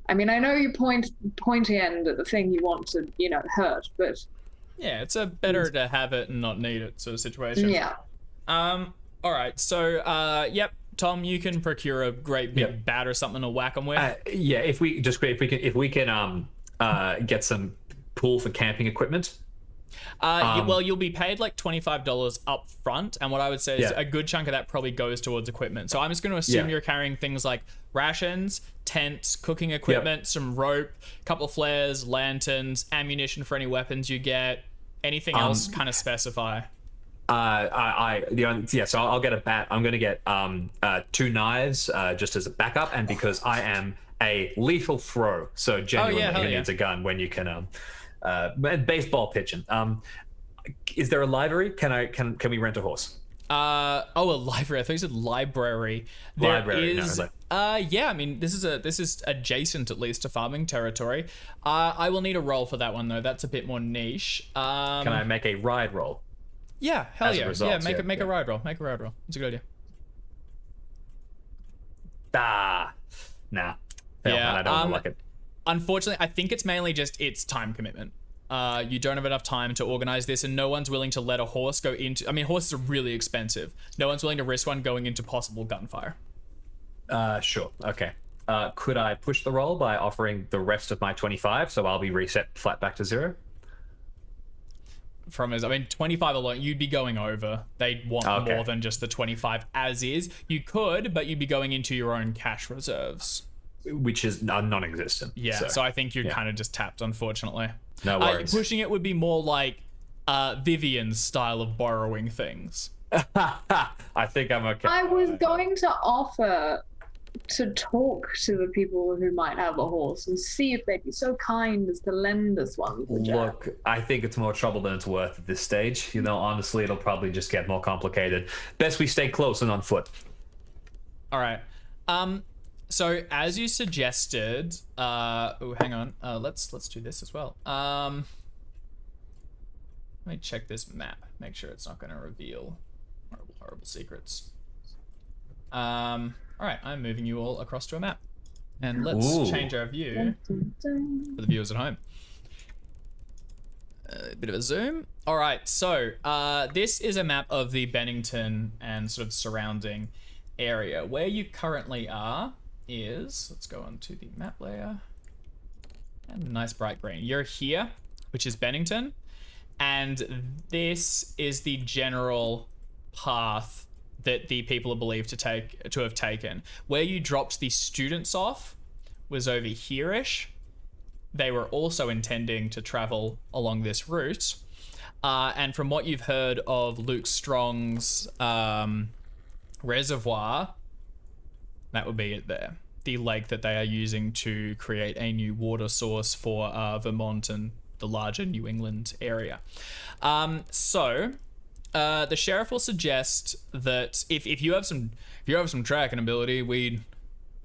I mean, I know you pointy end at the thing you want to, hurt, but Yeah, it's a better to have it and not need it sort of situation. yeah. All right. So, yep, Tom, you can procure a great big bat or something to whack them with. Yeah, if we can get some pool for camping equipment. Well, you'll be paid like $25 up front, and what I would say is Yeah. a good chunk of that probably goes towards equipment. So I'm just going to assume Yeah. you're carrying things like rations, tents, cooking equipment, some rope, a couple of flares, lanterns, ammunition for any weapons you get. Anything else, kind of specify. So I'll get a bat. I'm going to get 2 knives just as a backup, and because I am a lethal throw, so genuinely hell who yeah. needs a gun when you can baseball pitching. Is there a library? Can we rent a horse? A library. I thought you said library. Library, no, Is, like- yeah. I mean, this is adjacent at least to farming territory. I will need a roll for that one though. That's a bit more niche. Can I make a ride roll? Yeah, hell as a yeah. result, Yeah, make yeah. a ride roll. Make a ride roll. It's a good idea. Nah. Fail, Yeah, and I don't like it. Unfortunately, I think it's mainly just it's time commitment. You don't have enough time to organize this, and no one's willing to let a horse go into. I mean, horses are really expensive. No one's willing to risk one going into possible gunfire. Sure. Okay. Could I push the roll by offering the rest of my 25, so I'll be reset flat back to 0? I mean, 25 alone, you'd be going over. They'd want Okay. more than just the 25 as is. You could, but you'd be going into your own cash reserves. Which is non-existent. Yeah, so I think you're yeah. kind of just tapped, unfortunately. No worries. Pushing it would be more like Vivian's style of borrowing things. I think I'm okay. I was going to offer to talk to the people who might have a horse and see if they'd be so kind as to lend us one for Jack. Look, I think it's more trouble than it's worth at this stage. Honestly, it'll probably just get more complicated. Best we stay close and on foot. All right. So as you suggested, hang on. Let's do this as well. Let me check this map. Make sure it's not going to reveal horrible secrets. All right, I'm moving you all across to a map, and let's change our view for the viewers at home. A bit of a zoom. All right, so this is a map of the Bennington and sort of surrounding area. Where you currently are is, let's go on to the map layer, and nice bright green. You're here, which is Bennington, and this is the general path that the people are believed to have taken. Where you dropped the students off was over here-ish. They were also intending to travel along this route. And from what you've heard of Luke Strong's reservoir, that would be it there. The lake that they are using to create a new water source for Vermont and the larger New England area. The sheriff will suggest that if you have some tracking ability, we'd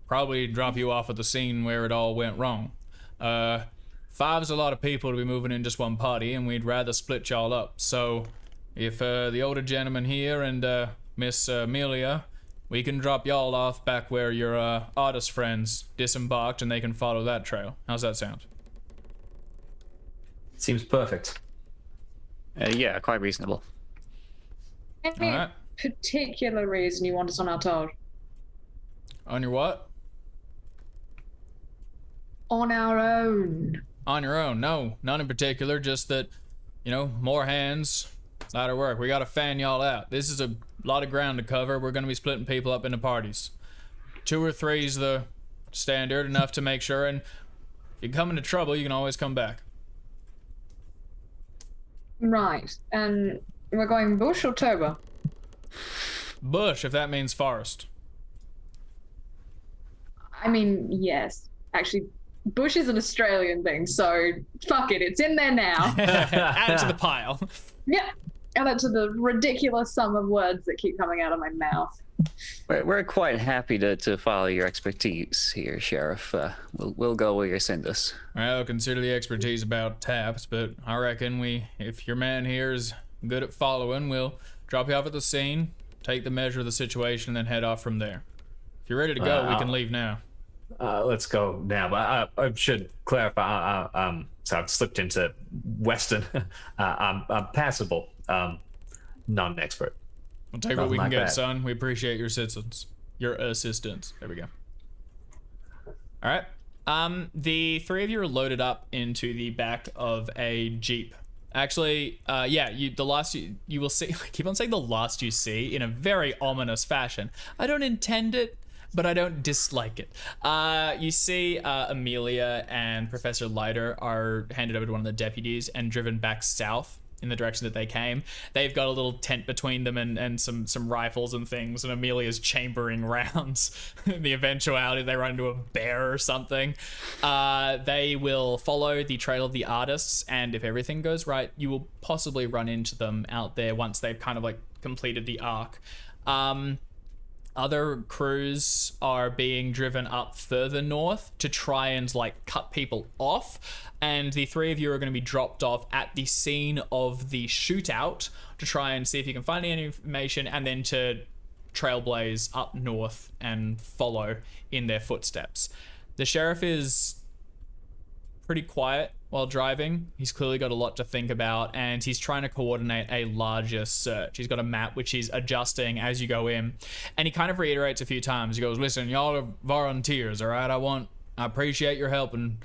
probably drop you off at the scene where it all went wrong. 5's a lot of people to be moving in just one party, and we'd rather split y'all up. So if the older gentleman here and Miss Amelia, we can drop y'all off back where your artist friends disembarked, and they can follow that trail. How's that sound? Seems perfect. Yeah, quite reasonable. Any Alright. particular reason you want us on our tour? On your what? On our own. On your own. No, none in particular. Just that, more hands, louder work. We gotta fan y'all out. This is a lot of ground to cover. We're gonna be splitting people up into parties. 2 or 3's the standard, enough to make sure. And if you come into trouble, you can always come back. Right. And we're going bush or toba? Bush, if that means forest. I mean, yes. Actually, bush is an Australian thing, so fuck it. It's in there now. Add it to the pile. Yeah. Add it to the ridiculous sum of words that keep coming out of my mouth. We're quite happy to follow your expertise here, Sheriff. We'll go where you send us. Well, consider the expertise about taps, but I reckon if your man here is good at following, we'll drop you off at the scene, take the measure of the situation, and then head off from there. If you're ready to go, we can leave now. Let's go now. But I should clarify. So I've slipped into Western. I'm passable. Not an expert. We'll take what we can like get, that. son. We appreciate your assistance. Your assistance. There we go. All right. The three of you are loaded up into the back of a Jeep. Actually, yeah, you will see. I keep on saying the last you see in a very ominous fashion. I don't intend it, but I don't dislike it. You see Amelia and Professor Leiter are handed over to one of the deputies and driven back south in the direction that they came. They've got a little tent between them and some rifles and things, and Amelia's chambering rounds in the eventuality they run into a bear or something. They will follow the trail of the artists, and if everything goes right, you will possibly run into them out there once they've kind of like completed the arc. Other crews are being driven up further north to try and like cut people off, and the three of you are going to be dropped off at the scene of the shootout to try and see if you can find any information, and then to trailblaze up north and follow in their footsteps. The sheriff is pretty quiet while driving. He's clearly got a lot to think about, and he's trying to coordinate a larger search. He's got a map which he's adjusting as you go in, and he kind of reiterates a few times. He goes, listen, y'all are volunteers, all right? I appreciate your help, and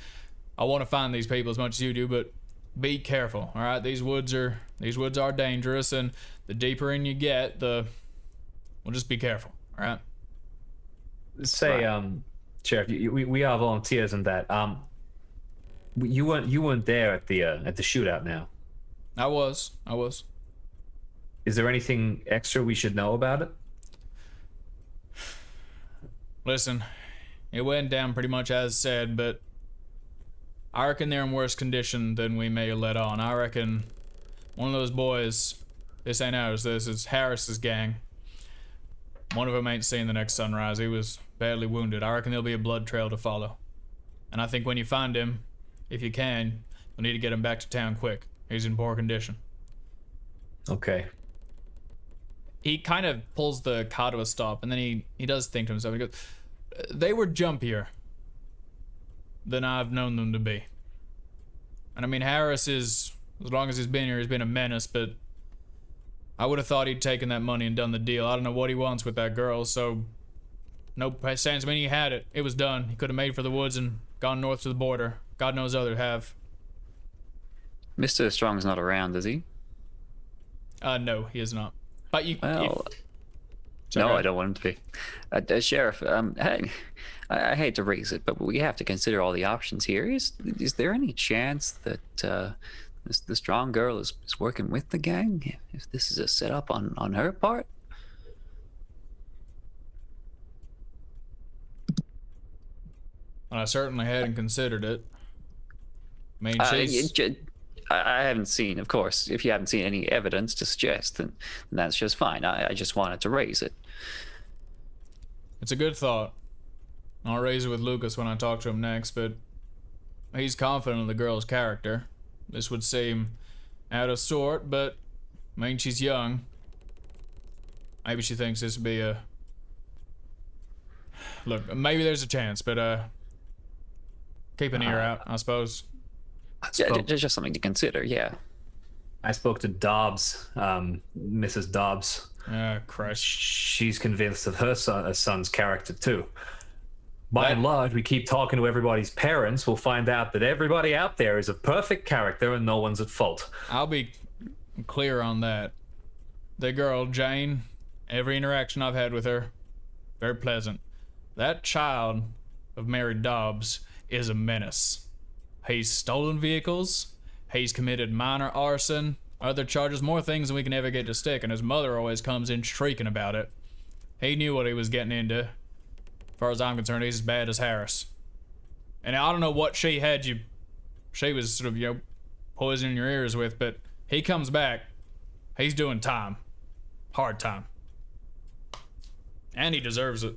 I want to find these people as much as you do, but be careful, all right? These woods are dangerous, and the deeper in you get, we'll just be careful, all right? Say, Sheriff, we are volunteers in that. You weren't there at the shootout now. I was. Is there anything extra we should know about it? Listen, it went down pretty much as said, but I reckon they're in worse condition than we may let on. I reckon one of those boys, this ain't ours, this is Harris's gang. One of them ain't seen the next sunrise. He was badly wounded. I reckon there'll be a blood trail to follow. And I think when you find him, if you can, you'll need to get him back to town quick. He's in poor condition. Okay. He kind of pulls the car to a stop, and then he does think to himself, he goes, they were jumpier than I've known them to be. And I mean, Harris is, as long as he's been here, he's been a menace, but I would have thought he'd taken that money and done the deal. I don't know what he wants with that girl, so no sense. I mean, he had it. It was done. He could have made for the woods and gone north to the border. God knows others have. Mr. Strong's not around, is he? No, he is not. But you... Well, no, I don't want him to be. Sheriff, hey, I hate to raise it, but we have to consider all the options here. Is there any chance that the Strong girl is working with the gang? If this is a setup on her part? Well, I certainly hadn't considered it. I mean, I haven't seen, of course, if you haven't seen any evidence to suggest, then that's just fine. I just wanted to raise it. It's a good thought. I'll raise it with Lucas when I talk to him next, but he's confident in the girl's character. This would seem out of sort, but I mean, she's young. Maybe she thinks this would be a... Look, maybe there's a chance, but keep an ear out, I suppose. Yeah, just something to consider, yeah. I spoke to Dobbs, Mrs. Dobbs. Christ. She's convinced of her son's character too. By and large, we keep talking to everybody's parents. We'll find out that everybody out there is a perfect character and no one's at fault. I'll be clear on that. The girl, Jane, every interaction I've had with her, very pleasant. That child of Mary Dobbs is a menace. He's stolen vehicles, he's committed minor arson, other charges, more things than we can ever get to stick, and his mother always comes in shrieking about it. He knew what he was getting into. As far as I'm concerned, he's as bad as Harris. And I don't know what she was sort of, poisoning your ears with, but he comes back, he's doing time. Hard time. And he deserves it.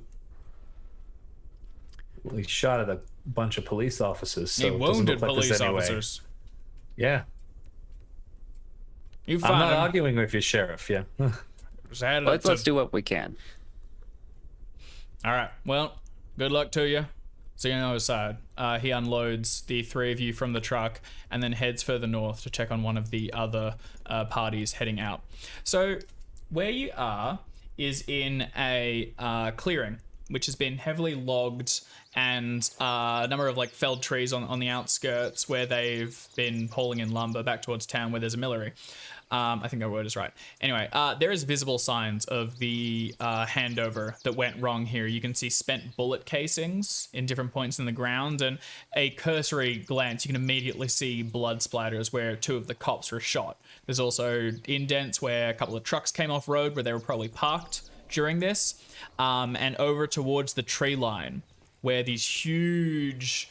Well, he shot at a bunch of police officers. So He it doesn't wounded look like there's police any way. officers. Yeah. You I'm found not him. arguing with you, Sheriff. Yeah. Just had it up Let's to- do what we can. All right. Well, good luck to you. See you on the other side. He unloads the three of you from the truck and then heads further north to check on one of the other parties heading out. So where you are is in a clearing, which has been heavily logged, and a number of like felled trees on the outskirts where they've been hauling in lumber back towards town where there's a millery. I think that word is right. Anyway, there is visible signs of the handover that went wrong here. You can see spent bullet casings in different points in the ground, and a cursory glance, you can immediately see blood splatters where two of the cops were shot. There's also indents where a couple of trucks came off road where they were probably parked during this, and over towards the tree line where these huge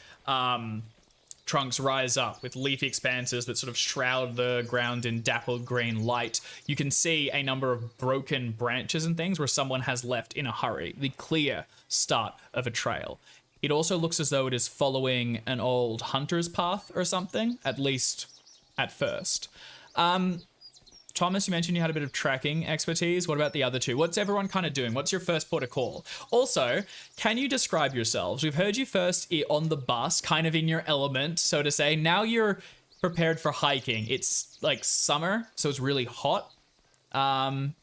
trunks rise up with leafy expanses that sort of shroud the ground in dappled green light. You can see a number of broken branches and things where someone has left in a hurry, the clear start of a trail. It also looks as though it is following an old hunter's path or something, at least at first. Thomas, you mentioned you had a bit of tracking expertise. What about the other two? What's everyone kind of doing? What's your first port of call? Also, can you describe yourselves? We've heard you first on the bus, kind of in your element, so to say. Now you're prepared for hiking. It's like summer, so it's really hot. How's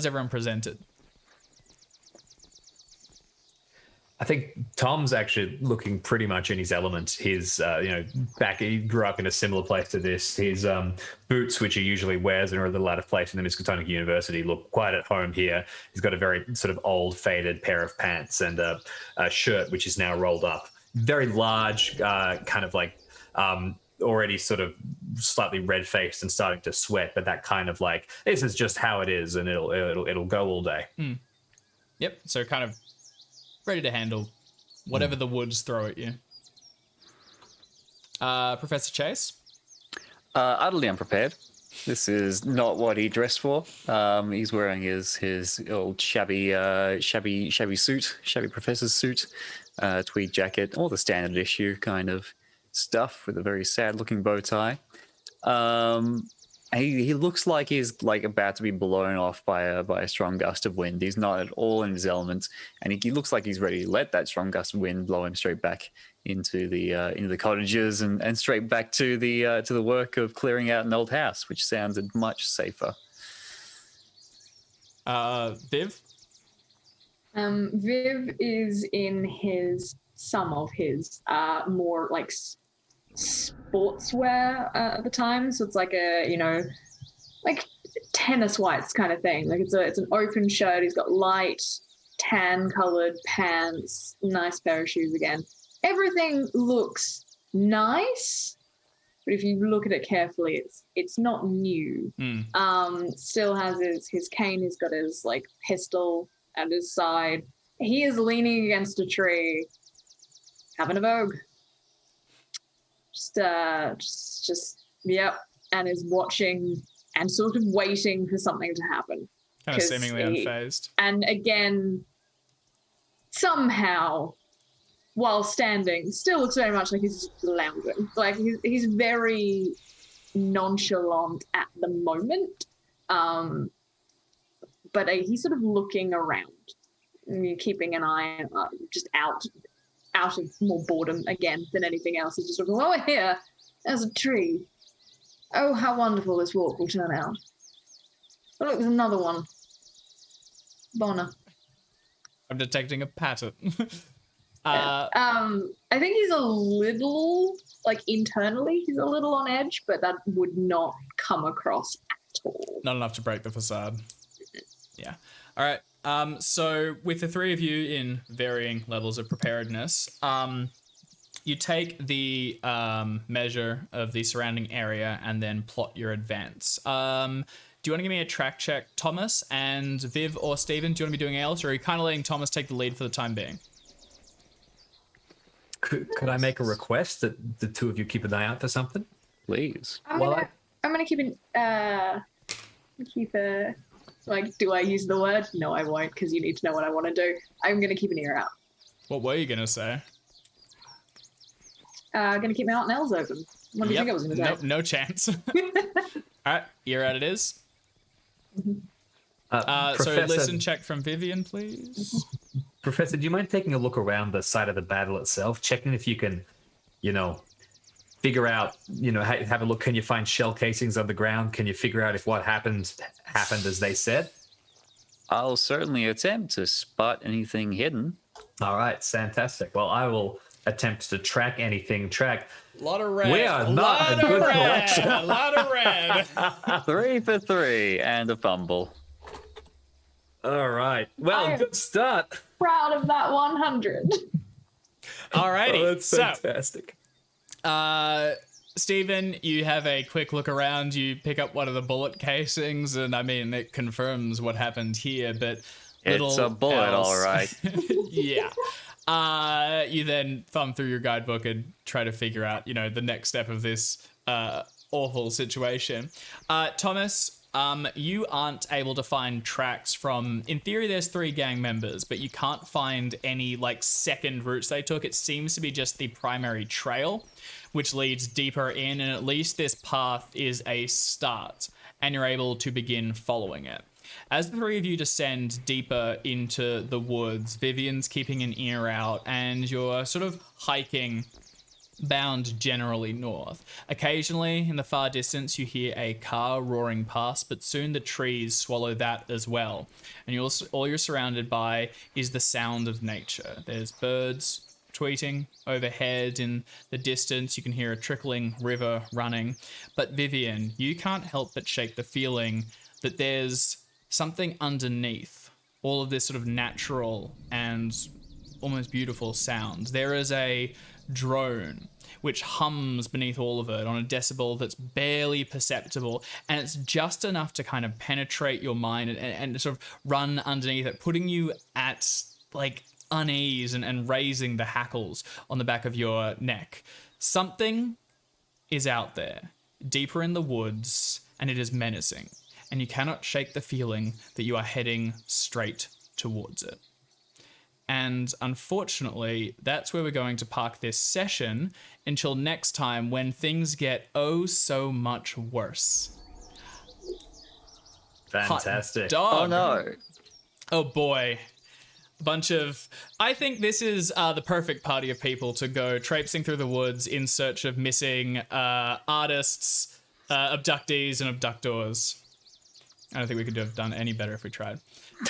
everyone presented? I think Tom's actually looking pretty much in his element. His, he grew up in a similar place to this. His boots, which he usually wears and are a little out of place in the Miskatonic University, look quite at home here. He's got a very sort of old, faded pair of pants and a shirt, which is now rolled up. Very large, kind of like already sort of slightly red-faced and starting to sweat, but that kind of like, this is just how it is, and it'll go all day. Yep, so kind of ready to handle whatever the woods throw at you. Professor Chase? Utterly unprepared. This is not what he dressed for. He's wearing his old shabby suit, shabby professor's suit, tweed jacket, all the standard issue kind of stuff with a very sad-looking bow tie. He looks like he's like about to be blown off by a strong gust of wind. He's not at all in his element, and he looks like he's ready to let that strong gust of wind blow him straight back into the cottages and straight back to the work of clearing out an old house, which sounded much safer. Viv? Viv is in some of his more like sportswear at the time, so it's like a like tennis whites kind of thing. Like it's an open shirt. He's got light tan colored pants, nice pair of shoes again. Everything looks nice, but if you look at it carefully, it's not new. Still has his cane. He's got his like pistol at his side. He is leaning against a tree, having a vogue. Just yep, and is watching and sort of waiting for something to happen. Kind of seemingly unfazed. And again, somehow, while standing, still looks very much like he's just lounging. Like he's very nonchalant at the moment, but he's sort of looking around, keeping an eye just out of more boredom again than anything else. He's just sort of, oh, here, there's a tree. Oh, how wonderful this walk will turn out. Oh, look, there's another one. Bonner. I'm detecting a pattern. I think he's a little, like internally, he's a little on edge, but that would not come across at all. Not enough to break the facade. Yeah. All right. So with the three of you in varying levels of preparedness, you take the measure of the surrounding area and then plot your advance. Do you want to give me a track check, Thomas? And Viv or Steven, do you want to be doing anything else? Or are you kind of letting Thomas take the lead for the time being? Could I make a request that the two of you keep an eye out for something? Please. I'm gonna keep Like, do I use the word? No, I won't, because you need to know what I want to do. I'm going to keep an ear out. What were you going to say? Going to keep my aunt nails open. What do you think I was going to say? No chance. All right, ear out it is. So listen check from Vivian, please. Professor, do you mind taking a look around the site of the battle itself, checking if you can, figure out, have a look. Can you find shell casings on the ground? Can you figure out if what happened as they said? I'll certainly attempt to spot anything hidden. All right, fantastic. Well, I will attempt to track anything. A lot of red. We are not a good collection. A lot of red. 3 for 3 and a fumble. All right. Well, good start. Proud of that 100. Alrighty. Oh, that's fantastic. Stephen, you have a quick look around. You pick up one of the bullet casings, and I mean, it confirms what happened here, but It's a bullet, all right. Yeah. You then thumb through your guidebook and try to figure out, the next step of this awful situation. Thomas, you aren't able to find tracks from, in theory, there's 3 gang members, but you can't find any second routes they took. It seems to be just the primary trail, which leads deeper in, and at least this path is a start, and you're able to begin following it. As the 3 of you descend deeper into the woods, Vivian's keeping an ear out, and you're sort of hiking bound generally north. Occasionally, in the far distance, you hear a car roaring past, but soon the trees swallow that as well. And all you're surrounded by is the sound of nature. There's birds tweeting overhead. In the distance, you can hear a trickling river running. But Vivian, you can't help but shake the feeling that there's something underneath all of this sort of natural and almost beautiful sounds. There is a drone which hums beneath all of it on a decibel that's barely perceptible, and it's just enough to kind of penetrate your mind and sort of run underneath it, putting you at unease and raising the hackles on the back of your neck. Something is out there, deeper in the woods, and it is menacing, and you cannot shake the feeling that you are heading straight towards it. And unfortunately, that's where we're going to park this session until next time, when things get oh so much worse. Fantastic. Dog. Oh no. Oh boy. I think this is the perfect party of people to go traipsing through the woods in search of missing artists, abductees, and abductors. I don't think we could have done any better if we tried.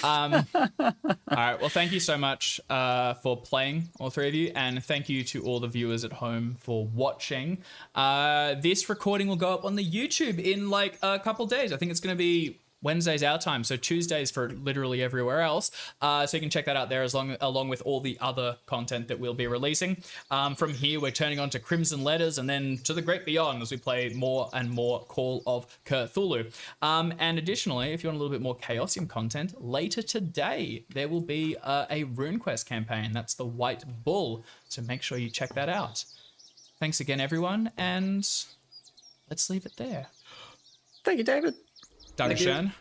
All right. Well, thank you so much for playing, all 3 of you. And thank you to all the viewers at home for watching. This recording will go up on the YouTube in a couple days. I think it's going to be Wednesdays our time, so Tuesdays for literally everywhere else. So you can check that out there along with all the other content that we'll be releasing. From here, we're turning on to Crimson Letters and then to the great beyond as we play more and more Call of Cthulhu. And additionally, if you want a little bit more Chaosium content, later today, there will be a RuneQuest campaign. That's the White Bull, so make sure you check that out. Thanks again, everyone, and let's leave it there. Thank you, David. Dankeschön.